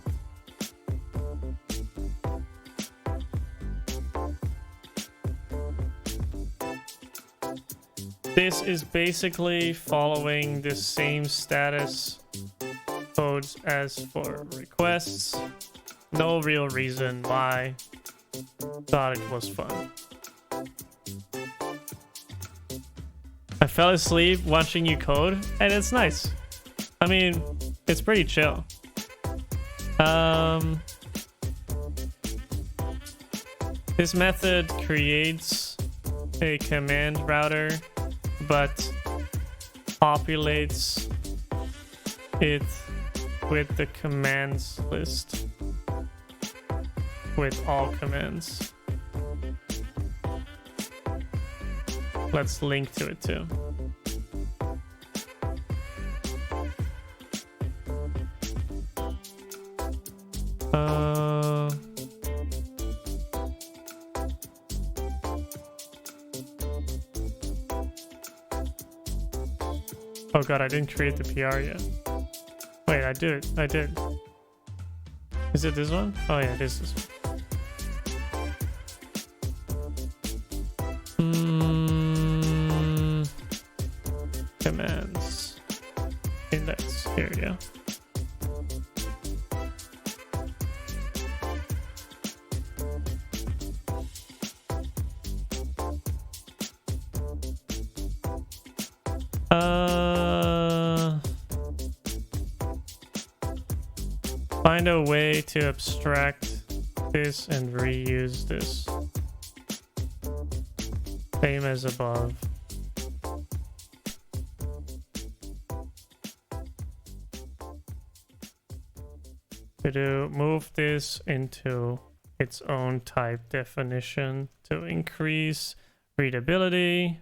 This is basically following the same status codes as for requests. No real reason why. Thought it was fun. I fell asleep watching you code, and it's nice. I mean, it's pretty chill. This method creates a command router, but populates it with the commands list with all commands. Let's link to it too. Oh god, I didn't create the PR yet. Wait, I did. I did. Is it this one? Oh yeah, it is this one. Commands. Index. Here we go. Find a way to abstract this and reuse this. Same as above. To move this into its own type definition to increase readability.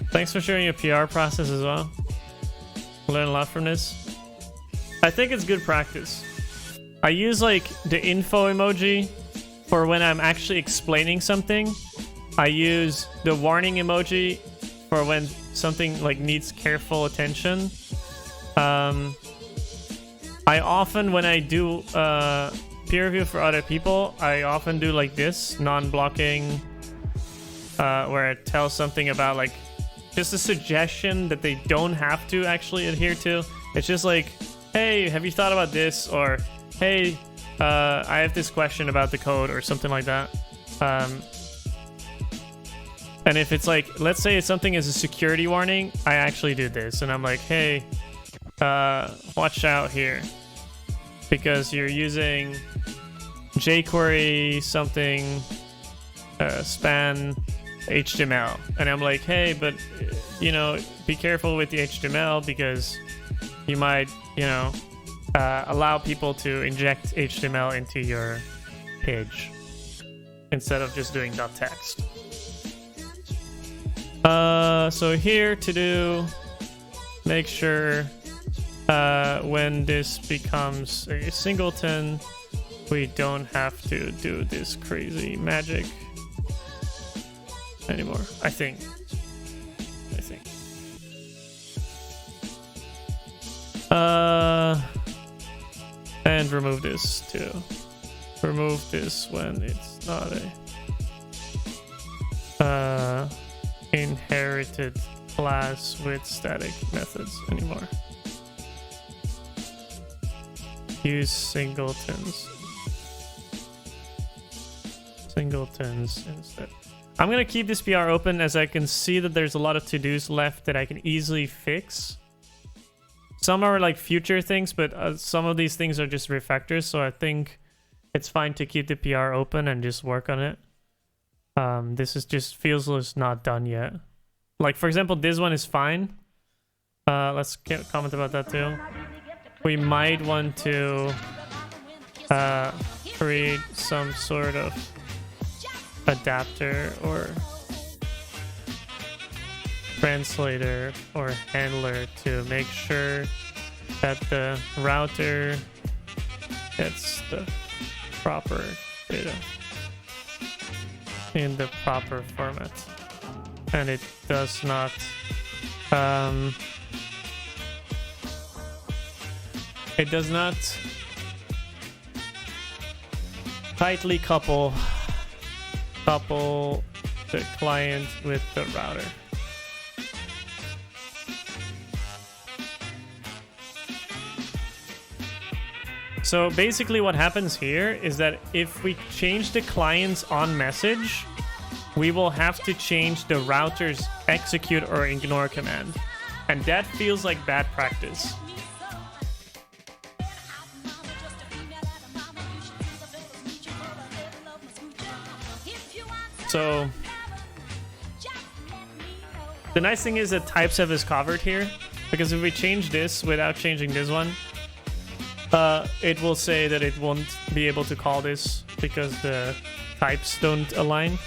Thanks for sharing your PR process as well. Learn a lot from this. I think it's good practice. I use like the info emoji for when I'm actually explaining something. I use the warning emoji for when something like needs careful attention. I often, when I do peer review for other people, I often do like this, non-blocking, where it tells something about like just a suggestion that they don't have to actually adhere to. It's just like, hey, have you thought about this? Or, hey, I have this question about the code or something like that. And if it's like, let's say it's something as a security warning, I actually do this. And I'm like, hey, watch out here. Because you're using jQuery something, span HTML. And I'm like, hey, but, you know, be careful with the HTML because you might, you know, allow people to inject HTML into your page instead of just doing .text. So here to do, make sure when this becomes a singleton, we don't have to do this crazy magic anymore. I think. And remove this too. Remove this when it's not a inherited class with static methods anymore. Use singletons instead. I'm gonna keep this PR open as I can see that there's a lot of to-dos left that I can easily fix. Some are like future things, but some of these things are just refactors, so I think it's fine to keep the PR open and just work on it. This is just feels it's not done yet. Like for example, this one is fine. Let's get comment about that too. We might want to create some sort of adapter or translator or handler to make sure that the router gets the proper data in the proper format, and it does not tightly couple the client with the router. So basically what happens here is that if we change the client's on message, we will have to change the router's execute or ignore command. And that feels like bad practice. So the nice thing is that TypeScript is covered here, because if we change this without changing this one, it will say that it won't be able to call this because the types don't align.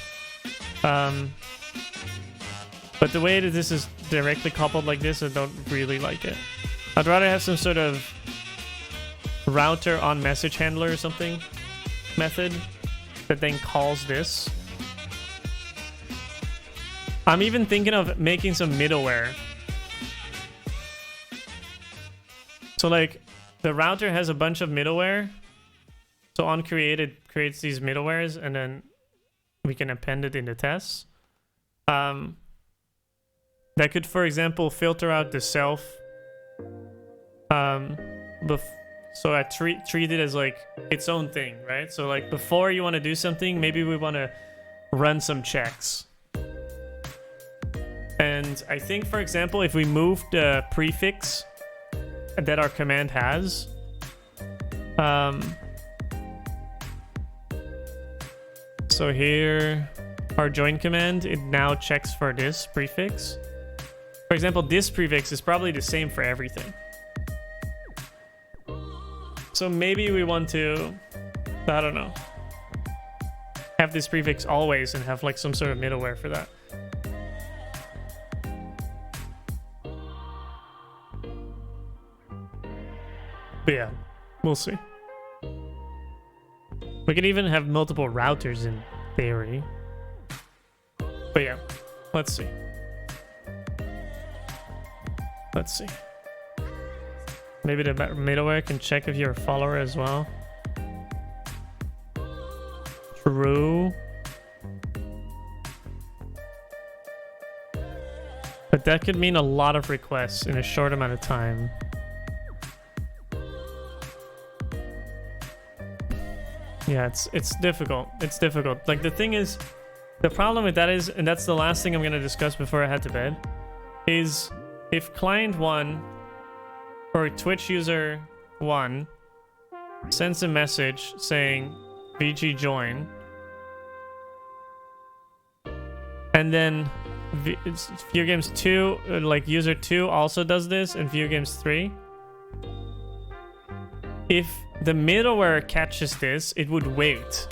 But the way that this is directly coupled like this, I don't really like it. I'd rather have some sort of router on message handler or something method that then calls this. I'm even thinking of making some middleware. So like the router has a bunch of middleware. So on create, it creates these middlewares and then we can append it in the tests. That could, for example, filter out the self. So I treat it as like its own thing, right? So like before you want to do something, maybe we want to run some checks. And I think, for example, if we move the prefix that our command has, so here, our join command, it now checks for this prefix. For example, this prefix is probably the same for everything. So maybe we want to, I don't know, have this prefix always and have like some sort of middleware for that. But yeah, we'll see. We can even have multiple routers in theory. But yeah, let's see. Let's see. Maybe the middleware can check if you're a follower as well. True. But that could mean a lot of requests in a short amount of time. Yeah, it's difficult. It's difficult. Like the thing is, the problem with that is, and that's the last thing I'm going to discuss before I head to bed, is if client 1 or Twitch user 1 sends a message saying VG join, and then View Games 2, like user 2 also does this, and View Games 3, if the middleware catches this, it would wait,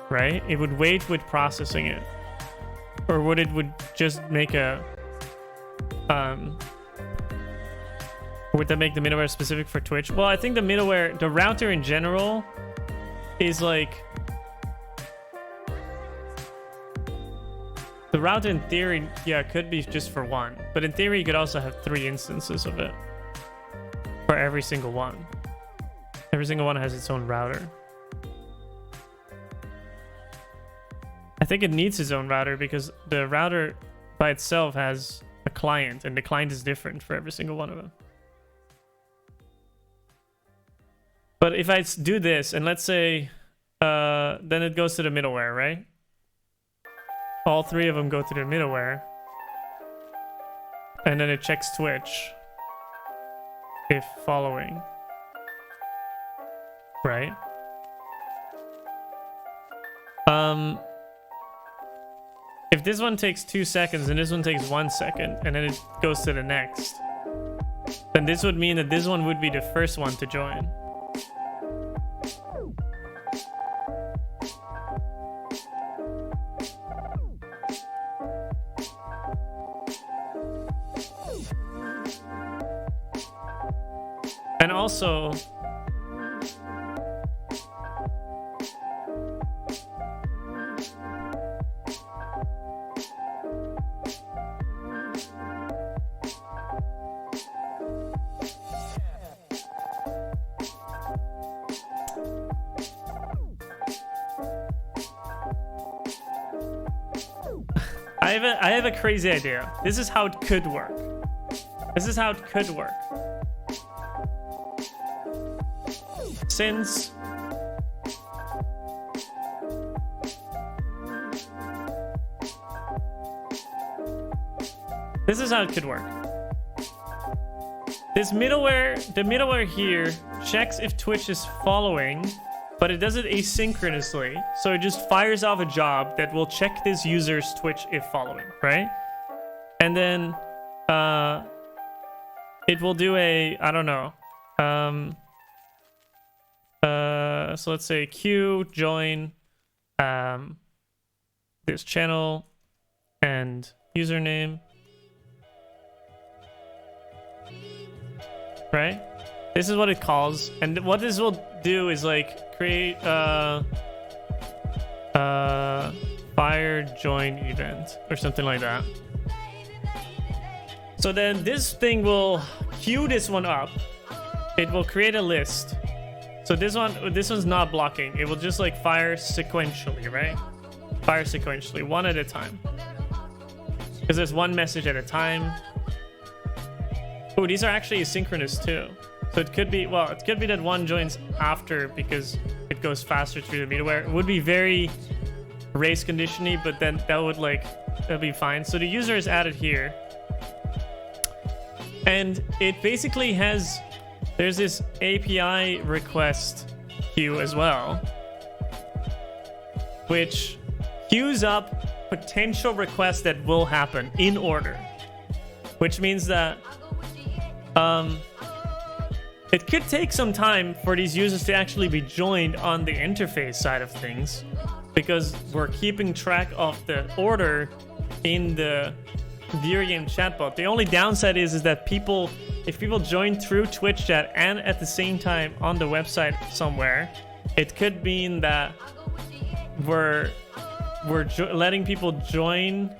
right? It would wait with processing it. Or would just make a... would that make the middleware specific for Twitch? Well, I think the middleware, the router in general, is like... The router in theory, yeah, could be just for one. But in theory, you could also have 3 instances of it. For every single one. Every single one has its own router. I think it needs its own router because the router by itself has a client, and the client is different for every single one of them. But if I do this, and let's say, then it goes to the middleware, right? All 3 of them go to the middleware. And then it checks Twitch. If following. Right? If this one takes 2 seconds and this one takes 1 second, and then it goes to the next, then this would mean that this one would be the first one to join. And also, I have a crazy idea. This is how it could work. This is how it could work. Since this is how it could work. This middleware, the middleware here checks if Twitch is following, but it does it asynchronously. So it just fires off a job that will check this user's Twitch if following, right? And then it will do a, I don't know. So let's say queue join this channel and username. Right? This is what it calls, and what this will do is like create fire join event or something like that. So then this thing will queue this one up. It will create a list. So this one's not blocking. It will just like fire sequentially, right? Fire sequentially, one at a time. Because there's one message at a time. Oh, these are actually asynchronous too. So it could be, well, it could be that one joins after because it goes faster through the middleware. It would be very race conditiony, but then that'd be fine. So the user is added here. And it basically there's this API request queue as well, which queues up potential requests that will happen in order, which means that it could take some time for these users to actually be joined on the interface side of things, because we're keeping track of the order in the video game chatbot. The only downside is that if people join through Twitch chat and at the same time on the website somewhere, it could mean that we're letting people join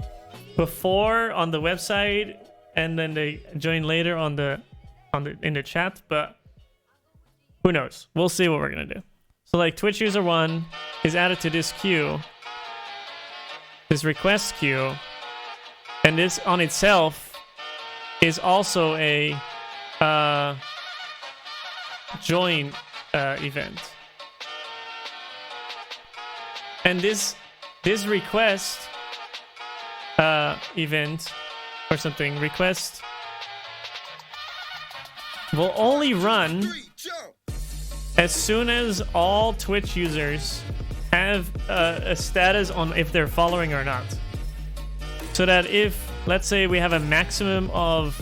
before on the website and then they join later in the chat, but who knows? We'll see what we're gonna do. So like Twitch user 1 is added to this queue, this request queue, and this on itself is also a join event. And this request event or something, request will only run as soon as all Twitch users have a status on if they're following or not. So that if, let's say we have a maximum of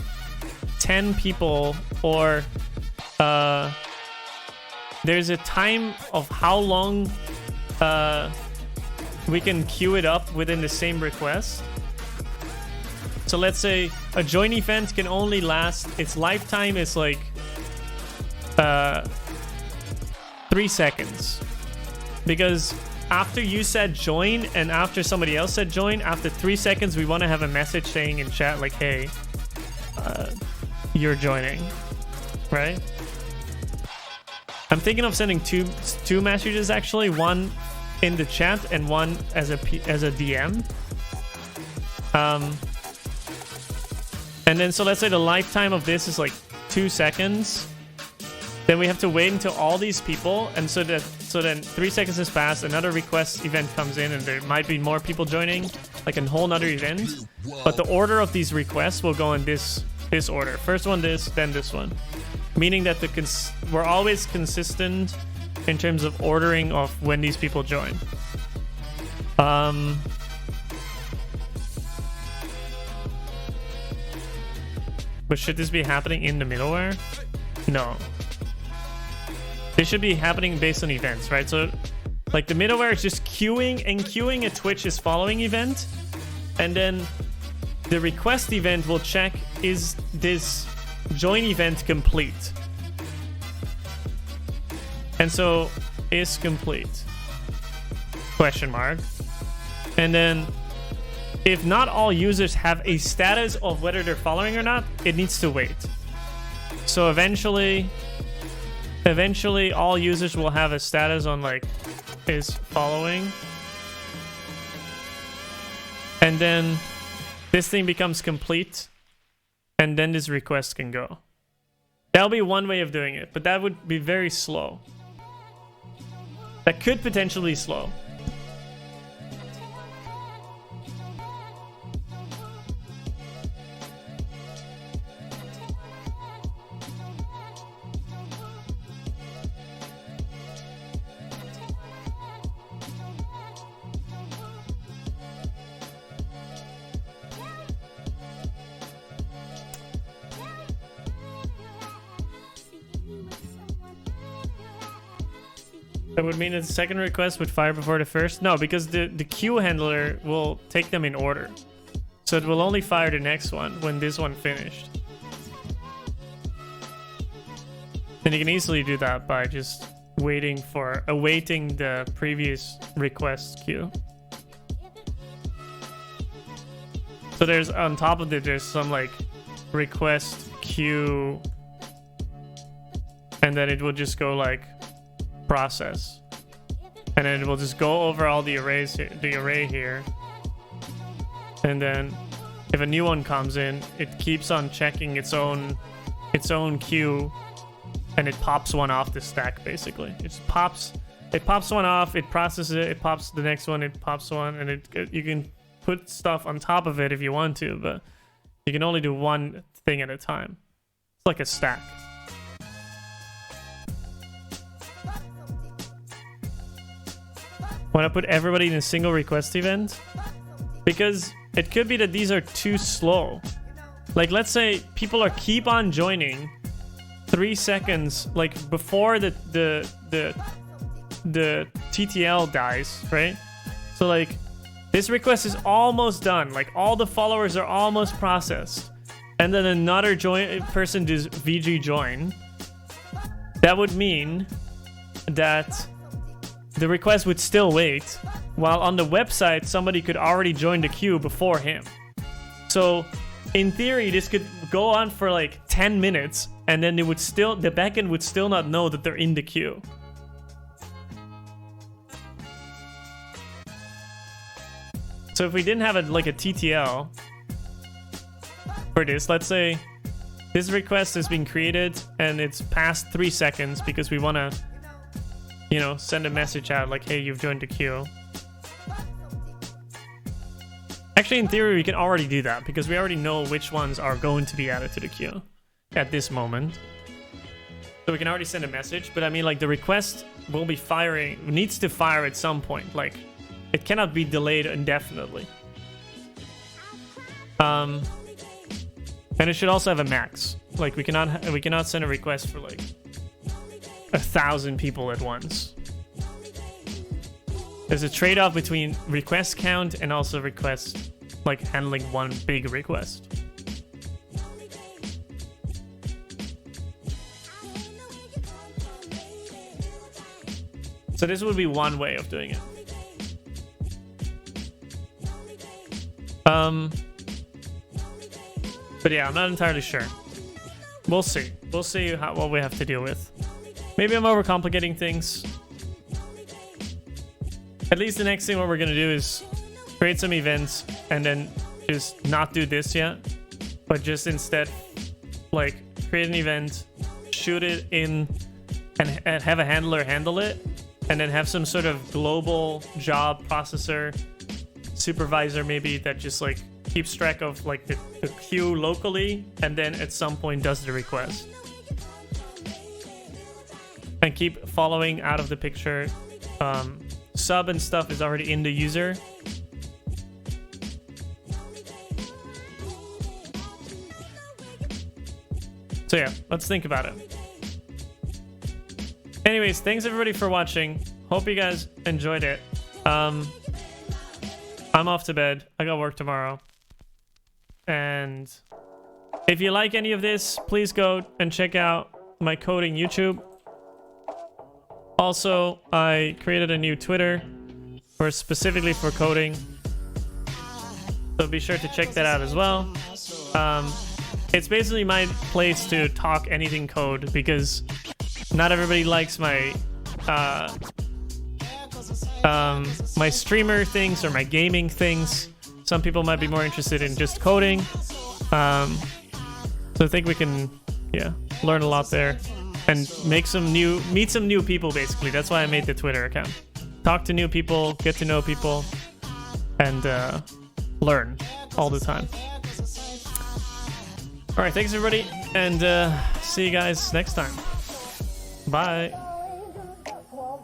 10 people, or there's a time of how long we can queue it up within the same request. So let's say a join event can only last, its lifetime is like 3 seconds. Because after you said join and after somebody else said join, after 3 seconds we want to have a message saying in chat like, hey, you're joining, right? I'm thinking of sending two messages actually, one in the chat and one as a DM. And then so let's say the lifetime of this is like 2 seconds. Then we have to wait until all these people, and so then 3 seconds has passed, another request event comes in, and there might be more people joining, like a whole nother event. But the order of these requests will go in this order. First one this, then this one. Meaning that we're always consistent in terms of ordering of when these people join. But should this be happening in the middleware? No. This should be happening based on events, right? So, like, the middleware is just queuing a Twitch is following event, and then the request event will check, is this join event complete? And so, is complete? Question mark. And then, if not all users have a status of whether they're following or not, it needs to wait. So eventually all users will have a status on like is following. And then this thing becomes complete, and then this request can go. That'll be one way of doing it, but that would be very slow. That could potentially be slow. That would mean that the second request would fire before the first? No, because the queue handler will take them in order. So it will only fire the next one when this one finished. And you can easily do that by just awaiting the previous request queue. So there's, on top of it, there's some like request queue, and then it will just go like process, and then it will just go over all the arrays here, the array here, and then if a new one comes in, it keeps on checking its own queue, and it pops one off the stack. Basically, it pops one off, it processes it, it pops the next one, it pops one, and you can put stuff on top of it if you want to, but you can only do one thing at a time. It's like a stack. Want to put everybody in a single request event? Because it could be that these are too slow. Like, let's say people keep on joining 3 seconds, like before the TTL dies, right? So like this request is almost done, like all the followers are almost processed, and then another person does VG join. That would mean that the request would still wait, while on the website somebody could already join the queue before him. So in theory, this could go on for like 10 minutes, and then the backend would still not know that they're in the queue. So if we didn't have like a TTL for this, let's say this request has been created and it's past 3 seconds because we want to, you know, send a message out like, hey, you've joined the queue. Actually, in theory, we can already do that because we already know which ones are going to be added to the queue at this moment. So we can already send a message, but I mean, like, the request will be needs to fire at some point. Like, it cannot be delayed indefinitely. And it should also have a max. Like, we cannot send a request for like 1,000 people at once. There's a trade-off between request count and also request, like handling one big request. So this would be one way of doing it. But yeah, I'm not entirely sure. We'll see. We'll see what we have to deal with. Maybe I'm overcomplicating things. At least the next thing what we're gonna do is create some events and then just not do this yet, but just instead like create an event, shoot it in, and have a handler handle it, and then have some sort of global job processor supervisor maybe that just like keeps track of like the queue locally, and then at some point does the request. And keep following out of the picture. Sub and stuff is already in the user. So yeah, let's think about it. Anyways, thanks everybody for watching. Hope you guys enjoyed it. I'm off to bed. I got work tomorrow. And if you like any of this, please go and check out my coding YouTube. Also, I created a new Twitter specifically for coding. So be sure to check that out as well. It's basically my place to talk anything code because not everybody likes my my streamer things or my gaming things. Some people might be more interested in just coding. So I think we can, yeah, learn a lot there and meet some new people, basically. That's why I made the Twitter account. Talk to new people, get to know people, and learn all the time. All right, thanks everybody, and see you guys next time. Bye.